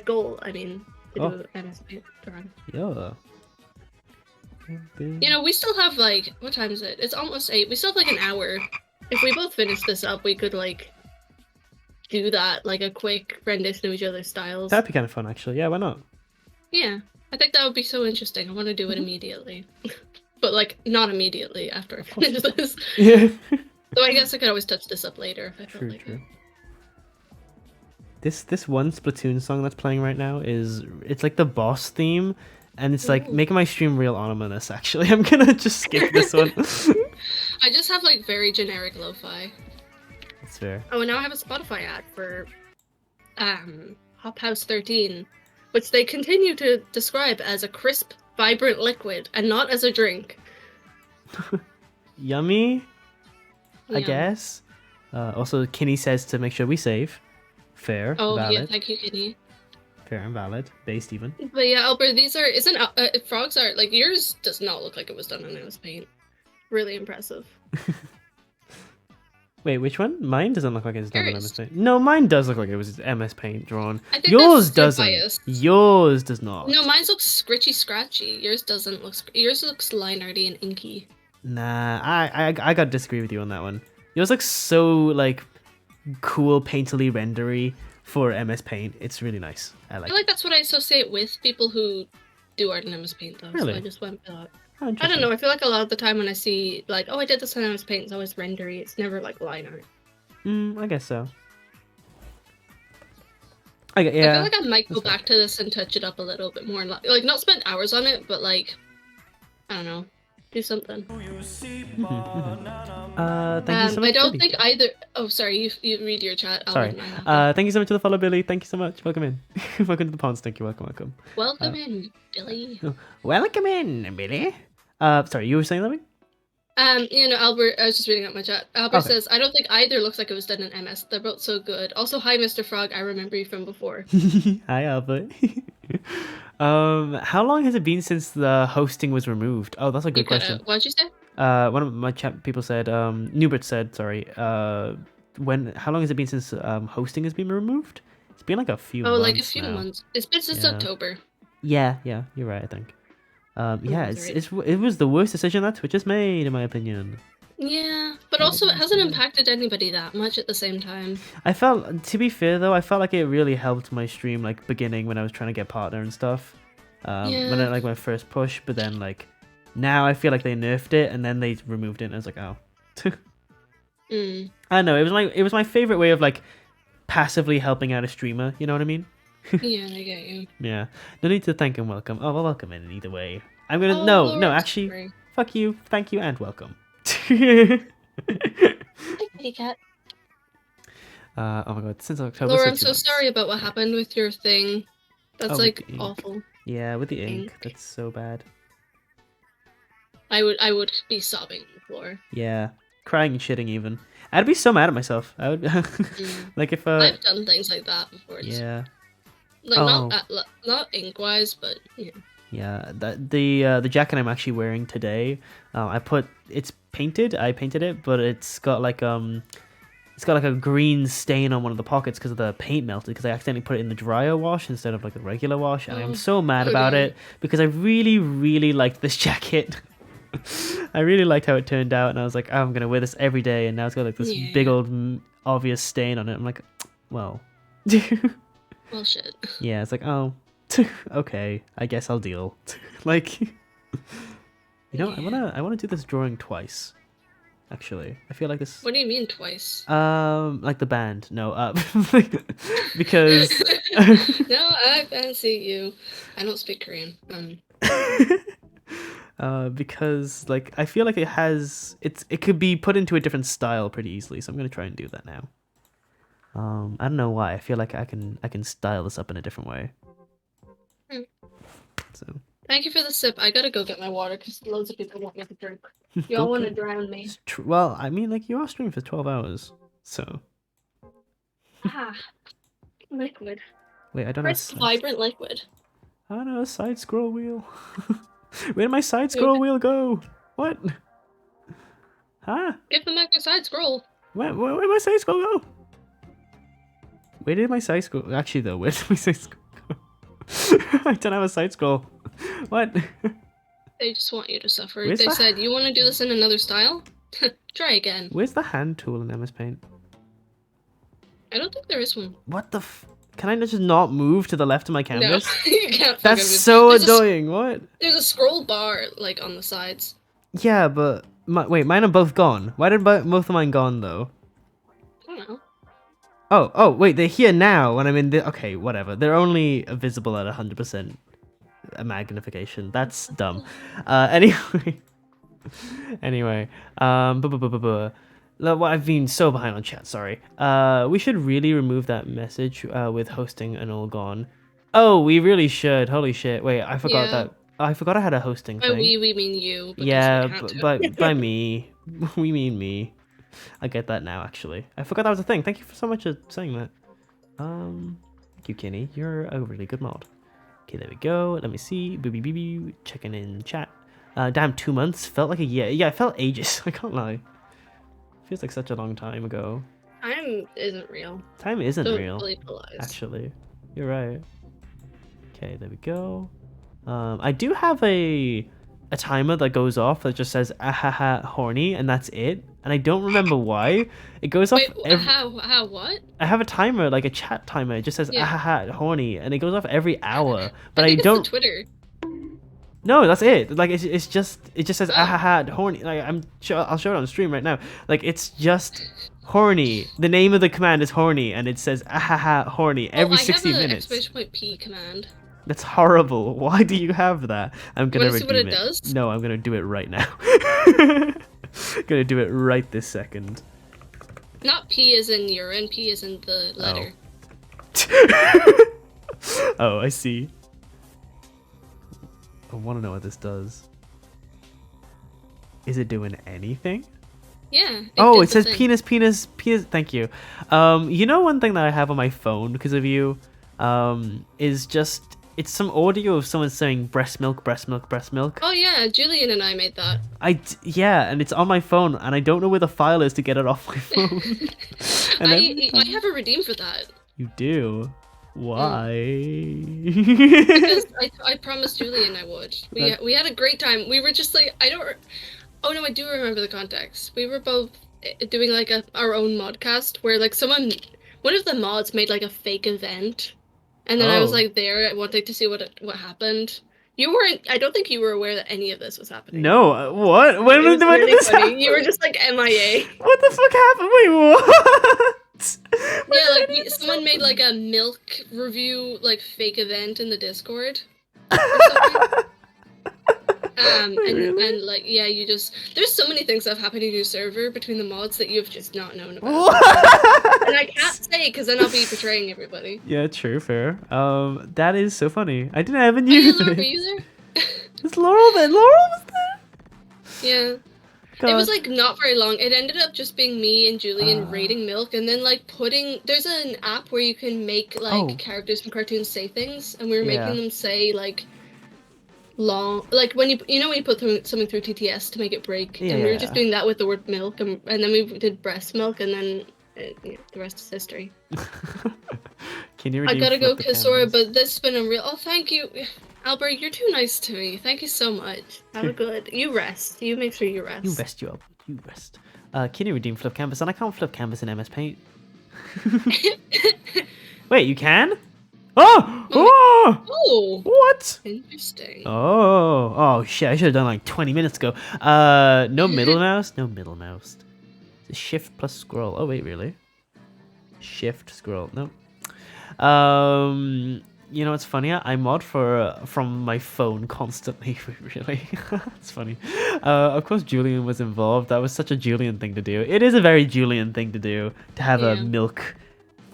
Speaker 2: goal. I mean, to do MS Paint drawing.
Speaker 1: Yeah.
Speaker 2: You know, we still have like, what time is it? It's almost 8. We still have like an hour. If we both finish this up, we could like do that, like a quick rendition of each other's styles.
Speaker 1: That'd be kind of fun, actually. Yeah, why not?
Speaker 2: Yeah, I think that would be so interesting. I want to do it immediately. But like, not immediately after I finish this.
Speaker 1: Yeah.
Speaker 2: So I guess I could always touch this up later if I felt like it.
Speaker 1: This one Splatoon song that's playing right now it's like the boss theme, And it's like making my stream real ominous, actually. I'm gonna just skip this one.
Speaker 2: I just have like very generic lo-fi.
Speaker 1: That's fair.
Speaker 2: Oh, and now I have a Spotify ad for Hop House 13, which they continue to describe as a crisp, vibrant liquid and not as a drink.
Speaker 1: Yummy, I
Speaker 2: Yum.
Speaker 1: guess. Also, Kinney says to make sure we save. Fair,
Speaker 2: Oh,
Speaker 1: valid.
Speaker 2: yeah, thank you, Kitty.
Speaker 1: Fair and valid. Based even.
Speaker 2: But yeah, Albert, these are frogs art. Like yours does not look like it was done on MS Paint. Really impressive.
Speaker 1: Wait, which one? Mine doesn't look like it's done on
Speaker 2: Yours.
Speaker 1: MS Paint. No, mine does look like it was MS Paint drawn.
Speaker 2: I think
Speaker 1: Yours
Speaker 2: that's their
Speaker 1: doesn't.
Speaker 2: bias.
Speaker 1: Yours does not.
Speaker 2: No, mine looks scritchy scratchy. Yours doesn't look. Yours looks line arty and inky.
Speaker 1: Nah, I gotta disagree with you on that one. Yours looks so like cool, painterly, rendery for MS Paint. It's really nice. I
Speaker 2: I
Speaker 1: like.
Speaker 2: feel like that's what I associate with people who do art in MS Paint, though.
Speaker 1: Really?
Speaker 2: So I just went for that.
Speaker 1: Oh,
Speaker 2: I don't know. I feel like a lot of the time when I see like, oh, I did this on MS Paint, it's always rendery. It's never like line art.
Speaker 1: I guess so. Yeah.
Speaker 2: I feel like I might go
Speaker 1: That's fair.
Speaker 2: back to this and touch it up a little bit more, and like not spend hours on it, but like, I don't know, do something.
Speaker 1: Thank you so much.
Speaker 2: I don't
Speaker 1: Billy.
Speaker 2: think either. Oh, sorry. You read your chat. I'll
Speaker 1: Sorry.
Speaker 2: read mine.
Speaker 1: Thank you so much for the follow, Billy. Thank you so much. Welcome in. Welcome to the ponds. Thank you. Welcome.
Speaker 2: Welcome in, Billy.
Speaker 1: Welcome in, Billy. Sorry, you were saying something?
Speaker 2: You know, Albert, I was just reading out my chat. Albert
Speaker 1: Okay.
Speaker 2: says, I don't think either looks like it was done in MS. They're both so good. Also, hi, Mr. Frog. I remember you from before.
Speaker 1: Hi, Albert. How long has it been since the hosting was removed? Oh, that's a good question.
Speaker 2: What'd you say?
Speaker 1: One of my chat people said, Newbert said, sorry, how long has it been since hosting has been removed? It's been like a few months.
Speaker 2: Oh, like a few
Speaker 1: now.
Speaker 2: months. It's been since
Speaker 1: Yeah.
Speaker 2: October.
Speaker 1: Yeah, you're right, I think. Yeah, it was the worst decision that Twitch has made, in my opinion.
Speaker 2: Yeah, but also it hasn't impacted anybody that much at the same time.
Speaker 1: I felt, to be fair though, I felt like it really helped my stream, like beginning when I was trying to get partner and stuff. When I like my first push, but then like now I feel like they nerfed it and then they removed it, and I was like, oh. I don't know. It was my favorite way of like passively helping out a streamer. You know what I mean?
Speaker 2: Yeah, I get you.
Speaker 1: Yeah. No need to thank and welcome. Oh, well, welcome in either way. I'm gonna
Speaker 2: Oh,
Speaker 1: no,
Speaker 2: I'm
Speaker 1: actually,
Speaker 2: sorry.
Speaker 1: fuck you, thank you, and welcome.
Speaker 2: Hi, kitty cat.
Speaker 1: Oh my god, since October.
Speaker 2: Laura,
Speaker 1: so
Speaker 2: I'm
Speaker 1: 2
Speaker 2: so
Speaker 1: months.
Speaker 2: sorry about what happened with your thing. That's
Speaker 1: Oh, with
Speaker 2: like
Speaker 1: the ink.
Speaker 2: awful.
Speaker 1: Yeah, with the ink,
Speaker 2: Ink.
Speaker 1: that's so bad.
Speaker 2: I would be sobbing on the floor.
Speaker 1: Yeah, crying and shitting even. I'd be so mad at myself. I would like if
Speaker 2: I've done things like that before.
Speaker 1: yeah.
Speaker 2: Like
Speaker 1: Oh.
Speaker 2: not ink wise, but yeah.
Speaker 1: Yeah, the jacket I'm actually wearing today, it's painted. I painted it, but it's got like a green stain on one of the pockets because of the paint melted. Because I accidentally put it in the dryer wash instead of like the regular wash, and I'm so mad about it because I really, really liked this jacket. I really liked how it turned out, and I was like, oh, I'm gonna wear this every day, and now it's got like this big old obvious stain on it. I'm like, well,
Speaker 2: Well, shit.
Speaker 1: yeah, it's like, oh. Okay, I guess I'll deal. Like, I wanna do this drawing twice. Actually, I feel like this.
Speaker 2: What do you mean twice?
Speaker 1: Like the band. No, because.
Speaker 2: No, I fancy you. I don't speak Korean.
Speaker 1: Because like I feel like it could be put into a different style pretty easily, so I'm gonna try and do that now. I don't know why. I feel like I can style this up in a different way. So.
Speaker 2: Thank you for the sip. I gotta go get my water because loads of people want me to drink. Y'all want to drown me.
Speaker 1: Well, I mean, like you are streaming for 12 hours, so.
Speaker 2: Ah, liquid.
Speaker 1: Wait, I don't know.
Speaker 2: First vibrant liquid.
Speaker 1: I don't know, a side scroll wheel. Where did my side scroll wheel go? What? Huh?
Speaker 2: Give the mic a side scroll.
Speaker 1: Where did my side scroll go? Where did my side scroll? Actually, though, where did my side scroll go? I don't have a side scroll. What?
Speaker 2: They just want you to suffer.
Speaker 1: Where's
Speaker 2: They
Speaker 1: the-
Speaker 2: said, you want to do this in another style? Try again.
Speaker 1: Where's the hand tool in MS Paint?
Speaker 2: I don't think there is one.
Speaker 1: What the Can I just not move to the left of my canvas?
Speaker 2: No, you can't.
Speaker 1: That's
Speaker 2: fucking move.
Speaker 1: so
Speaker 2: There's
Speaker 1: annoying. What?
Speaker 2: There's a scroll bar, like, on the sides.
Speaker 1: Yeah, but... wait, mine are both gone. Why did both of mine gone, though?
Speaker 2: I don't know.
Speaker 1: Oh, wait, they're here now when I'm in the... Okay, whatever. They're only visible at 100%. a magnification. That's dumb. Anyway. Anyway. Well, I've been so behind on chat, sorry. We should really remove that message with hosting and all gone. Oh, we really should. Holy shit. Wait, I forgot that. I forgot I had a hosting
Speaker 2: By
Speaker 1: thing.
Speaker 2: we mean you.
Speaker 1: Yeah, by me. We mean me. I get that now, actually. I forgot that was a thing. Thank you so much for saying that. Thank you, Kenny. You're a really good mod. Okay, there we go. Let me see. Booby BB checking in chat. Damn, 2 months felt like a year. Yeah, it felt ages. I can't lie. Feels like such a long time ago.
Speaker 2: Time isn't real.
Speaker 1: Time isn't
Speaker 2: Don't
Speaker 1: real.
Speaker 2: believe the lies.
Speaker 1: Actually, you're right. Okay, there we go. I do have a timer that goes off that just says ahaha horny, and that's it. And I don't remember why. It goes off.
Speaker 2: Wait, how what?
Speaker 1: I have a timer, like a chat timer. It just says ahaha horny, and it goes off every hour. But
Speaker 2: I think
Speaker 1: don't.
Speaker 2: It's the Twitter.
Speaker 1: No, that's it. Like it just says ahaha horny. Like I'll show it on stream right now. Like it's just horny. The name of the command is horny, and it says ahaha horny every 60 minutes.
Speaker 2: I have an !p command.
Speaker 1: That's horrible. Why do you have that? I'm gonna redeem
Speaker 2: see what it does?
Speaker 1: No, I'm gonna do it right now. Gonna do it right this second.
Speaker 2: Not P as in urine, P as in the letter.
Speaker 1: Oh, I see. I want to know what this does. Is it doing anything?
Speaker 2: Yeah.
Speaker 1: It says penis. Thank you. You know, one thing that I have on my phone because of you, is just it's some audio of someone saying breast milk.
Speaker 2: Oh yeah, Julian and I made that.
Speaker 1: Yeah, and it's on my phone, and I don't know where the file is to get it off my phone.
Speaker 2: I have a redeem for that.
Speaker 1: You do. Why?
Speaker 2: Because I promised Julian I would. We had a great time. We were just like Oh no, I do remember the context. We were both doing like our own modcast where like one of the mods made like a fake event, and then I was like there wanting to see what happened. You weren't. I don't think you were aware that any of this was happening.
Speaker 1: No. What? When did this happen?
Speaker 2: You were just like MIA.
Speaker 1: What the fuck happened? Wait, what?
Speaker 2: Yeah, like someone made like a milk review like fake event in the Discord. Or something.
Speaker 1: Really?
Speaker 2: And like yeah, there's so many things that have happened in your server between the mods that you've just not known about.
Speaker 1: What?
Speaker 2: And I can't say because then I'll be betraying everybody.
Speaker 1: Yeah, true, fair. That is so funny. I didn't even knew this.
Speaker 2: Were you there?
Speaker 1: Is Laurel there? Laurel was there?
Speaker 2: Yeah. God. It was like not very long. It ended up just being me and Julian raiding milk, and then like there's an app where you can make like characters from cartoons say things, and we were making them say like long, like when you put something through TTS to make it break, and we were just doing that with the word milk, and then we did breast milk, and then the rest is history.
Speaker 1: Can you?
Speaker 2: I gotta go, Kisora, but this has been a real. Oh, thank you, Albert. You're too nice to me. Thank you so much. Have a good. You rest. You make sure you rest.
Speaker 1: You rest, Albert. You rest. Can you redeem flip canvas? And I can't flip canvas in MS Paint. Wait, you can? Oh! What?
Speaker 2: Interesting.
Speaker 1: Oh shit! I should have done like 20 minutes ago. No middle mouse. No middle mouse. It's shift plus scroll. Oh wait, really? Shift scroll. No. You know what's funny? I mod from my phone constantly. Really, it's funny. Of course, Julian was involved. That was such a Julian thing to do. It is a very Julian thing to do to have a milk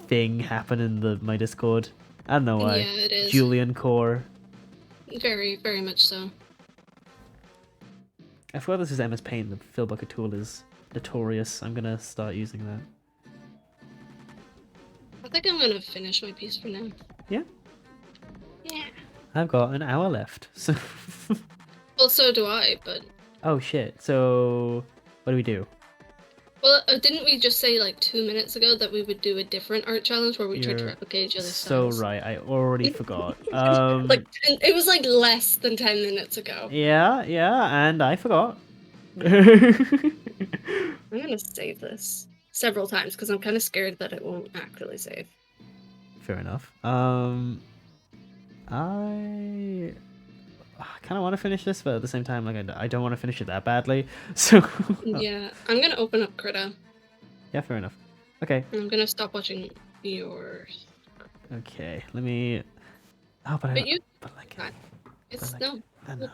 Speaker 1: thing happen in my Discord. I don't know why.
Speaker 2: Yeah, it is.
Speaker 1: Julian core.
Speaker 2: Very, very much so.
Speaker 1: I forgot this is MS Paint. The fill bucket tool is notorious. I'm gonna start using that.
Speaker 2: I think I'm gonna finish my piece for now.
Speaker 1: Yeah.
Speaker 2: Yeah.
Speaker 1: I've got an hour left. So.
Speaker 2: Well, so do I. But.
Speaker 1: Oh shit! So, what do we do?
Speaker 2: Well, didn't we just say like 2 minutes ago that we would do a different art challenge where we tried to replicate each other's styles?
Speaker 1: So right, I already forgot.
Speaker 2: Like it was like less than 10 minutes ago.
Speaker 1: Yeah, and I forgot.
Speaker 2: I'm gonna save this several times because I'm kind of scared that it won't actually save.
Speaker 1: Fair enough. I kind of want to finish this, but at the same time, like I don't want to finish it that badly. So
Speaker 2: yeah, I'm gonna open up Krita.
Speaker 1: Yeah, fair enough. Okay.
Speaker 2: I'm gonna stop watching yours.
Speaker 1: Okay, let me. Oh, but
Speaker 2: It's
Speaker 1: like,
Speaker 2: no.
Speaker 1: I don't know.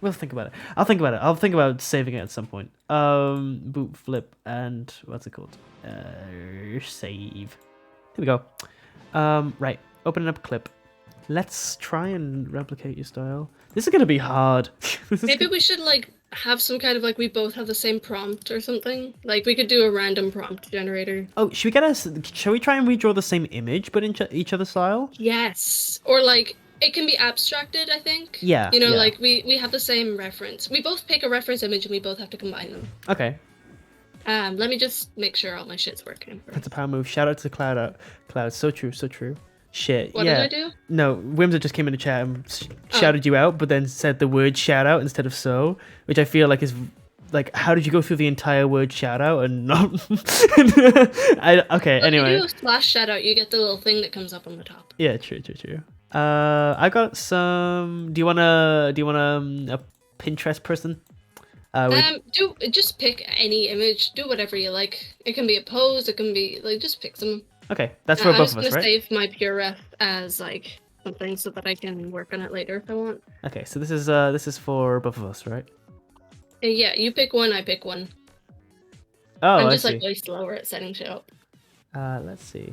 Speaker 1: We'll think about it. I'll think about it. I'll think about saving it at some point. Boot flip and what's it called? Save. Here we go. Right. Opening up a clip. Let's try and replicate your style. This is gonna be hard.
Speaker 2: Maybe we should like have some kind of like we both have the same prompt or something. Like we could do a random prompt generator.
Speaker 1: Oh, should we get us? Shall we try and redraw the same image but in each other's style?
Speaker 2: Yes. Or like it can be abstracted, I think.
Speaker 1: Yeah.
Speaker 2: You know,
Speaker 1: yeah.
Speaker 2: like we have the same reference. We both pick a reference image and we both have to combine them.
Speaker 1: Okay.
Speaker 2: Let me just make sure all my shit's working.
Speaker 1: That's a power move. Shout out to Cloud. Cloud. So true. So true. Shit.
Speaker 2: What
Speaker 1: yeah.
Speaker 2: did I do?
Speaker 1: No, Whimser just came in the chat and shouted you out, but then said the word shout out instead of so, which I feel like is like, how did you go through the entire word shout out and not? Okay. Anyway.
Speaker 2: If you do a / shout out, you get the little thing that comes up on the top.
Speaker 1: Yeah. True. I got some. Do you wanna a Pinterest person?
Speaker 2: Just pick any image. Do whatever you like. It can be a pose. It can be like just pick some.
Speaker 1: Okay, that's for both of us, right?
Speaker 2: I'm just gonna save my pure ref as like something so that I can work on it later if I want.
Speaker 1: Okay, so this is for both of us, right?
Speaker 2: Yeah, you pick one, I pick one.
Speaker 1: Oh,
Speaker 2: I'm just
Speaker 1: I see.
Speaker 2: like way slower at setting shit up.
Speaker 1: Let's see.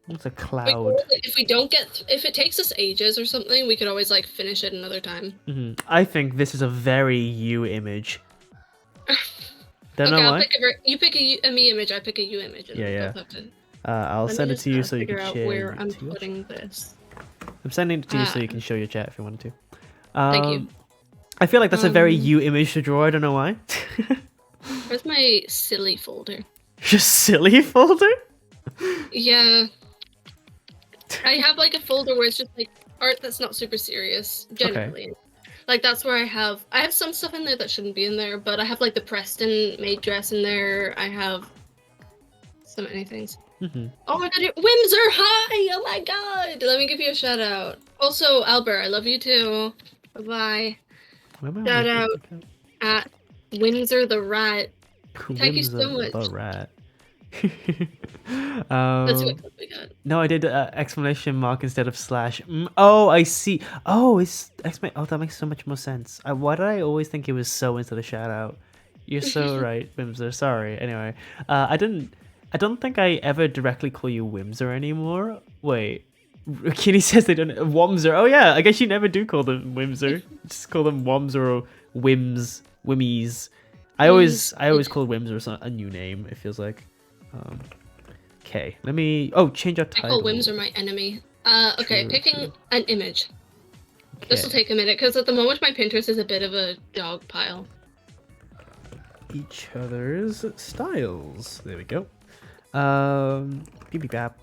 Speaker 1: What's a cloud?
Speaker 2: If it takes us ages or something, we could always like finish it another time.
Speaker 1: I think this is a very you image. Don't know why.
Speaker 2: You pick a me image, I pick a you image. And
Speaker 1: Yeah.
Speaker 2: Both have to...
Speaker 1: I'll send it to you so you can
Speaker 2: figure
Speaker 1: share.
Speaker 2: out where I'm putting this.
Speaker 1: I'm sending it to you so you can show your chat if you wanted to.
Speaker 2: Thank you.
Speaker 1: I feel like that's a very you image to draw. I don't know why.
Speaker 2: Where's my silly folder?
Speaker 1: Your silly folder?
Speaker 2: Yeah. I have like a folder where it's just like art that's not super serious, generally. Okay. Like that's where I have some stuff in there that shouldn't be in there, but I have like the Preston made dress in there. I have so many things. Oh my god, Whimser, hi! Oh my god! Let me give you a shout out. Also, Albert, I love you too. Bye bye. Shout out at Whimser the Rat. Thank you so much.
Speaker 1: The Rat.
Speaker 2: That's what we got.
Speaker 1: No, I did exclamation mark instead of slash. Oh, I see. Oh, it's exclamation. Oh, that makes so much more sense. Why did I always think it was so instead of shout out? You're so right, Whimser. Sorry. Anyway, I don't think I ever directly call you Whimser anymore. Wait, Kitty says they don't. Womser. Oh yeah, I guess you never do call them Whimser. Just call them Womser or Wimmies. I always call Whimser a new name. It feels like. Okay, let me. Oh, change our title.
Speaker 2: I call Whimser my enemy. Okay, picking an image. Okay. This will take a minute because at the moment my Pinterest is a bit of a dog pile.
Speaker 1: Each other's styles. There we go. Beep bap.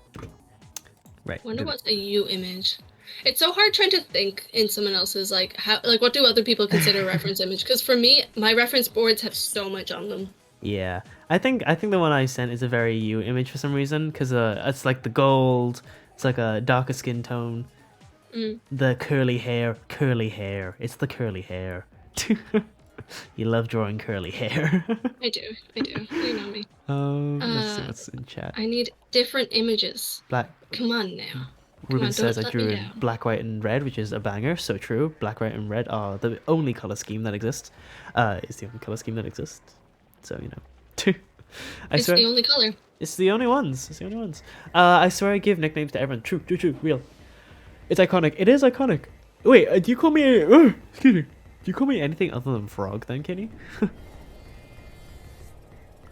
Speaker 1: Right.
Speaker 2: Wonder what's a you image. It's so hard trying to think in someone else's like what do other people consider a reference image? Because for me, my reference boards have so much on them.
Speaker 1: Yeah, I think the one I sent is a very you image for some reason because it's like the gold, it's like a darker skin tone, the curly hair. It's the curly hair. You love drawing curly hair.
Speaker 2: I do. You know me.
Speaker 1: Let's see what's in chat.
Speaker 2: I need different images.
Speaker 1: Black.
Speaker 2: Come on now.
Speaker 1: Ruben says I drew in black, white, and red, which is a banger. So true. Black, white, and red are the only color scheme that exists. It's the only color scheme that exists. So you know.
Speaker 2: It's the only color.
Speaker 1: It's the only ones. I swear I give nicknames to everyone. True. Real. It's iconic. It is iconic. Wait, do you call me? Excuse me. Do you call me anything other than Frog then, Kenny?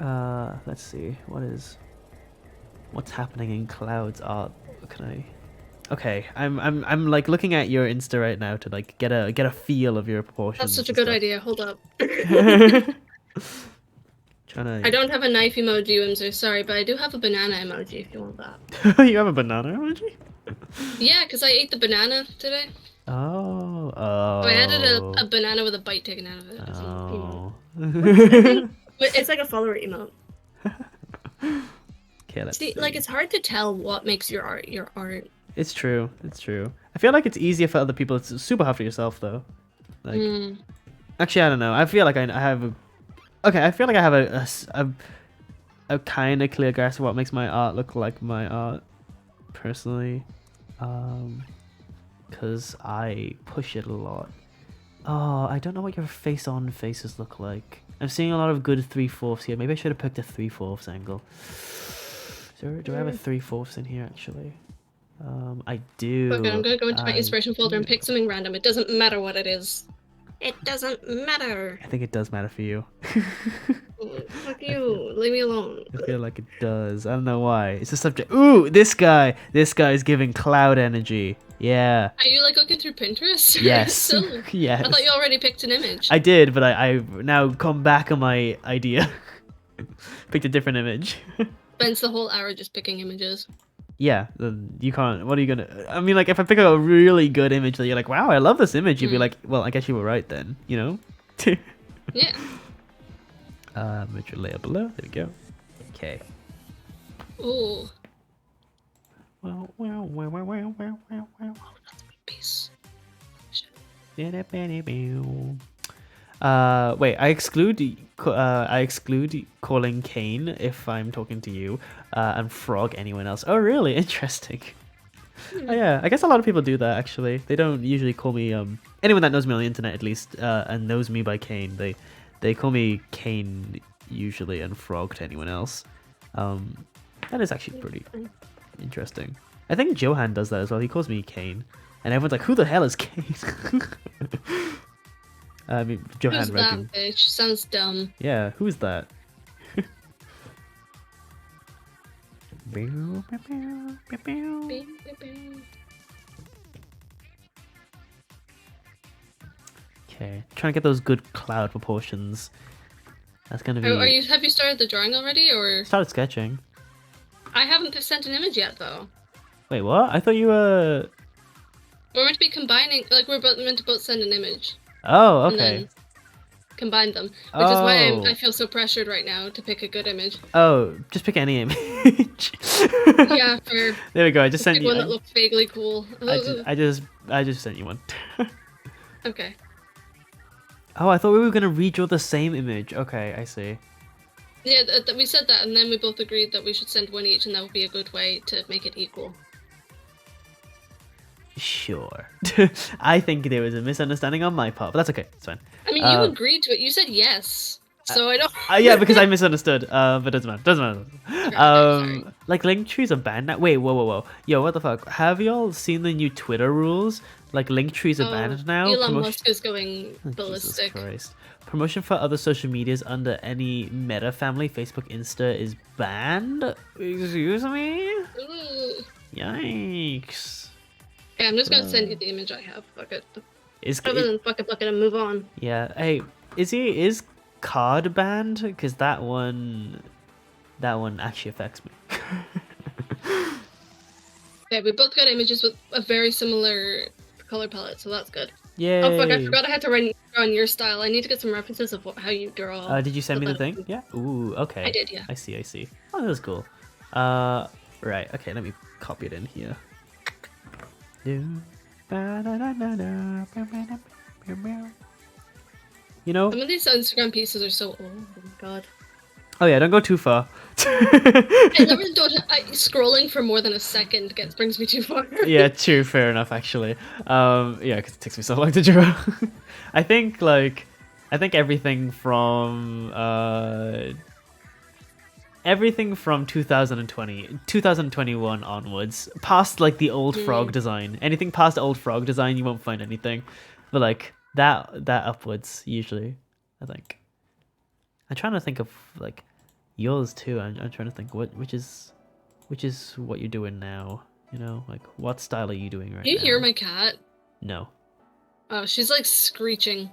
Speaker 1: Let's see. What's happening in Cloud's art? Can I? Okay, I'm like looking at your Insta right now to like get a feel of your proportions.
Speaker 2: That's such a good idea. Hold up. I don't have a knife emoji, Whimser, sorry, but I do have a banana emoji if you want that.
Speaker 1: You have a banana emoji?
Speaker 2: Yeah, because I ate the banana today.
Speaker 1: Oh.
Speaker 2: So I added a banana with a bite taken out of it.
Speaker 1: Oh.
Speaker 2: It's like a follower emote.
Speaker 1: Okay, let's
Speaker 2: see. Like, it's hard to tell what makes your art your art.
Speaker 1: It's true. I feel like it's easier for other people. It's super hard for yourself, though. Like, actually, I don't know. I feel like I have a kind of clear grasp of what makes my art look like my art, personally. because I push it a lot. Oh, I don't know what your face-on faces look like. I'm seeing a lot of good 3/4 here. Maybe I should have picked a 3/4 angle. Do I have a 3/4 in here actually? I do.
Speaker 2: Okay, I'm gonna go into my inspiration folder and pick something random. It doesn't matter what it is. It doesn't matter.
Speaker 1: I think it does matter for you.
Speaker 2: Fuck you. Leave me alone.
Speaker 1: I feel like it does. I don't know why. It's a subject. Ooh, this guy. This guy's giving cloud energy. Yeah.
Speaker 2: Are you like looking through Pinterest?
Speaker 1: Yes.
Speaker 2: Still?
Speaker 1: Yes.
Speaker 2: I thought you already picked an image.
Speaker 1: I did, but I've now come back on my idea. Picked a different image.
Speaker 2: Spends the whole hour just picking images.
Speaker 1: Yeah, then you can't. What are you gonna? I mean, like, if I pick a really good image that you're like, wow, I love this image, you'd be like, well, I guess you were right then, you know?
Speaker 2: Yeah.
Speaker 1: Image layer below. There we go. Okay.
Speaker 2: Ooh.
Speaker 1: Wow.
Speaker 2: Peace.
Speaker 1: Wait, I exclude calling Kane if I'm talking to you, and Frog anyone else. Oh, really? Interesting. Oh, yeah, I guess a lot of people do that actually. They don't usually call me anyone that knows me on the internet at least, and knows me by Kane. They call me Kane usually, and Frog to anyone else. That is actually pretty interesting. I think Johan does that as well. He calls me Kane, and everyone's like, "Who the hell is Kane?" I mean, Johan.
Speaker 2: Who's that bitch? Sounds dumb.
Speaker 1: Yeah, who's that? Okay, trying to get those good cloud proportions. That's gonna be.
Speaker 2: Have you started the drawing already, or?
Speaker 1: Started sketching.
Speaker 2: I haven't sent an image yet, though.
Speaker 1: Wait, what? I thought you were.
Speaker 2: We're meant to be combining. Like we're meant to both send an image.
Speaker 1: Oh, okay.
Speaker 2: And then combine them, which is why I feel so pressured right now to pick a good image.
Speaker 1: Oh, just pick any image.
Speaker 2: Yeah, for.
Speaker 1: There we go. I just sent you
Speaker 2: one that looks vaguely cool.
Speaker 1: I just sent you one.
Speaker 2: Okay.
Speaker 1: Oh, I thought we were gonna redraw the same image. Okay, I see.
Speaker 2: Yeah, we said that, and then we both agreed that we should send one each, and that would be a good way to make it equal.
Speaker 1: Sure. I think there was a misunderstanding on my part, but that's okay. It's fine.
Speaker 2: I mean, you agreed to it. You said yes, so I don't.
Speaker 1: Yeah, because I misunderstood. But it doesn't matter. Doesn't matter.
Speaker 2: Okay, sorry.
Speaker 1: Like Linktree's are banned now. Wait, whoa. Yo, what the fuck? Have y'all seen the new Twitter rules? Like Linktree's are banned now.
Speaker 2: Elon Musk is going ballistic.
Speaker 1: Jesus Christ. Promotion for other social medias under any Meta family, Facebook, Insta, is banned. Excuse me.
Speaker 2: Ooh.
Speaker 1: Yikes.
Speaker 2: Okay, I'm just gonna send you the image I have. Fuck it.
Speaker 1: Is
Speaker 2: Other than fuck it and move on.
Speaker 1: Yeah. Hey, is card banned? Because that one actually affects me.
Speaker 2: Okay, we both got images with a very similar color palette, so that's good.
Speaker 1: Yay.
Speaker 2: Oh fuck! I forgot I had to draw in your style. I need to get some references of how you draw.
Speaker 1: Did you send me the thing? Yeah. Ooh. Okay.
Speaker 2: I did. Yeah.
Speaker 1: I see. Oh, that was cool. Right. Okay. Let me copy it in here. You know,
Speaker 2: some of these Instagram pieces are so old. Oh my god.
Speaker 1: Oh yeah, don't go too far.
Speaker 2: Scrolling for more than a second brings me too far.
Speaker 1: Yeah, true. Fair enough, actually. Yeah, because it takes me so long to draw. I think everything from 2021 onwards, past like the old frog design. Anything past the old frog design, you won't find anything. But like that upwards usually, I think. I'm trying to think of like yours too. I'm trying to think which is what you're doing now. You know, like what style are you doing right now?
Speaker 2: Do you hear my cat?
Speaker 1: No.
Speaker 2: Oh, she's like screeching.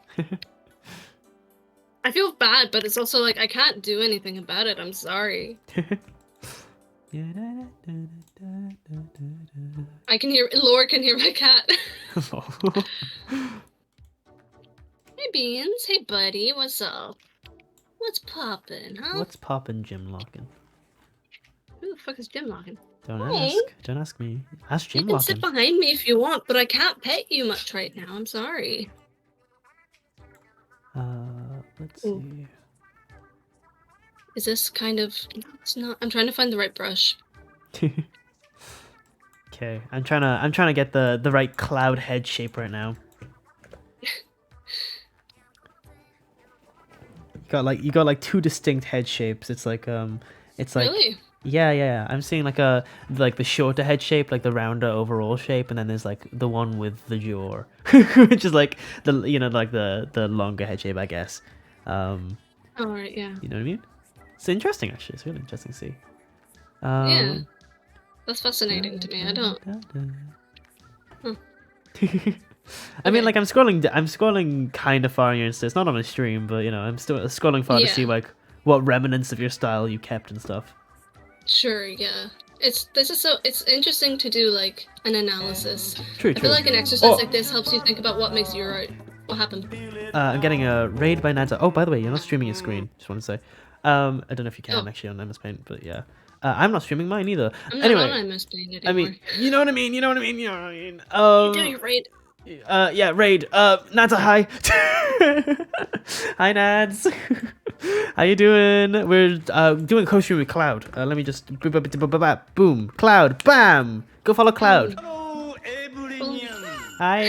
Speaker 2: I feel bad, but it's also like I can't do anything about it. I'm sorry. Laura can hear my cat. Hey Beans, hey buddy, what's up? What's poppin', huh?
Speaker 1: What's poppin', Jim Lockin?
Speaker 2: Who the fuck is Jim Lockin?
Speaker 1: Don't ask me. Ask Jim Lockin.
Speaker 2: You can sit behind me if you want, but I can't pet you much right now. I'm sorry.
Speaker 1: Let's see.
Speaker 2: Is this kind of... No, it's not. I'm trying to find the right brush.
Speaker 1: Okay, I'm trying to get the right cloud head shape right now. You got like two distinct head shapes. It's like
Speaker 2: Really?
Speaker 1: yeah. I'm seeing like the shorter head shape, like the rounder overall shape, and then there's like the one with the jaw, which is like like the longer head shape, I guess.
Speaker 2: All right, yeah.
Speaker 1: You know what I mean? It's interesting, actually. It's really interesting to see.
Speaker 2: Yeah, that's fascinating to me. I don't.
Speaker 1: I mean, like I'm scrolling kind of far on your Insta. It's not on a stream, but I'm still scrolling far to see like what remnants of your style you kept and stuff.
Speaker 2: Sure, yeah. It's interesting to do like an analysis.
Speaker 1: True.
Speaker 2: I feel like an exercise like this helps you think about what makes you right. What happened?
Speaker 1: I'm getting a raid by Nada. Oh, by the way, you're not streaming your screen. Just want to say. I don't know if you can actually on MS Paint, but yeah. I'm not streaming mine either.
Speaker 2: I'm
Speaker 1: anyway,
Speaker 2: not on MS Paint anymore.
Speaker 1: I mean, you know what I mean. You
Speaker 2: do your raid.
Speaker 1: Yeah, raid. Nads, hi. Hi, Nads. How you doing? We're doing a co-stream with Cloud. Let me just boom, Cloud, bam. Go follow Cloud. Hi,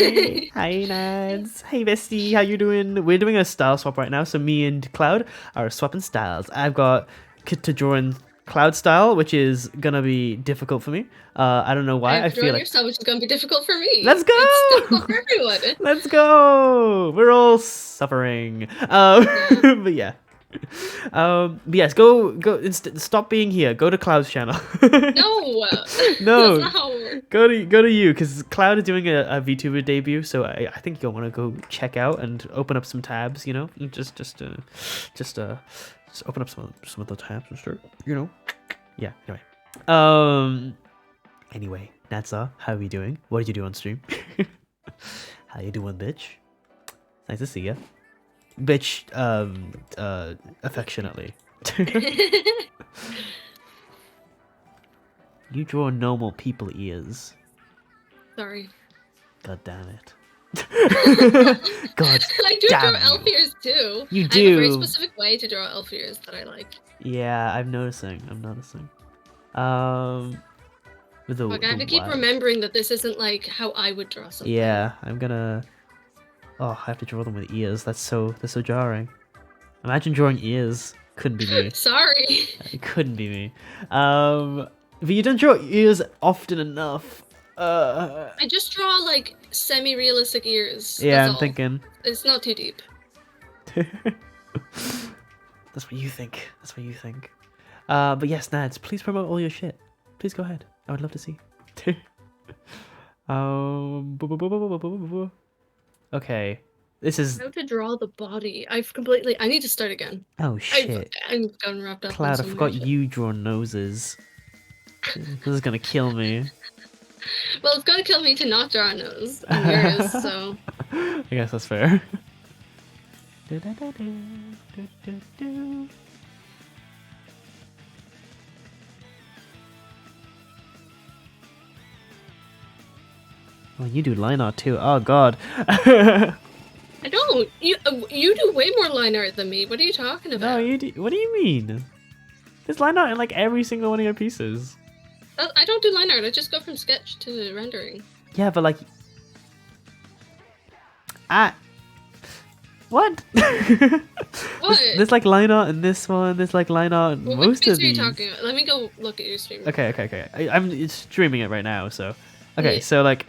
Speaker 1: Nads. Hey, bestie. How you doing? We're doing a style swap right now. So me and Cloud are swapping styles. I've got to draw in Cloud style, which is gonna be difficult for me. I don't know why. I feel like your
Speaker 2: style, which is gonna be difficult for me.
Speaker 1: Let's go.
Speaker 2: It's difficult for everyone.
Speaker 1: Let's go. We're all suffering. But yeah. But yes, go. Stop being here. Go to Cloud's channel.
Speaker 2: No.
Speaker 1: No.
Speaker 2: That's not how it works.
Speaker 1: Go to you, because Cloud is doing a VTuber debut, so I think you'll want to go check out and open up some tabs. Just open up some of the tabs and start. Yeah. Anyway, Natsa, how are you doing? What did you do on stream? How you doing, bitch? Nice to see ya. Bitch, affectionately. You draw normal people ears.
Speaker 2: Sorry.
Speaker 1: God damn it. God
Speaker 2: I do
Speaker 1: damn
Speaker 2: draw elf ears too.
Speaker 1: You
Speaker 2: I
Speaker 1: do.
Speaker 2: have a very specific way to draw elf ears that I like.
Speaker 1: Yeah, I'm noticing. With the,
Speaker 2: I have to keep remembering that this isn't like how I would draw something.
Speaker 1: Yeah, I'm gonna. Oh, I have to draw them with ears. That's so jarring. Imagine drawing ears. Couldn't be me.
Speaker 2: Sorry.
Speaker 1: It couldn't be me. But you don't draw ears often enough.
Speaker 2: I just draw like semi-realistic ears.
Speaker 1: Yeah, I'm thinking.
Speaker 2: It's not too deep.
Speaker 1: That's what you think. But yes, Nads, please promote all your shit. Please go ahead. I would love to see. Okay. This is
Speaker 2: how to draw the body. I need to start again.
Speaker 1: Oh shit.
Speaker 2: I'm gotten wrapped up.
Speaker 1: Cloud, I forgot you draw noses. This is gonna kill me.
Speaker 2: Well, it's gonna kill me to not draw a nose on yours, so.
Speaker 1: I guess that's fair. Oh, you do line art too. Oh god.
Speaker 2: I don't. You do way more line art than me. What are you talking about?
Speaker 1: No, you do. What do you mean? There's line art in like every single one of your pieces.
Speaker 2: I don't do line art. I just go from sketch to rendering.
Speaker 1: Yeah, but like, what?
Speaker 2: What?
Speaker 1: There's like line art in this one. There's like line art in most of these.
Speaker 2: What are you talking about? Let me go look at your stream.
Speaker 1: Okay. I'm streaming it right now, so. Okay,
Speaker 2: yeah.
Speaker 1: so like,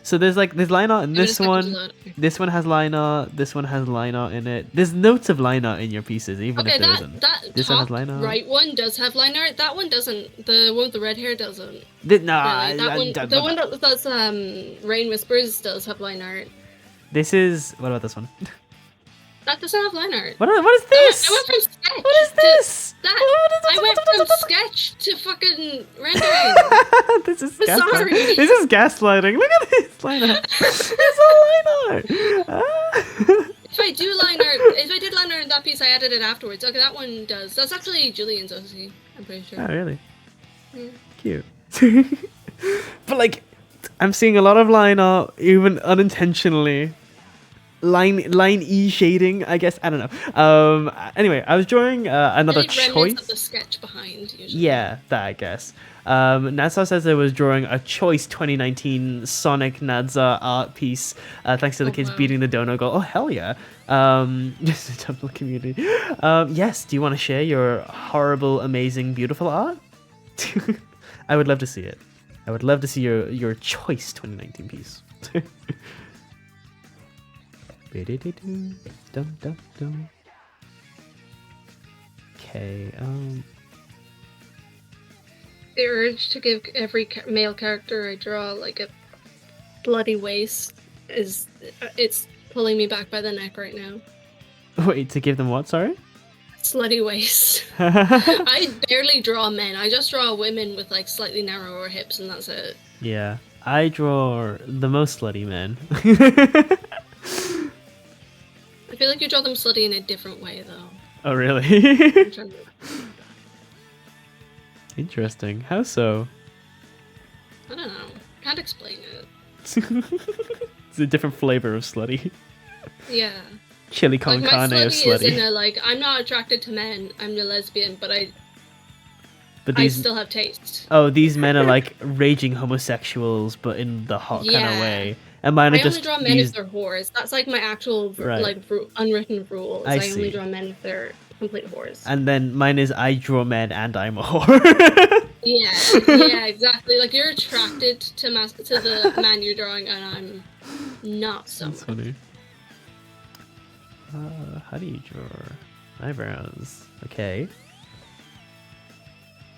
Speaker 1: so there's line art in this one. This one has line art. This one has line art in it. There's notes of line art in your pieces, even if there isn't.
Speaker 2: This one has line art. Right one does have line art. That one doesn't. The one with the red hair doesn't.
Speaker 1: Nah,
Speaker 2: really. The one that's Rain Whispers does have line art.
Speaker 1: This is. What about this one?
Speaker 2: That doesn't have line art.
Speaker 1: What is this?
Speaker 2: I went from sketch.
Speaker 1: What is this?
Speaker 2: I went from sketch to fucking rendering.
Speaker 1: This is gaslighting. This is gaslighting. Look at this line art. It's all line art.
Speaker 2: If I did line art in that piece, I added it afterwards. Okay, that one does. That's actually Julian's OC. I'm pretty sure.
Speaker 1: Oh, really?
Speaker 2: Yeah.
Speaker 1: Cute. But like, I'm seeing a lot of line art, even unintentionally. line E shading, I guess. I don't know. Anyway, I was drawing another choice.
Speaker 2: Of the sketch behind, usually.
Speaker 1: Yeah, that I guess. Nadza says I was drawing a Choice 2019 Sonic Nadza art piece, thanks to the kids beating the donut goal. Oh, hell yeah. Just a Temple community. Yes, do you want to share your horrible, amazing, beautiful art? I would love to see it. I would love to see your Choice 2019 piece. Okay,
Speaker 2: The urge to give every male character I draw like a bloody waist it's pulling me back by the neck right now.
Speaker 1: Wait, to give them what, sorry?
Speaker 2: Slutty waist. I barely draw men. I just draw women with like slightly narrower hips and that's it.
Speaker 1: Yeah, I draw the most slutty men.
Speaker 2: I feel like you draw them slutty in a different way though.
Speaker 1: Oh, really? Interesting. How so?
Speaker 2: I don't know. Can't explain it.
Speaker 1: It's a different flavor of slutty.
Speaker 2: Yeah.
Speaker 1: Chili con carne of slutty.
Speaker 2: Is in a, like, I'm not attracted to men. I'm a lesbian, but I still have taste.
Speaker 1: Oh, these men are like raging homosexuals, but in the hot kind of way. And mine are
Speaker 2: I
Speaker 1: just
Speaker 2: only draw men if they're whores. That's like my actual unwritten rule. I only draw men if they're complete whores.
Speaker 1: And then mine is I draw men and I'm a whore.
Speaker 2: yeah, exactly. Like you're attracted to the man you're drawing, and I'm not so.
Speaker 1: That's funny. How do you draw eyebrows? Okay.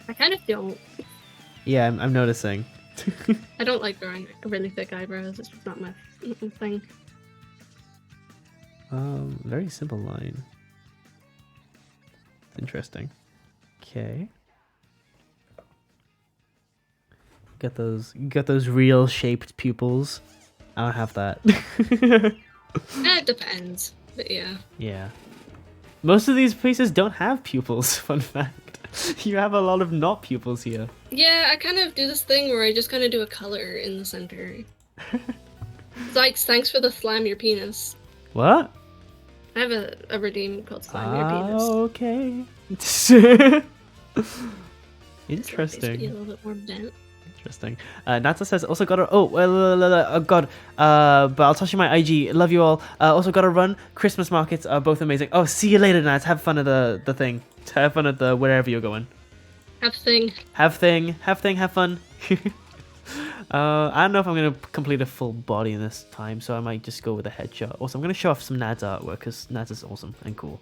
Speaker 2: I kind of don't.
Speaker 1: Yeah, I'm noticing.
Speaker 2: I don't like drawing really thick eyebrows. It's just not my thing.
Speaker 1: Very simple line. Interesting. Okay. Got those real shaped pupils. I don't have that.
Speaker 2: It depends, but yeah.
Speaker 1: Yeah. Most of these pieces don't have pupils, fun fact. You have a lot of not pupils here.
Speaker 2: Yeah, I kind of do this thing where I just kind of do a color in the center. It's thanks for the slam your penis.
Speaker 1: What?
Speaker 2: I have a redeem called Slam Your Penis.
Speaker 1: Okay. Interesting.
Speaker 2: A little bit more bent.
Speaker 1: Interesting. Natsa says, also gotta. Oh god. But I'll touch you my IG. Love you all. Also gotta run. Christmas markets are both amazing. Oh, see you later, Nats. Have fun at the thing. Have fun at the wherever you're going. Have fun. I don't know if I'm gonna complete a full body in this time, so I might just go with a headshot. Also, I'm gonna show off some Nad's artwork because Nad's is awesome and cool.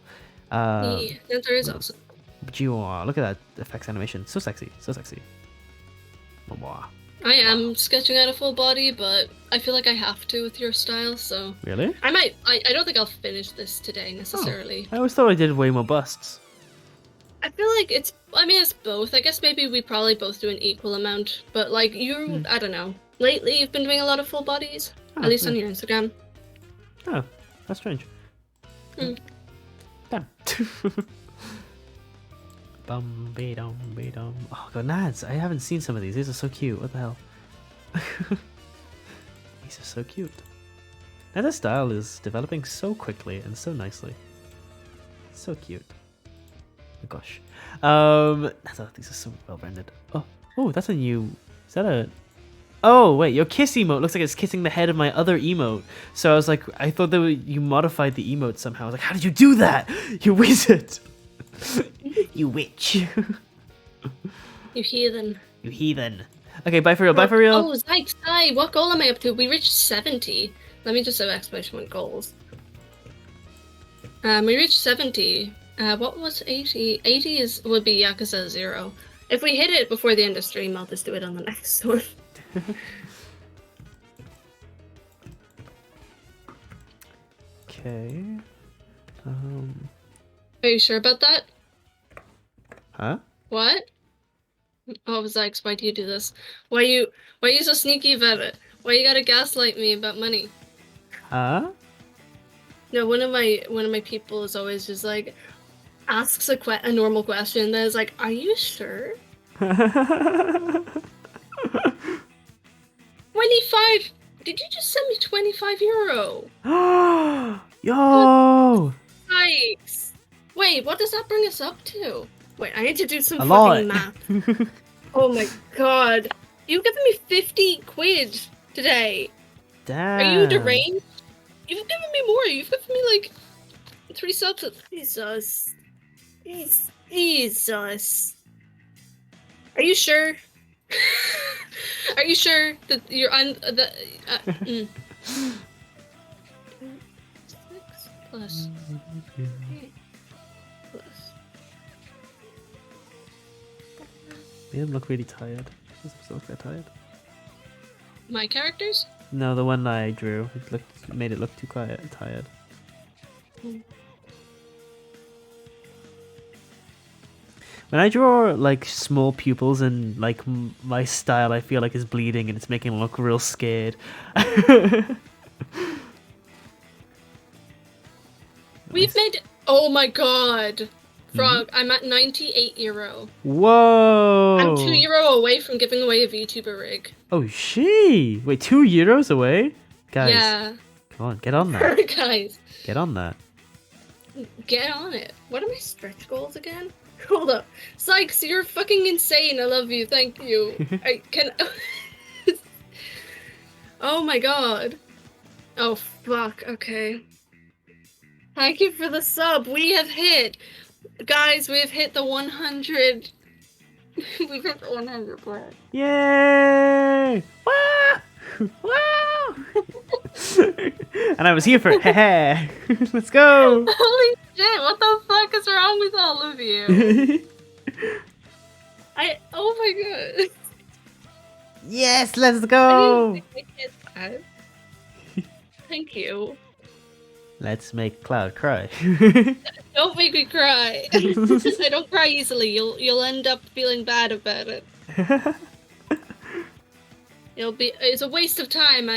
Speaker 2: Yeah, Nad's is awesome.
Speaker 1: But you are, look at that effects animation. So sexy, so sexy. Wow.
Speaker 2: I am sketching out a full body, but I feel like I have to with your style, so...
Speaker 1: Really?
Speaker 2: I don't think I'll finish this today, necessarily.
Speaker 1: Oh, I always thought I did way more busts.
Speaker 2: I feel like it's both. I guess maybe we probably both do an equal amount, but like I don't know. Lately, you've been doing a lot of full bodies, at least on your Instagram.
Speaker 1: Oh, that's strange. Damn. Bum-be-dum-be-dum. Oh god, Nads, I haven't seen some of these. These are so cute. What the hell? These are so cute. Nad's style is developing so quickly and so nicely. So cute. Oh gosh. These are so well rendered. Oh, that's a new. Is that a? Oh wait, your kiss emote looks like it's kissing the head of my other emote. So I was like, I thought that you modified the emote somehow. I was like, how did you do that? You wizard. You witch.
Speaker 2: You heathen.
Speaker 1: You heathen. Okay, bye for real. Bye for real.
Speaker 2: Oh, Zykes, hi. What goal am I up to? We reached 70. Let me just have exclamation point goals. We reached 70. What was 80? 80 would be Yakuza 0. If we hit it before the end of stream, I'll just do it on the next one.
Speaker 1: Okay.
Speaker 2: Are you sure about that?
Speaker 1: Huh?
Speaker 2: What? Oh, Zykes, why do you do this? Why you so sneaky about it? Why you gotta gaslight me about money?
Speaker 1: Huh?
Speaker 2: No, one of my people is always just like asks a normal question, then is like, "Are you sure?" 25. Did you just send me €25?
Speaker 1: Yo!
Speaker 2: Yikes. Wait, what does that bring us up to? Wait, I need to do some
Speaker 1: A
Speaker 2: fucking
Speaker 1: lot.
Speaker 2: math. Oh my god. You've given me 50 quid today.
Speaker 1: Damn.
Speaker 2: Are you deranged? You've given me more. You've given me like 3 subs. Jesus. Jesus. Are you sure? Are you sure that you're on the 6 plus 8 plus.
Speaker 1: They didn't look really tired. Doesn't look that tired.
Speaker 2: My characters?
Speaker 1: No, the one that I drew. It made it look too tired. When I draw like small pupils and like my style, I feel like is bleeding and it's making them look real scared.
Speaker 2: We've made. Oh my god, Frog! I'm at €98.
Speaker 1: Whoa!
Speaker 2: I'm €2 away from giving away a VTuber rig.
Speaker 1: Oh she! Wait, €2 away, guys.
Speaker 2: Yeah.
Speaker 1: Come on, get on that.
Speaker 2: Guys,
Speaker 1: Get on that.
Speaker 2: get on it. What are my stretch goals again? Hold up. Sykes, you're fucking insane. I love you. Thank you. I can. Oh my god. Oh fuck. Okay. Thank you for the sub. We have hit. Guys, we have hit the 100. We've hit the 100 mark.
Speaker 1: Yay! Wow! Wow! And I was here for haha. Let's go!
Speaker 2: Holy shit, what the fuck is wrong with all of you? Oh my god.
Speaker 1: Yes, let's
Speaker 2: I
Speaker 1: go!
Speaker 2: didn't think I hit that. Thank you.
Speaker 1: Let's make Cloud cry.
Speaker 2: Don't make me cry. I don't cry easily. You'll end up feeling bad about it. It's a waste of time.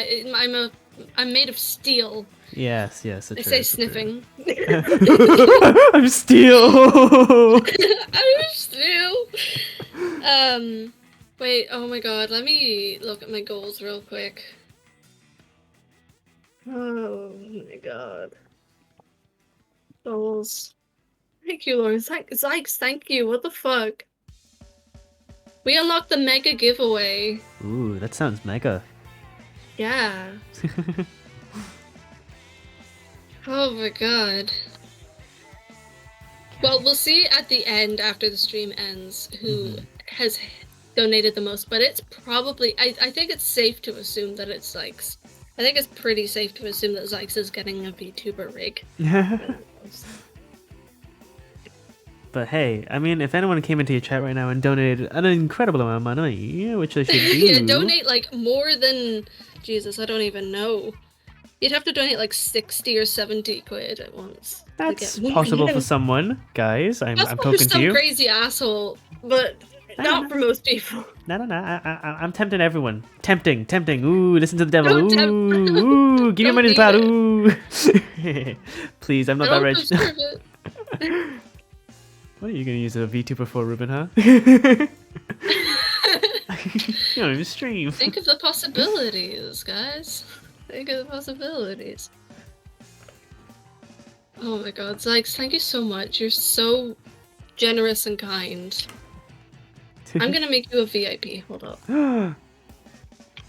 Speaker 2: I'm made of steel.
Speaker 1: Yes,
Speaker 2: I
Speaker 1: it's
Speaker 2: say
Speaker 1: true.
Speaker 2: sniffing.
Speaker 1: I'm steel!
Speaker 2: I'm steel. Wait, oh my god, let me look at my goals real quick. Oh my god. Goals. Thank you, Lauren. Zykes, thank you. What the fuck? We unlocked the mega giveaway.
Speaker 1: Ooh, that sounds mega.
Speaker 2: Yeah. Oh my god. Well, we'll see at the end after the stream ends who has donated the most, but it's probably I think it's safe to assume that it's Zykes. I think it's pretty safe to assume that Zykes is getting a VTuber rig.
Speaker 1: But hey, I mean, if anyone came into your chat right now and donated an incredible amount of money, which they should do.
Speaker 2: Yeah, donate like more than Jesus, I don't even know. You'd have to donate like 60 or 70 quid at once.
Speaker 1: That's possible for someone, guys. I'm
Speaker 2: That's
Speaker 1: talking
Speaker 2: for
Speaker 1: to
Speaker 2: some
Speaker 1: you.
Speaker 2: crazy asshole, but not for most people.
Speaker 1: No. I'm tempting everyone. Tempting. Ooh, listen to the devil.
Speaker 2: Don't tempt-
Speaker 1: Ooh, give me
Speaker 2: Don't
Speaker 1: money to
Speaker 2: do
Speaker 1: cloud.
Speaker 2: it.
Speaker 1: Ooh. Please, I'm not
Speaker 2: I
Speaker 1: that
Speaker 2: don't
Speaker 1: rich.
Speaker 2: deserve it.
Speaker 1: What are you gonna use a VTuber for, Ruben? Huh? You don't even stream.
Speaker 2: Think of the possibilities, guys. Think of the possibilities. Oh my god, Zykes, thank you so much. You're so generous and kind. I'm gonna make you a VIP. Hold up.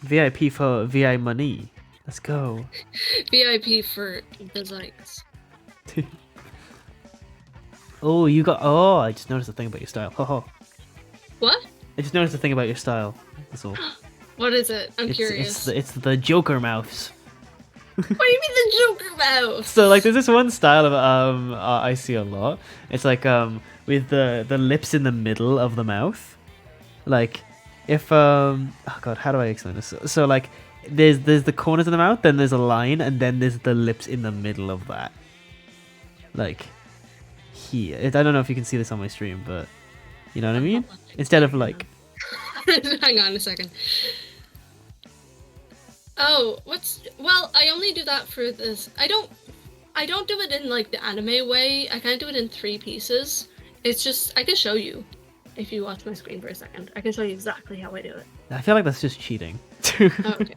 Speaker 1: VIP for VI money. Let's go.
Speaker 2: VIP for the Zykes.
Speaker 1: Oh, you got. Oh, I just noticed a thing about your style. Ho ho.
Speaker 2: What?
Speaker 1: I just noticed a thing about your style. That's all.
Speaker 2: What is it? I'm curious.
Speaker 1: It's the Joker mouths.
Speaker 2: What do you mean the Joker mouth?
Speaker 1: So like, there's this one style of I see a lot. It's like with the lips in the middle of the mouth. Like, if oh god, how do I explain this? So like, there's the corners of the mouth, then there's a line, and then there's the lips in the middle of that. Like, here. I don't know if you can see this on my stream, but you know what I mean. Instead of like.
Speaker 2: Hang on a second. Oh, well, I only do that for this. I don't do it in like the anime way. I kind of do it in 3 pieces. It's just, I can show you if you watch my screen for a second. I can show you exactly how I do it.
Speaker 1: I feel like that's just cheating.
Speaker 2: Oh, okay.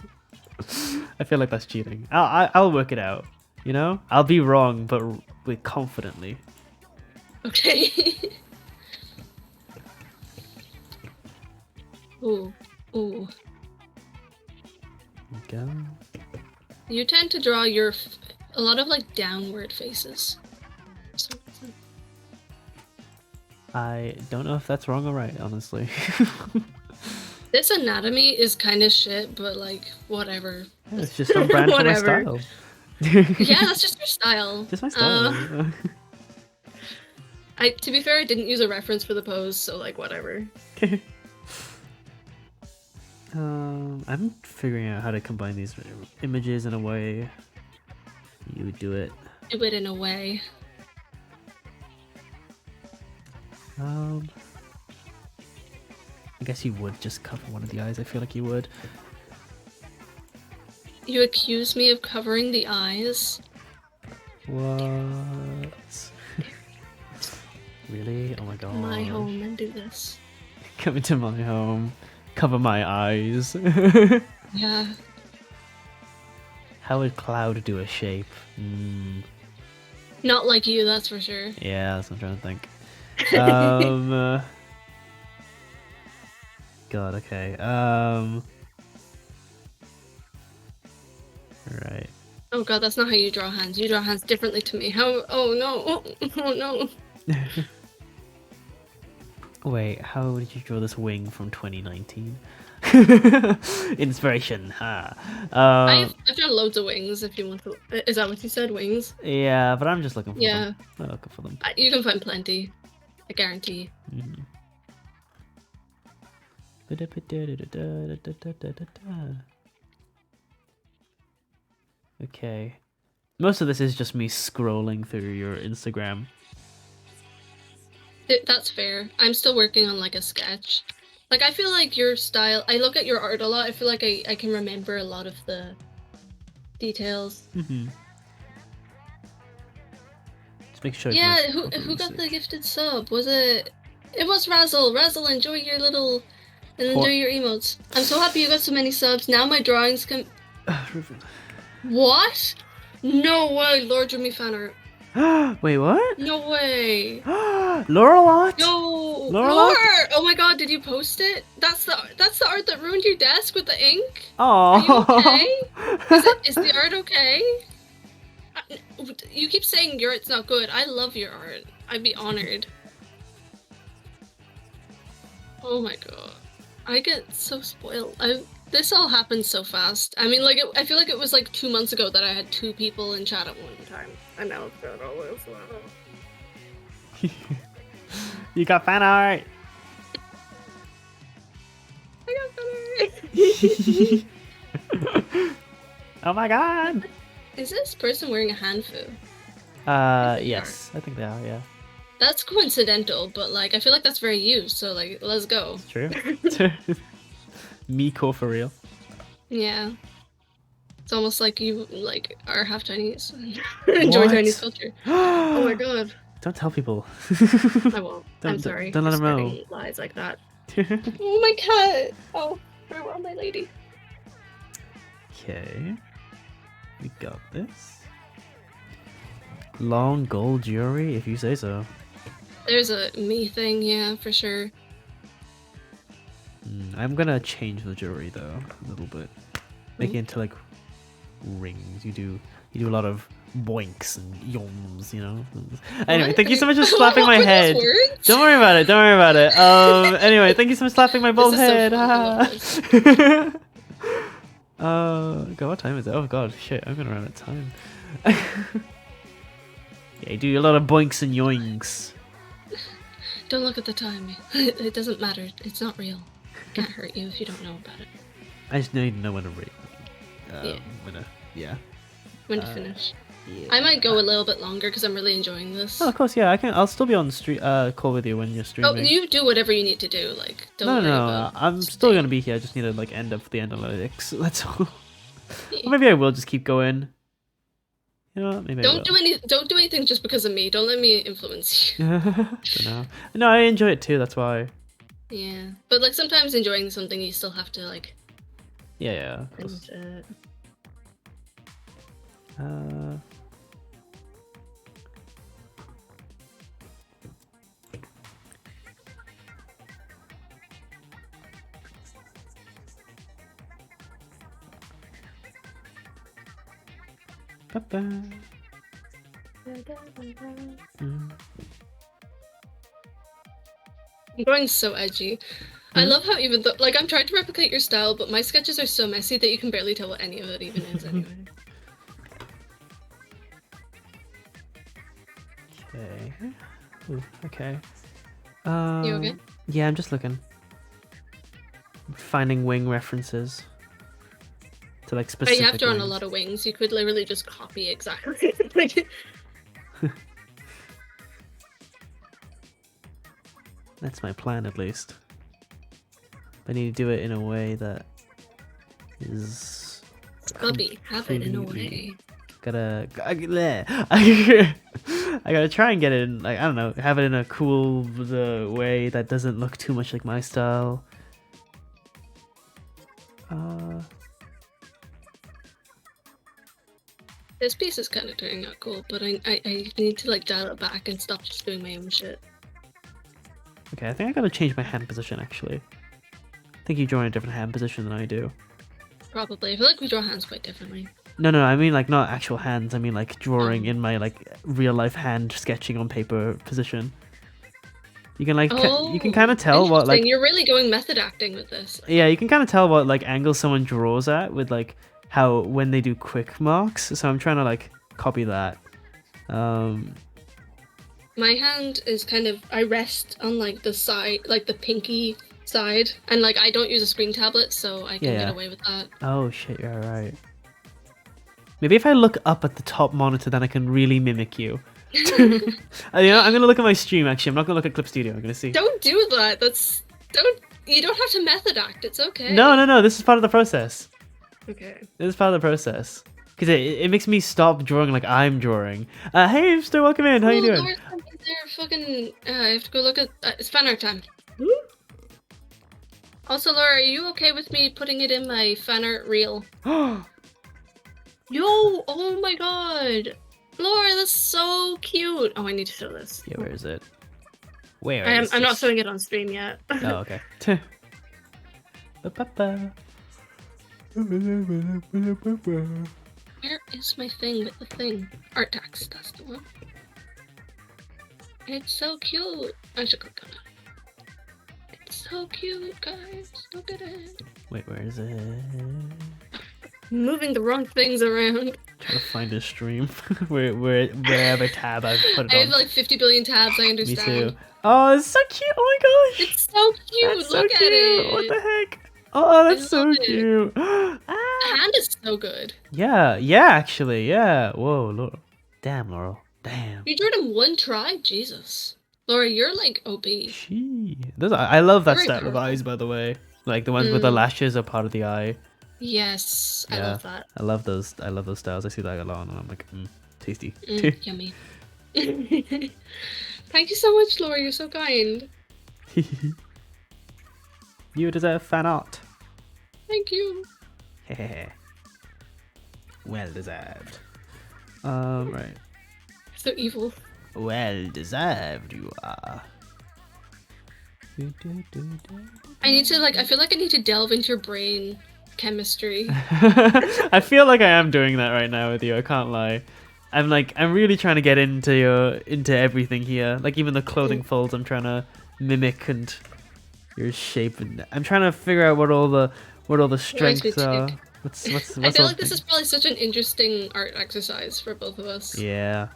Speaker 1: I feel like that's cheating. I'll work it out. You know, I'll be wrong, but with confidently.
Speaker 2: Okay. Ooh, ooh.
Speaker 1: Go.
Speaker 2: You tend to draw a lot of like downward faces.
Speaker 1: I don't know if that's wrong or right, honestly.
Speaker 2: This anatomy is kind of shit, but like whatever.
Speaker 1: Yeah, it's just on brand for my style.
Speaker 2: Yeah, that's just your style.
Speaker 1: Just my style.
Speaker 2: To be fair, I didn't use a reference for the pose, so like whatever.
Speaker 1: I'm figuring out how to combine these images in a way. You do it.
Speaker 2: Do it in a way.
Speaker 1: I guess you would just cover one of the eyes. I feel like you would.
Speaker 2: You accuse me of covering the eyes?
Speaker 1: What? Really? Oh my god.
Speaker 2: My home and do this.
Speaker 1: Come into my home. Cover my eyes.
Speaker 2: Yeah.
Speaker 1: How would Cloud do a shape?
Speaker 2: Not like you, that's for sure.
Speaker 1: Yeah, that's what I'm trying to think. God, okay. Right.
Speaker 2: Oh god, that's not how you draw hands. You draw hands differently to me. How? Oh no! Oh no!
Speaker 1: Wait, how did you draw this wing from 2019? Inspiration, huh?
Speaker 2: I've drawn loads of wings. If you want to, is that what you said? Wings?
Speaker 1: Yeah, but I'm just looking for them.
Speaker 2: Yeah.
Speaker 1: I'm looking for them.
Speaker 2: You can find plenty. I guarantee.
Speaker 1: Okay. Most of this is just me scrolling through your Instagram.
Speaker 2: That's fair. I'm still working on like a sketch. Like I feel like your style, I look at your art a lot, I feel like I can remember a lot of the details.
Speaker 1: Just make sure.
Speaker 2: Yeah, who got the gifted sub? Was it was Razzle. Razzle, enjoy your little and enjoy your emotes. I'm so happy you got so many subs. Now my drawings can What? No way, Lord Jimmy fan art.
Speaker 1: Wait, what?
Speaker 2: No way.
Speaker 1: Lorelot?
Speaker 2: No,
Speaker 1: Lorelot?
Speaker 2: Lore! Oh my god, did you post it? That's the art that ruined your desk with the ink.
Speaker 1: Oh.
Speaker 2: Are you okay? Is the art okay? You keep saying your art's not good. I love your art. I'd be honored. Oh my god, I get so spoiled. This all happened so fast. I mean, like, I feel like it was like 2 months ago that I had 2 people in chat at one time. And now it's got all this.
Speaker 1: You got fan art.
Speaker 2: I got fan art.
Speaker 1: Oh my god.
Speaker 2: Is this person wearing a hanfu?
Speaker 1: Yes, I think they are, yeah.
Speaker 2: That's coincidental, but like, I feel like that's very you, so like, let's go.
Speaker 1: True. Miko for real.
Speaker 2: Yeah. It's almost like you like are half Chinese. Enjoy
Speaker 1: What?
Speaker 2: Chinese culture. Oh my god.
Speaker 1: Don't tell people.
Speaker 2: I won't. I'm sorry.
Speaker 1: Don't let
Speaker 2: for
Speaker 1: them know.
Speaker 2: spreading lies like that. Oh my cat! Oh, farewell, my lady.
Speaker 1: Okay. We got this. Long gold jewelry, if you say so.
Speaker 2: There's a me thing, yeah, for sure.
Speaker 1: I'm gonna change the jewelry though a little bit. Make it into like rings. You do a lot of boinks and yoms, you know. Anyway, thank you so much for slapping my head. Don't worry about it. Don't worry about it. Anyway, thank you so much for slapping my bald head. God, what time is it? Oh god, shit! I'm gonna run out of time. Yeah, you do a lot of boinks and yoinks.
Speaker 2: Don't look at the time. It doesn't matter. It's not real. It can't hurt you if you don't know about it.
Speaker 1: I just need to know when to rate.
Speaker 2: When to finish.
Speaker 1: Yeah.
Speaker 2: I might go a little bit longer because I'm really enjoying this.
Speaker 1: Oh, of course, yeah. I'll still be on stream call with you when you're streaming.
Speaker 2: Oh, you do whatever you need to do. Like, don't worry about
Speaker 1: I'm still gonna be here. I just need to like end up the analytics. That's all.
Speaker 2: Yeah.
Speaker 1: Or maybe I will just keep going. You know what? Maybe
Speaker 2: Don't do anything just because of me. Don't let me influence you.
Speaker 1: For now. No, I enjoy it too. That's why.
Speaker 2: Yeah, but like sometimes enjoying something, you still have to like.
Speaker 1: Yeah. Of course.
Speaker 2: And, I'm going so edgy. I love how even though, like, I'm trying to replicate your style, but my sketches are so messy that you can barely tell what any of it even is anyway.
Speaker 1: Okay. Ooh, okay.
Speaker 2: You okay?
Speaker 1: Yeah, I'm just looking. Finding wing references. To like
Speaker 2: But
Speaker 1: specific
Speaker 2: you have to run a
Speaker 1: wings.
Speaker 2: lot of wings. You could literally just copy exactly. Like,
Speaker 1: That's my plan, at least. I need to do it in a way that is...
Speaker 2: Bubby, have it in a way.
Speaker 1: I gotta try and get it in, like, I don't know, have it in a cool way that doesn't look too much like my style.
Speaker 2: This piece is kind of turning out cool, but I need to like dial it back and stop just doing my own shit.
Speaker 1: Okay, I think I gotta change my hand position, actually. I think you draw in a different hand position than I do.
Speaker 2: Probably. I feel like we draw hands quite differently.
Speaker 1: No, I mean like not actual hands. I mean like drawing in my like real life hand sketching on paper position. You can like you can kind of tell what like
Speaker 2: you're really going method acting with this.
Speaker 1: Yeah, you can kind of tell what like angle someone draws at with like how when they do quick marks. So I'm trying to like copy that.
Speaker 2: My hand is kind of, I rest on like the side, like the pinky side, and like I don't use a screen tablet, so I can get away with that.
Speaker 1: Oh shit, you're right. Maybe if I look up at the top monitor, then I can really mimic you. You know, I'm gonna look at my stream. Actually, I'm not gonna look at Clip Studio. I'm gonna see.
Speaker 2: Don't do that. You don't have to method act. It's okay.
Speaker 1: No. This is part of the process.
Speaker 2: Okay.
Speaker 1: This is part of the process. Because it makes me stop drawing like I'm drawing. Hey, Hipster, welcome in. How you doing?
Speaker 2: Laura's there. Fucking. I have to go look at. It's fan art time. Also, Laura, are you okay with me putting it in my fan art reel? Yo! Oh my god! Laura, that's so cute! Oh, I need to show this.
Speaker 1: Yeah, where is it? Where is
Speaker 2: I'm not showing it on stream yet.
Speaker 1: Oh, okay.
Speaker 2: Where is my thing with the thing? Art text, that's the one. It's so cute! I should click on it. It's so cute, guys. Look at it.
Speaker 1: Wait, where is it?
Speaker 2: Moving the wrong things around.
Speaker 1: Trying to find a stream. Wherever tab I've put it on.
Speaker 2: I have like 50 billion tabs, I understand.
Speaker 1: Me too. Oh, it's so cute! Oh my gosh!
Speaker 2: It's so cute!
Speaker 1: That's
Speaker 2: Look
Speaker 1: so
Speaker 2: at
Speaker 1: cute.
Speaker 2: it!
Speaker 1: What the heck? Oh, that's so
Speaker 2: love it.
Speaker 1: cute!
Speaker 2: The hand is so good.
Speaker 1: Yeah, actually, yeah. Whoa, Laurel. Damn, Laurel. Damn.
Speaker 2: You drew it in one try? Jesus. Laura, you're like OP.
Speaker 1: I love that
Speaker 2: Very
Speaker 1: style of
Speaker 2: powerful.
Speaker 1: eyes, by the way. Like the ones with the lashes are part of the eye.
Speaker 2: Yes, I love that.
Speaker 1: I love those styles. I see that a lot, and I'm like, tasty.
Speaker 2: Yummy. Thank you so much, Laura. You're so kind.
Speaker 1: You deserve fan art.
Speaker 2: Thank you.
Speaker 1: Well deserved. Right.
Speaker 2: So evil.
Speaker 1: Well deserved you are.
Speaker 2: I need to I feel like I need to delve into your brain chemistry.
Speaker 1: I feel like I am doing that right now with you. I can't lie. I'm really trying to get into everything here. Like even the clothing folds, I'm trying to mimic and your shape, and I'm trying to figure out what all the strengths are. What's
Speaker 2: I feel like this is probably such an interesting art exercise for both of us.
Speaker 1: Yeah.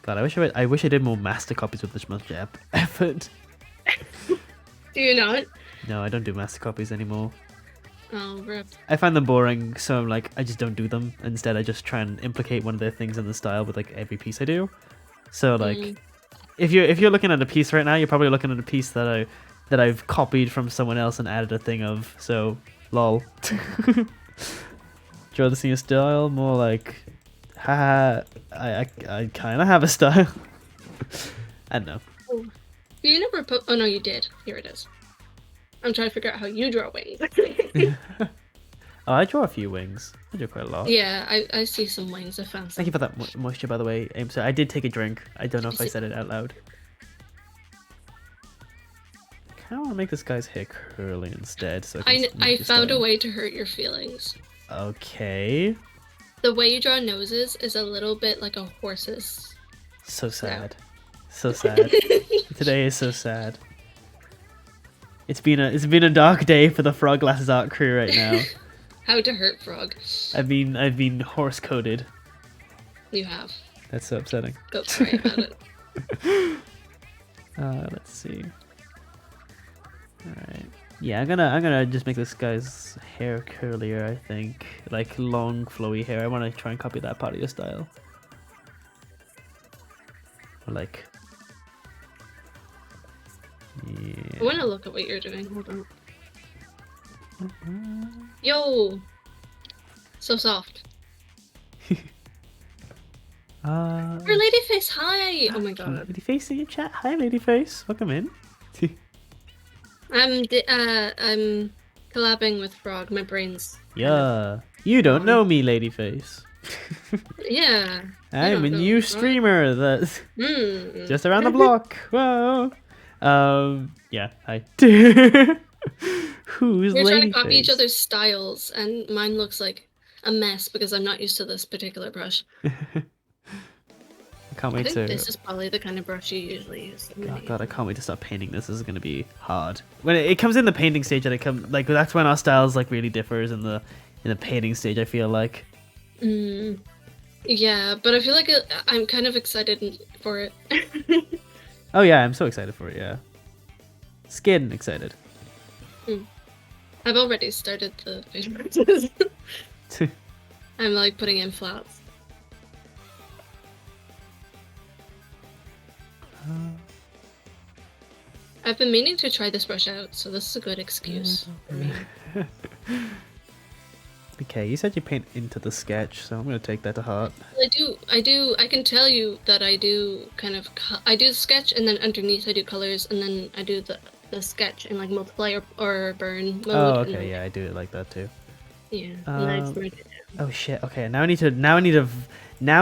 Speaker 1: God, I wish I did more master copies with this much effort.
Speaker 2: Do you not?
Speaker 1: No, I don't do master copies anymore.
Speaker 2: Oh, rip.
Speaker 1: I find them boring, so I'm like, I just don't do them. Instead, I just try and implicate one of their things in the style with like every piece I do. So like, if you're looking at a piece right now, you're probably looking at a piece that I've copied from someone else and added a thing of. So, lol. Draw this in your style, more like, haha. I kind of have a style. I don't know.
Speaker 2: Oh. You never oh no, you did. Here it is. I'm trying to figure out how you draw wings.
Speaker 1: Oh, I draw a few wings. I do quite a lot.
Speaker 2: Yeah, I see some wings. I found some.
Speaker 1: Thank you for that moisture, by the way. So I did take a drink. I don't know if I said it out loud. I kind of want to make this guy's hair curly instead. So
Speaker 2: I found a way to hurt your feelings.
Speaker 1: Okay.
Speaker 2: The way you draw noses is a little bit like a horse's.
Speaker 1: So sad. So sad. Today is so sad. It's been a dark day for the Frog Glasses art crew right now.
Speaker 2: How to hurt Frog.
Speaker 1: I've been horse coded.
Speaker 2: You have.
Speaker 1: That's so upsetting.
Speaker 2: Go cry about it.
Speaker 1: Let's see. Alright. Yeah, I'm gonna just make this guy's hair curlier, I think. Like long flowy hair. I wanna try and copy that part of your style. Or like, yeah.
Speaker 2: I wanna look at what you're doing. Hold on. Yo! So soft. We're Ladyface, hi! Oh my god.
Speaker 1: Ladyface in your chat. Hi, Ladyface. Welcome in.
Speaker 2: I'm collabing with Frog. My brain's.
Speaker 1: Yeah. You don't know me, Ladyface.
Speaker 2: Yeah.
Speaker 1: I'm a new streamer that's just around the block. Whoa. Yeah. Hi. Who's
Speaker 2: We're trying to
Speaker 1: Ladyface?
Speaker 2: copy each other's styles, and mine looks like a mess because I'm not used to this particular brush.
Speaker 1: I can't wait
Speaker 2: I think
Speaker 1: to.
Speaker 2: this is probably the kind of brush you usually use.
Speaker 1: Oh god, I can't wait to start painting this. This is gonna be hard. When it comes in the painting stage, that's when our styles like really differs in the painting stage. I feel like.
Speaker 2: Yeah, but I feel like I'm kind of excited for it.
Speaker 1: Oh yeah, I'm so excited for it. Yeah, skin excited.
Speaker 2: I've already started the face brushes. I'm like putting in flats. I've been meaning to try this brush out, so this is a good excuse for me.
Speaker 1: Okay, you said you paint into the sketch, so I'm gonna take that to heart.
Speaker 2: I can tell you that I do kind of, I do the sketch and then underneath I do colors and then I do the sketch in like multiply or burn mode.
Speaker 1: Oh, okay, yeah, I do it like that too.
Speaker 2: Yeah, and then I just write it down.
Speaker 1: Oh shit, okay, now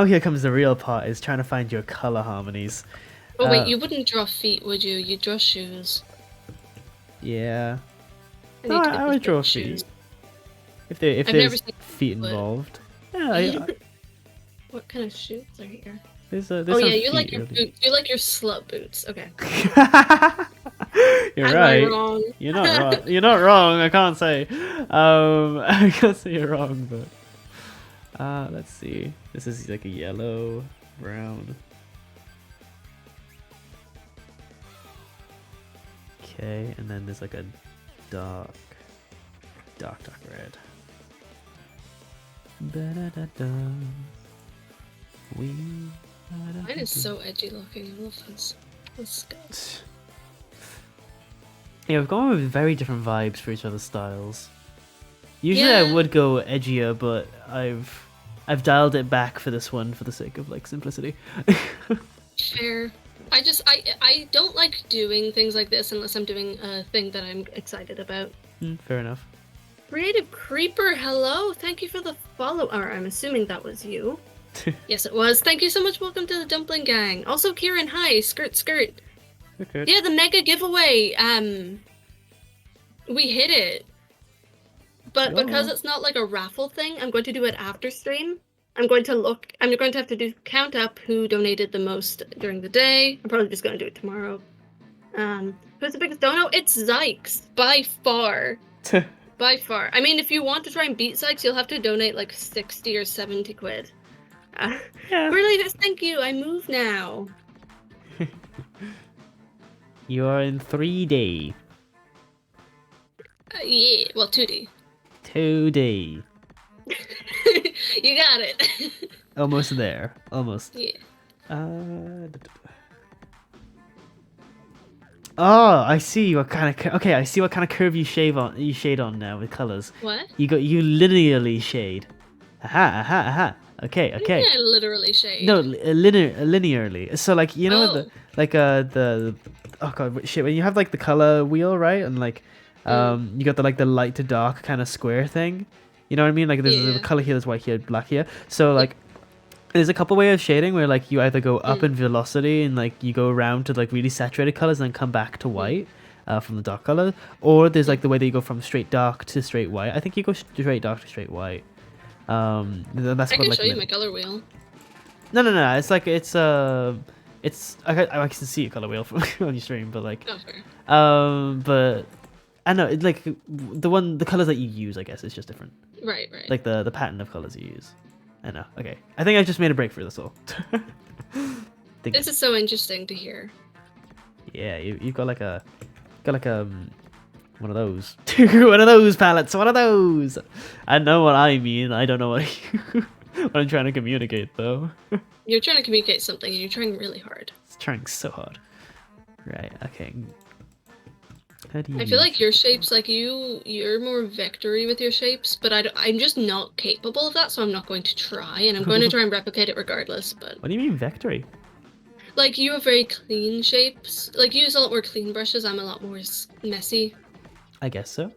Speaker 1: here comes the real part, is trying to find your color harmonies.
Speaker 2: Oh wait, you wouldn't draw feet, would you? You'd draw shoes.
Speaker 1: Yeah.
Speaker 2: I
Speaker 1: would draw feet. If there's feet involved. Yeah,
Speaker 2: What kind of shoes are here?
Speaker 1: there's
Speaker 2: Oh yeah, you like your boots. You like your slut boots. Okay.
Speaker 1: You're
Speaker 2: Am
Speaker 1: right.
Speaker 2: I wrong?
Speaker 1: You're not wrong. You're not wrong. I can't say. I can't say you're wrong, but let's see. This is like a yellow, brown. Okay, and then there's like a dark red. Da-da-da-da.
Speaker 2: Mine is so edgy looking. I love this. Let's go.
Speaker 1: Yeah, we've gone with very different vibes for each other's styles. Usually
Speaker 2: Yeah.
Speaker 1: I would go edgier, but I've dialed it back for this one for the sake of like simplicity.
Speaker 2: Fair. I don't like doing things like this unless I'm doing a thing that I'm excited about.
Speaker 1: Fair enough.
Speaker 2: Creative Creeper, hello! Thank you for the follow. Or I'm assuming that was you. Yes, it was. Thank you so much. Welcome to the Dumpling Gang. Also, Kieran, hi. Skirt.
Speaker 1: Okay.
Speaker 2: Yeah, the mega giveaway. We hit it. But because it's not like a raffle thing, I'm going to do it after stream. I'm going to have to count up who donated the most during the day. I'm probably just going to do it tomorrow. Who's the biggest dono? It's Zykes, by far. By far. I mean, if you want to try and beat Zykes, you'll have to donate like 60 or 70 quid.
Speaker 1: Yeah.
Speaker 2: Really, just thank you. I move now.
Speaker 1: You are in 3D.
Speaker 2: Yeah, well, 2D.
Speaker 1: 2D.
Speaker 2: You got it.
Speaker 1: Almost there. Almost.
Speaker 2: Yeah.
Speaker 1: Oh, I see what kind of okay. I see what kind of curve you shade on now with colors.
Speaker 2: What?
Speaker 1: You linearly shade. Aha. Okay.
Speaker 2: Yeah, literally shade.
Speaker 1: No, linearly. So like you know the oh god shit when you have like the color wheel right and like you got the like the light to dark kind of square thing. You know what I mean? Like there's a color here, there's white here, black here. So like there's a couple ways of shading where like you either go up in velocity and like you go around to like really saturated colors and then come back to white from the dark color, or there's like the way that you go from straight dark to straight white. I think you go straight dark to straight white. That's
Speaker 2: I
Speaker 1: what,
Speaker 2: can
Speaker 1: like,
Speaker 2: show you my color wheel.
Speaker 1: No. It's like it's I can see a color wheel from on your stream, but like but I know it, like the colors that you use, I guess, is just different.
Speaker 2: Right.
Speaker 1: Like the pattern of colors you use. I know. Okay. I think I just made a breakthrough. That's all.
Speaker 2: This is so interesting to hear.
Speaker 1: Yeah, you've got like a one of those. One of those palettes. One of those. I know what I mean. I don't know what what I'm trying to communicate though.
Speaker 2: You're trying to communicate something, and you're trying really hard.
Speaker 1: It's trying so hard. Right. Okay.
Speaker 2: I feel like your shapes, like you're more vectory with your shapes, but I'm just not capable of that, so I'm not going to try, and I'm going to try and replicate it regardless. But
Speaker 1: what do you mean vectory?
Speaker 2: Like you have very clean shapes. Like you use a lot more clean brushes. I'm a lot more messy.
Speaker 1: I guess so.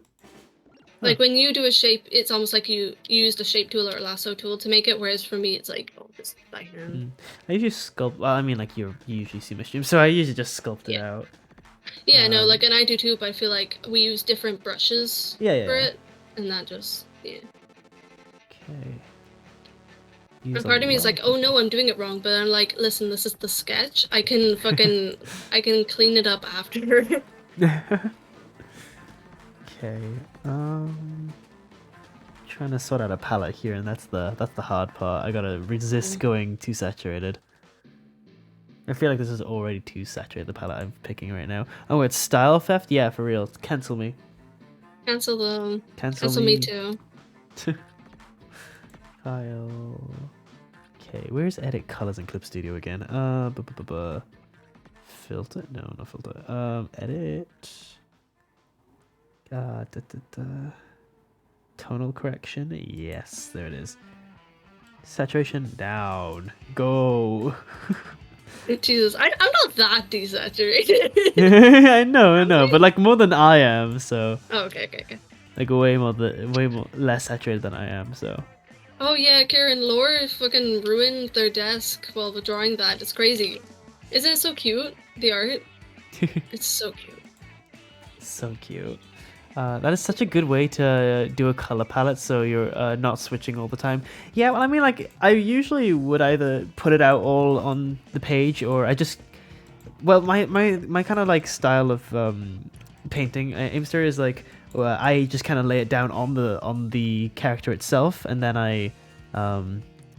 Speaker 2: Like when you do a shape, it's almost like you used a shape tool or a lasso tool to make it, whereas for me, it's like just by hand.
Speaker 1: I usually sculpt. Well, I mean, like you usually see my stream, so I usually just sculpt it out.
Speaker 2: Yeah, no, like, and I do too, but I feel like we use different brushes for it, and that just,
Speaker 1: Okay.
Speaker 2: And part of me is like, oh no, I'm doing it wrong, but I'm like, listen, this is the sketch. I can fucking, I can clean it up after.
Speaker 1: Okay. Trying to sort out a palette here, and that's the hard part. I gotta resist going too saturated. I feel like this is already too saturated, the palette I'm picking right now. Oh, it's style theft? Yeah, for real. Cancel me.
Speaker 2: Cancel them. Cancel me too.
Speaker 1: File. Okay, where's edit colors in Clip Studio again? Filter? No, not filter. Edit. Tonal correction? Yes, there it is. Saturation down. Go.
Speaker 2: Jesus, I'm not that desaturated.
Speaker 1: I know, but like more than I am, so.
Speaker 2: Oh, okay.
Speaker 1: Like way more less saturated than I am, so.
Speaker 2: Oh yeah, Karen, Laura fucking ruined their desk while drawing that. It's crazy. Isn't it so cute? The art? It's so cute.
Speaker 1: So cute. That is such a good way to do a color palette, so you're not switching all the time. Yeah, well, I mean, like, I usually would either put it out all on the page, or I just... Well, my kind of, like, style of painting, Aimster, is, like, I just kind of lay it down on the character itself, and then I...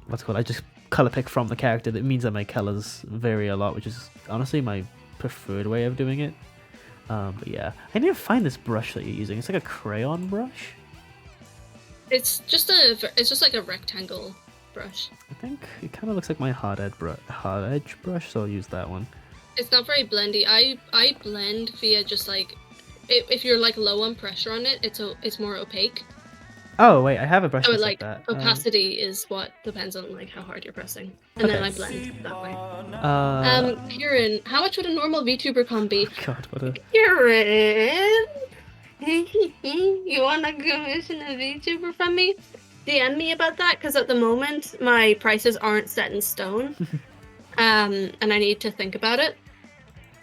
Speaker 1: what's it called? I just color pick from the character. That means that my colors vary a lot, which is honestly my preferred way of doing it. But yeah, I need to find this brush that you're using. It's like a crayon brush.
Speaker 2: It's just like a rectangle brush.
Speaker 1: I think it kind of looks like my hard edge brush, so I'll use that one.
Speaker 2: It's not very blendy. I blend via just like, if you're like low on pressure on it, it's more opaque.
Speaker 1: Oh wait, I have a brush
Speaker 2: so
Speaker 1: that's
Speaker 2: like
Speaker 1: that.
Speaker 2: Opacity is what depends on like how hard you're pressing, and then I blend that way. Kieran, how much would a normal VTuber con be?
Speaker 1: God, what a...
Speaker 2: Kieran, you wanna commission a VTuber from me? DM me about that, because at the moment my prices aren't set in stone, and I need to think about it.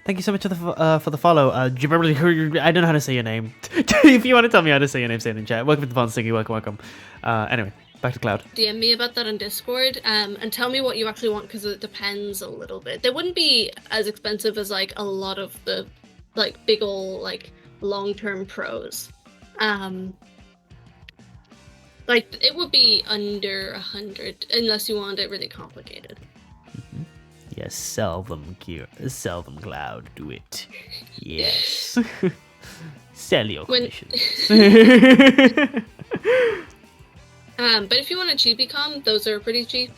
Speaker 1: Thank you so much for the follow. I don't know how to say your name. If you want to tell me how to say your name, say it in chat. Welcome to the Fun Sticky. Welcome. Anyway, back to Cloud.
Speaker 2: DM me about that on Discord, and tell me what you actually want, because it depends a little bit. They wouldn't be as expensive as like a lot of the like big ol' like long-term pros. Like it would be under 100 unless you want it really complicated.
Speaker 1: Yes, sell them, sell them, Cloud. Do it. Yes. Sell your commissions.
Speaker 2: But if you want a cheapy com, those are pretty cheap.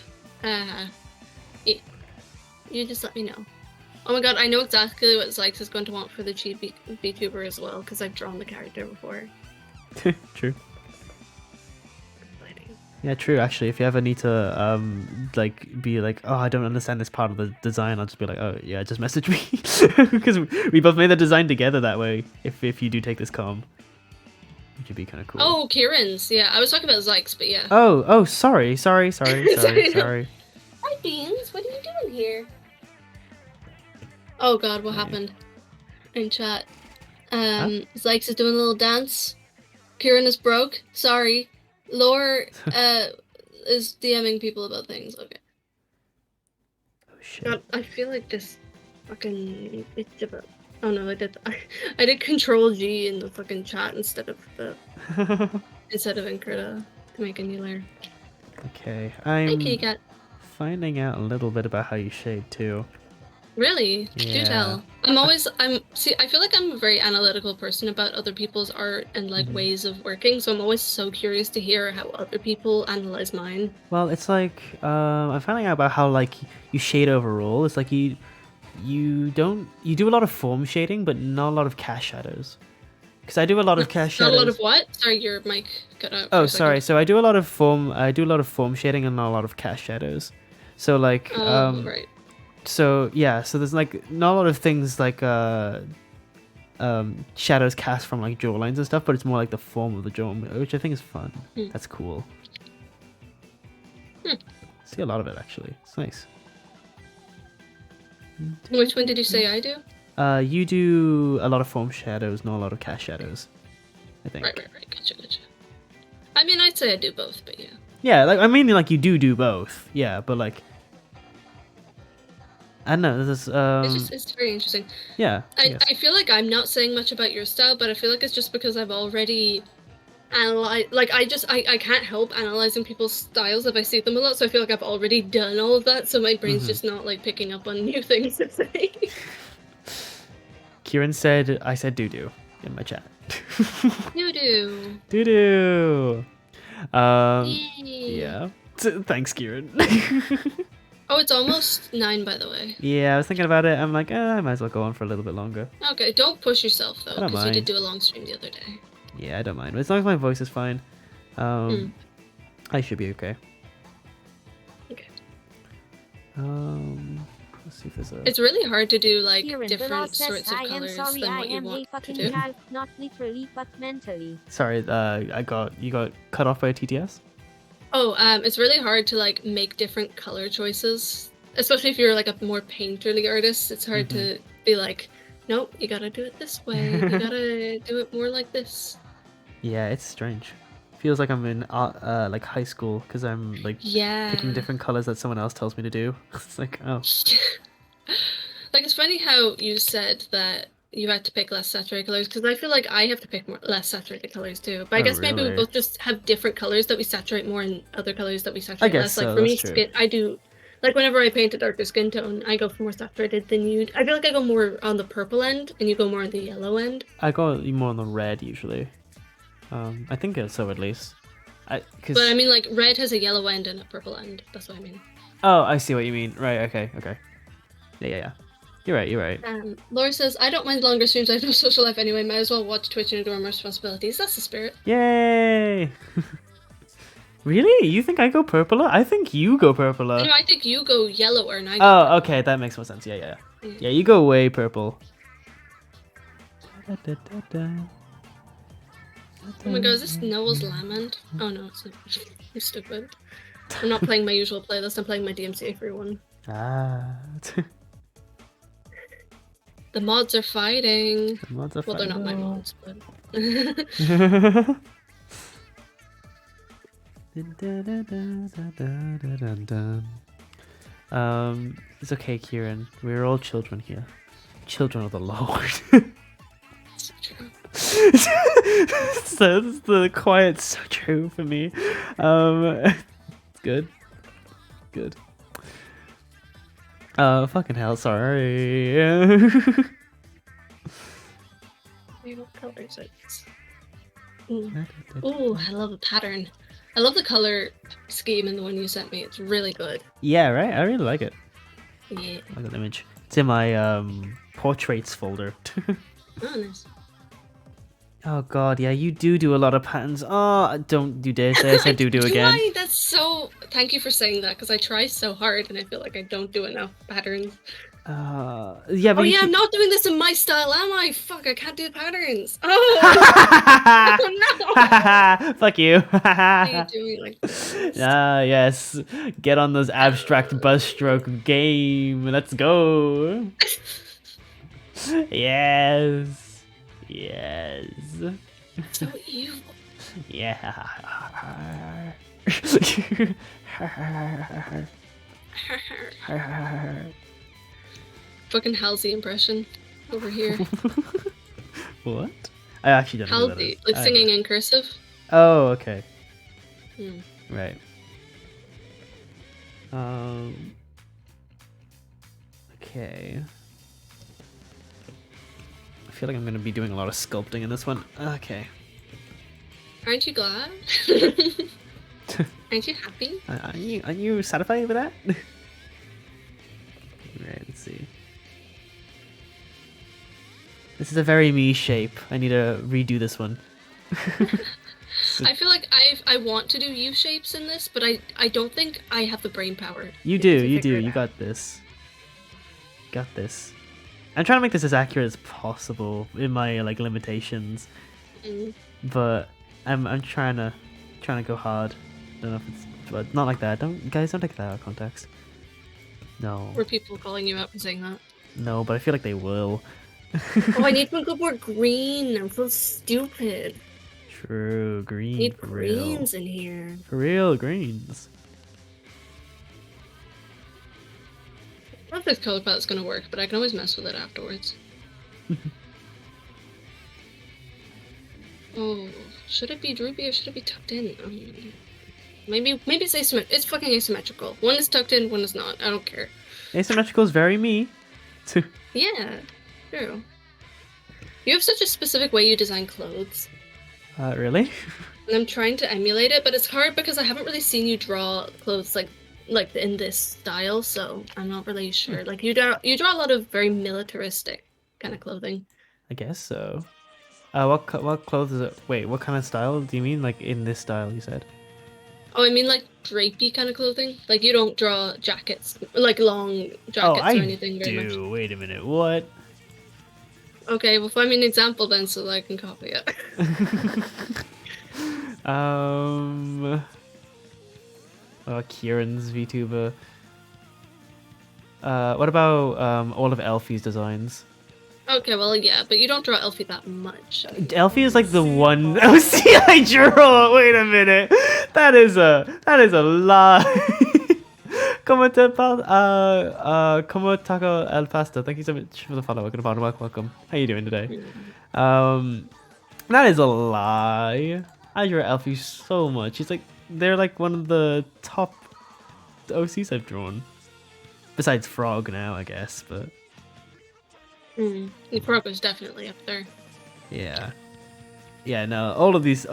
Speaker 2: You just let me know. Oh my god, I know exactly what Zykes is going to want for the cheapy VTuber as well, because I've drawn the character before.
Speaker 1: True. Yeah, true. Actually, if you ever need to like be like, oh, I don't understand this part of the design, I'll just be like, oh yeah, just message me, because we both made the design together that way. If you do take this com. which would be kind of cool.
Speaker 2: Oh, Kieran's. Yeah, I was talking about Zykes, but yeah.
Speaker 1: Oh, sorry.
Speaker 2: Sorry.
Speaker 3: Hi, Beans. What are you doing here?
Speaker 2: Oh God, what happened in chat? Zykes is doing a little dance. Kieran is broke. Sorry. Lore is DMing people about things. Okay.
Speaker 1: Oh shit.
Speaker 2: God, I feel like this fucking oh no, I did Control G in the fucking chat instead of Encrida to make a new layer.
Speaker 1: Okay,
Speaker 2: Hey,
Speaker 1: I'm
Speaker 2: Kitty Cat.
Speaker 1: finding out a little bit about how you shade too.
Speaker 2: Really?
Speaker 1: Yeah.
Speaker 2: Do tell. I feel like I'm a very analytical person about other people's art and like ways of working, so I'm always so curious to hear how other people analyze mine.
Speaker 1: Well, it's like I'm finding out about how like you shade overall. It's like you do a lot of form shading, but not a lot of cast shadows. Because I do a lot of cast shadows.
Speaker 2: Not a lot of what? Sorry, your mic cut out.
Speaker 1: Oh, sorry. So I do a lot of form shading and not a lot of cast shadows. So like
Speaker 2: right.
Speaker 1: So yeah, so there's like not a lot of things like shadows cast from like jawlines and stuff, but it's more like the form of the jaw, which I think is fun. That's cool. See a lot of it actually. It's nice.
Speaker 2: Which one did you say I do?
Speaker 1: You do a lot of form shadows, not a lot of cast shadows, I think.
Speaker 2: Right. Gotcha. I mean, I'd say I do both, but yeah.
Speaker 1: Yeah, like I mean, like you do both. Yeah, but like I don't know. This is
Speaker 2: It's very interesting.
Speaker 1: Yeah.
Speaker 2: I feel like I'm not saying much about your style, but I feel like it's just because I've already analyzed. Like I can't help analyzing people's styles if I see them a lot. So I feel like I've already done all of that. So my brain's just not like picking up on new things to say.
Speaker 1: Kieran said, I said doo-doo in my chat.
Speaker 2: Doo-doo.
Speaker 1: Doo-doo.
Speaker 2: Yay.
Speaker 1: Yeah. Thanks, Kieran.
Speaker 2: Oh, it's almost 9, by the way.
Speaker 1: Yeah, I was thinking about it. I'm like, I might as well go on for a little bit longer.
Speaker 2: Okay, don't push yourself, though,
Speaker 1: don't
Speaker 2: because you did
Speaker 1: mind.
Speaker 2: do a long stream the other day.
Speaker 1: Yeah, I don't mind. As long as my voice is fine, I should be okay.
Speaker 2: Okay.
Speaker 1: Let's see if there's a...
Speaker 2: It's really hard to do, like,
Speaker 3: Kieran
Speaker 2: different
Speaker 3: says,
Speaker 2: sorts of
Speaker 3: I am
Speaker 2: colors
Speaker 3: sorry,
Speaker 2: than
Speaker 3: I
Speaker 2: what you
Speaker 3: am a
Speaker 2: want to
Speaker 3: fucking
Speaker 2: do.
Speaker 3: child, not literally but mentally.
Speaker 1: Sorry, you got cut off by a TTS?
Speaker 2: Oh, it's really hard to, like, make different color choices. Especially if you're, like, a more painterly artist. It's hard to be like, nope, you gotta do it this way. You gotta do it more like this.
Speaker 1: Yeah, it's strange. Feels like I'm in like high school because I'm like picking different colors that someone else tells me to do. It's like, oh.
Speaker 2: Like, it's funny how you said that you had to pick less saturated colors, because I feel like I have to pick less saturated colors too. But I guess maybe we both just have different colors that we saturate more and other colors that we saturate less. Like for me, skin, I do. Like whenever I paint a darker skin tone, I go for more saturated than you. I feel like I go more on the purple end, and you go more on the yellow end.
Speaker 1: I go more on the red usually. I think so at least.
Speaker 2: But I mean, like red has a yellow end and a purple end. That's what I mean.
Speaker 1: Oh, I see what you mean. Right. Okay. Yeah. You're right.
Speaker 2: Laura says, I don't mind longer streams. I have no social life anyway. Might as well watch Twitch and ignore my responsibilities. That's the spirit.
Speaker 1: Yay! Really? You think I go purpler? I think you go purpler.
Speaker 2: No, I think you go yellower and I go
Speaker 1: purple. Okay, that makes more sense. Yeah, you go way purple.
Speaker 2: Oh my god, is this Noel's Lament? Oh no, it's not. I'm stupid. I'm not playing my usual playlist, I'm playing my DMCA free one. The mods are fighting. Well, they're not my mods, but...
Speaker 1: It's okay, Kieran. We're all children here. Children of the Lord.
Speaker 2: So true.
Speaker 1: So the quiet's so true for me. Good. Oh, fucking hell, sorry.
Speaker 2: What color is it? Ooh, I love the pattern. I love the color scheme in the one you sent me. It's really good.
Speaker 1: Yeah, right? I really like it.
Speaker 2: Yeah.
Speaker 1: I like that image. It's in my portraits folder.
Speaker 2: Oh, nice.
Speaker 1: Oh god, yeah, you do a lot of patterns. Oh, don't you dare say I said do again.
Speaker 2: That's so... Thank you for saying that, because I try so hard and I feel like I don't do enough patterns.
Speaker 1: Yeah, but
Speaker 2: Oh yeah, I'm not doing this in my style, am I? Fuck, I can't do patterns. Oh, oh no!
Speaker 1: Fuck you.
Speaker 2: What are you doing like this?
Speaker 1: Yes. Get on those abstract bus stroke game. Let's go. Yes. Yes.
Speaker 2: So evil.
Speaker 1: Yeah.
Speaker 2: Fucking Halsey impression over here.
Speaker 1: What? I actually don't know what that
Speaker 2: Halsey,
Speaker 1: is.
Speaker 2: like singing in cursive.
Speaker 1: Oh, okay.
Speaker 2: Hmm.
Speaker 1: Right. Okay. I feel like I'm gonna be doing a lot of sculpting in this one. Okay.
Speaker 2: Aren't you glad? Aren't you happy?
Speaker 1: Are you satisfied with that? Right, let's see. This is a very me shape. I need to redo this one.
Speaker 2: I feel like I want to do U shapes in this, but I don't think I have the brain power.
Speaker 1: You do, you got this. Got this. I'm trying to make this as accurate as possible in my like limitations. But I'm trying to go hard. Don't know if it's, but not like that. Don't take that out of context. No.
Speaker 2: Were people calling you out for saying that?
Speaker 1: No, but I feel like they will.
Speaker 2: Oh, I need to go more green. I'm so stupid.
Speaker 1: True, green.
Speaker 2: I need
Speaker 1: for real.
Speaker 2: greens in here.
Speaker 1: For real, greens.
Speaker 2: I don't know if this color palette's gonna work, but I can always mess with it afterwards. Oh, should it be droopy or should it be tucked in? Maybe it's asymmetrical. It's fucking asymmetrical. One is tucked in, one is not. I don't care.
Speaker 1: Asymmetrical is very me.
Speaker 2: Yeah, true. You have such a specific way you design clothes.
Speaker 1: Really?
Speaker 2: And I'm trying to emulate it, but it's hard because I haven't really seen you draw clothes like in this style, so I'm not really sure. Like you draw a lot of very militaristic kind of clothing.
Speaker 1: I guess so. What clothes is it? Wait, what kind of style do you mean? Like in this style, you said?
Speaker 2: Oh, I mean like drapey kind of clothing. Like you don't draw jackets, like long jackets or anything very much.
Speaker 1: Wait a minute, what?
Speaker 2: Okay, well find me an example then so that I can copy it.
Speaker 1: Kieran's VTuber. What about all of Elfie's designs?
Speaker 2: Okay, well yeah, but you don't draw Elfie that much.
Speaker 1: Elfie is like the one. Oh, see, I draw. Wait a minute. That is a lie. Como taco el pasta. Thank you so much for the follow. Welcome. How you doing today? That is a lie. I draw Elfie so much. They're like one of the top OCs I've drawn. Besides Frog now, I guess, but.
Speaker 2: The Frog was definitely up there.
Speaker 1: Yeah. Yeah, no, all of these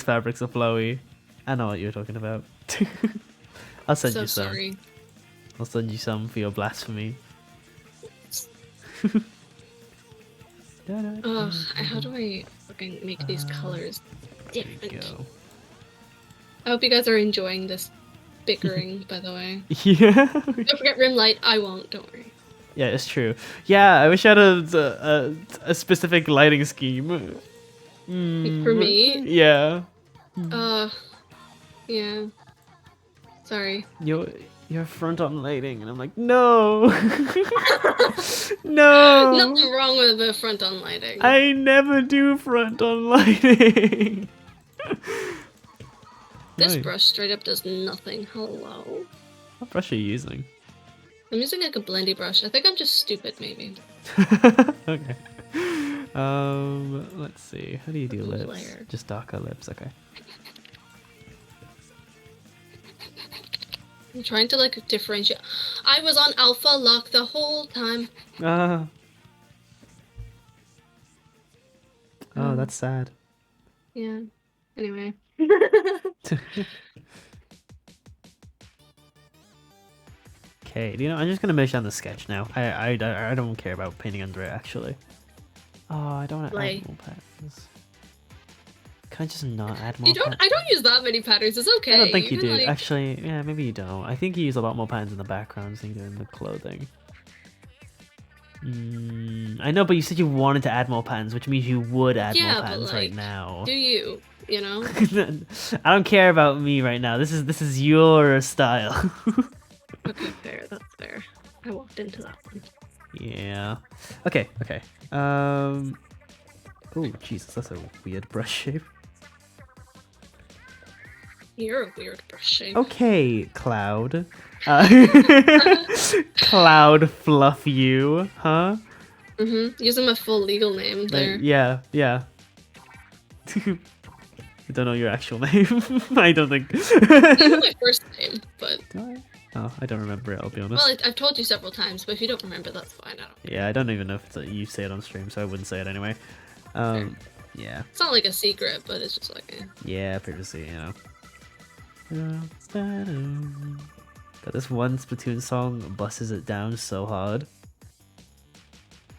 Speaker 1: fabrics are flowy. I know what you're talking about. I'll send you some.
Speaker 2: Sorry.
Speaker 1: I'll send you some for your blasphemy.
Speaker 2: How do I fucking make these colors different?
Speaker 1: There you go.
Speaker 2: I hope you guys are enjoying this bickering, by the way.
Speaker 1: Yeah.
Speaker 2: Don't forget rim light. I won't, don't worry.
Speaker 1: Yeah, it's true. Yeah, I wish I had a specific lighting scheme.
Speaker 2: For me?
Speaker 1: Yeah.
Speaker 2: Yeah. Sorry.
Speaker 1: You're front on lighting, and I'm like, no. No.
Speaker 2: Nothing wrong with the front on lighting.
Speaker 1: I never do front on lighting.
Speaker 2: This
Speaker 1: Right.
Speaker 2: brush straight up does nothing. Hello?
Speaker 1: What brush are you using?
Speaker 2: I'm using like a blendy brush. I think I'm just stupid, maybe.
Speaker 1: Okay. Let's see. How do you do lips?
Speaker 2: Layer.
Speaker 1: Just darker lips. Okay.
Speaker 2: I'm trying to like differentiate. I was on alpha lock the whole time.
Speaker 1: Oh, that's sad.
Speaker 2: Yeah. Anyway.
Speaker 1: Okay, I'm just gonna measure on the sketch now. I don't care about painting under it actually. Oh, I don't want to add more patterns. Can I just not add more?
Speaker 2: I don't use that many patterns. It's okay.
Speaker 1: I don't think you do.
Speaker 2: Like...
Speaker 1: Actually, yeah, maybe you don't. I think you use a lot more patterns in the backgrounds than you do in the clothing. I know, but you said you wanted to add more patterns, which means you would add more
Speaker 2: Yeah, but
Speaker 1: patterns right
Speaker 2: like,
Speaker 1: now.
Speaker 2: do you know?
Speaker 1: I don't care about me right now. This is your style.
Speaker 2: Okay, fair. That's fair. I walked into that one.
Speaker 1: Yeah. Okay. Oh, Jesus, that's a weird brush shape.
Speaker 2: You're a weird brush shape.
Speaker 1: Okay, Cloud. Cloud Fluff you, huh?
Speaker 2: Using my full legal name there.
Speaker 1: Yeah. I don't know your actual name. I don't think.
Speaker 2: You know my first name, but.
Speaker 1: Do I? Oh, I don't remember it, I'll be honest.
Speaker 2: Well, I've told you several times, but if you don't remember, that's fine.
Speaker 1: Yeah, I don't even know if it's you say it on stream, so I wouldn't say it anyway. Yeah.
Speaker 2: It's not like a secret, but it's just like.
Speaker 1: Yeah, privacy, Got this one Splatoon song busts it down so hard.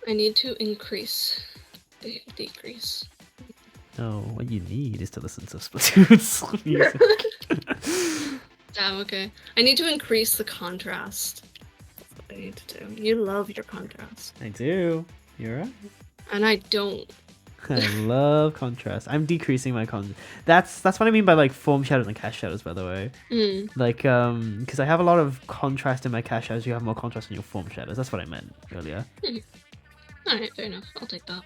Speaker 2: I need to increase. Decrease.
Speaker 1: No, what you need is to listen to Splatoon's music.
Speaker 2: Damn, okay. I need to increase the contrast. That's what I need to do. You love your contrast.
Speaker 1: I do. You're right.
Speaker 2: And I don't.
Speaker 1: I love contrast. I'm decreasing my contrast. That's what I mean by like form shadows and cast shadows, by the way. Like, because I have a lot of contrast in my cast shadows. You have more contrast in your form shadows. That's what I meant earlier.
Speaker 2: Alright, fair enough. I'll take that.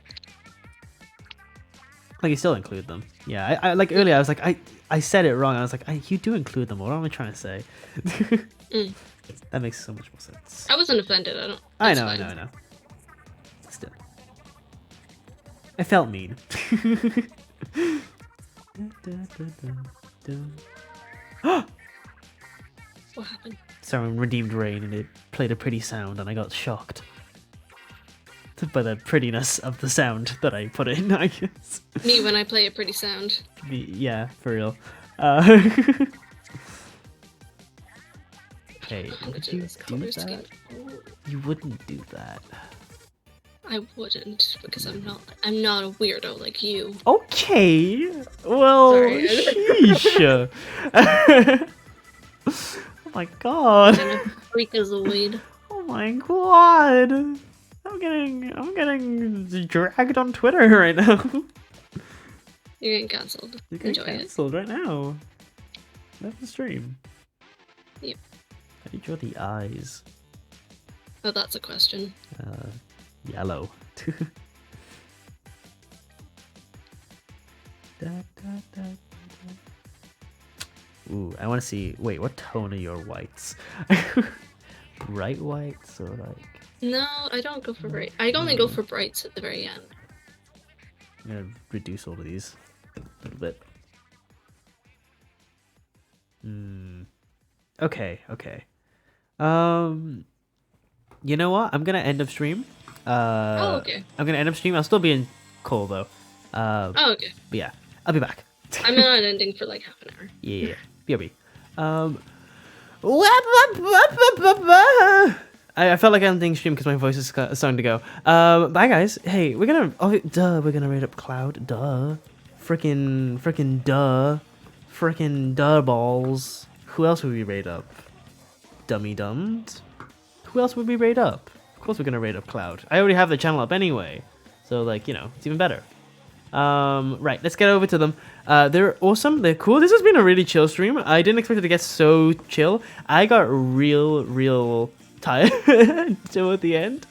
Speaker 1: Like, you still include them. Yeah, I like earlier, I was like, I said it wrong. I was like, you do include them. What am I trying to say? That makes so much more sense.
Speaker 2: I wasn't offended.
Speaker 1: I know. Still. I felt mean.
Speaker 2: What happened?
Speaker 1: Someone redeemed rain and it played a pretty sound and I got shocked. By the prettiness of the sound that I put in, I guess.
Speaker 2: Me when I play a pretty sound.
Speaker 1: Yeah, for real. Okay, would you do that? You wouldn't do that.
Speaker 2: I wouldn't, because I'm not a weirdo like you.
Speaker 1: Okay. Well,
Speaker 2: Sorry.
Speaker 1: sheesh. Oh my god.
Speaker 2: I'm a freakazoid.
Speaker 1: Oh my god. I'm getting dragged on Twitter right now.
Speaker 2: You're getting cancelled.
Speaker 1: You're getting
Speaker 2: Enjoy
Speaker 1: cancelled right now. That's the stream.
Speaker 2: Yep.
Speaker 1: How do you draw the eyes?
Speaker 2: Oh, that's a question.
Speaker 1: Yellow. Ooh, I want to see. Wait, what tone are your whites? Bright whites or like?
Speaker 2: No, I don't go for bright. I only go for brights at the very end.
Speaker 1: I'm gonna reduce all of these a little bit. Okay. You know what? I'm gonna end up stream.
Speaker 2: Oh, okay.
Speaker 1: I'm gonna end up stream. I'll still be in call though.
Speaker 2: Oh, okay.
Speaker 1: But yeah, I'll be back.
Speaker 2: I'm not ending for like half an hour.
Speaker 1: Yeah. BRB. I felt like ending stream because my voice is starting to go. Bye guys. Hey, we're gonna rate up Cloud. Duh. Frickin' duh balls. Who else would we rate up? Dummy dumbed. Who else would we rate up? Of course we're gonna rate up Cloud. I already have the channel up anyway, so like, you know, it's even better. Right, let's get over to them. They're awesome, they're cool. This has been a really chill stream. I didn't expect it to get so chill. I got real tired toward the end.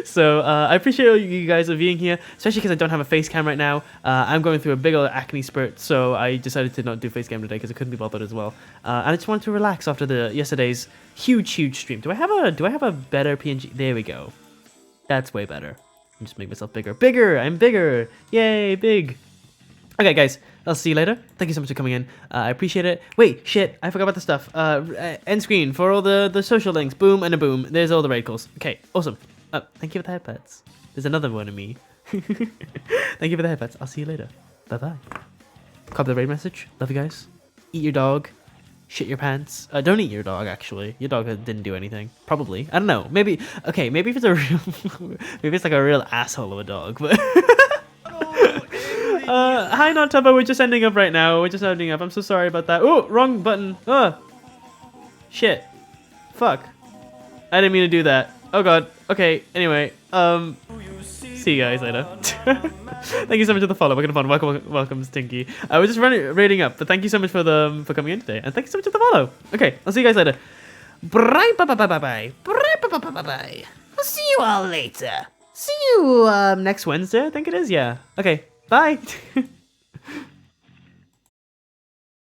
Speaker 1: So I appreciate all you guys are being here, especially because I don't have a face cam right now. I'm going through a big old acne spurt, so I decided to not do face cam today because I couldn't be bothered as well. And I just wanted to relax after yesterday's huge stream. Do I have a better PNG? There we go. That's way better. Just make myself bigger. I'm bigger. Yay, big. Okay, guys. I'll see you later. Thank you so much for coming in. I appreciate it. Wait, shit. I forgot about the stuff. End screen for all the social links. Boom and a boom. There's all the raid calls. Okay, awesome. Thank you for the headpats. There's another one of me. Thank you for the headpats. I'll see you later. Bye-bye. Copy the raid message. Love you guys. Eat your dog. Shit your pants. Don't eat your dog, actually. Your dog didn't do anything. Probably. I don't know. Maybe. Okay, maybe if it's a real... maybe it's like a real asshole of a dog, but... hi, Not Tubba. We're just ending up right now. We're just ending up. I'm so sorry about that. Oh, wrong button. Shit. Fuck. I didn't mean to do that. Oh, God. Okay, anyway, see you guys later. Thank you so much for the follow. We're gonna fun. Welcome, Stinky. We're just rating up, but thank you so much for coming in today, and thank you so much for the follow. Okay, I'll see you guys later. Bye bye bye bye bye bye bye bye bye. I'll see you all later. See you next Wednesday, I think it is. Yeah. Okay. Bye.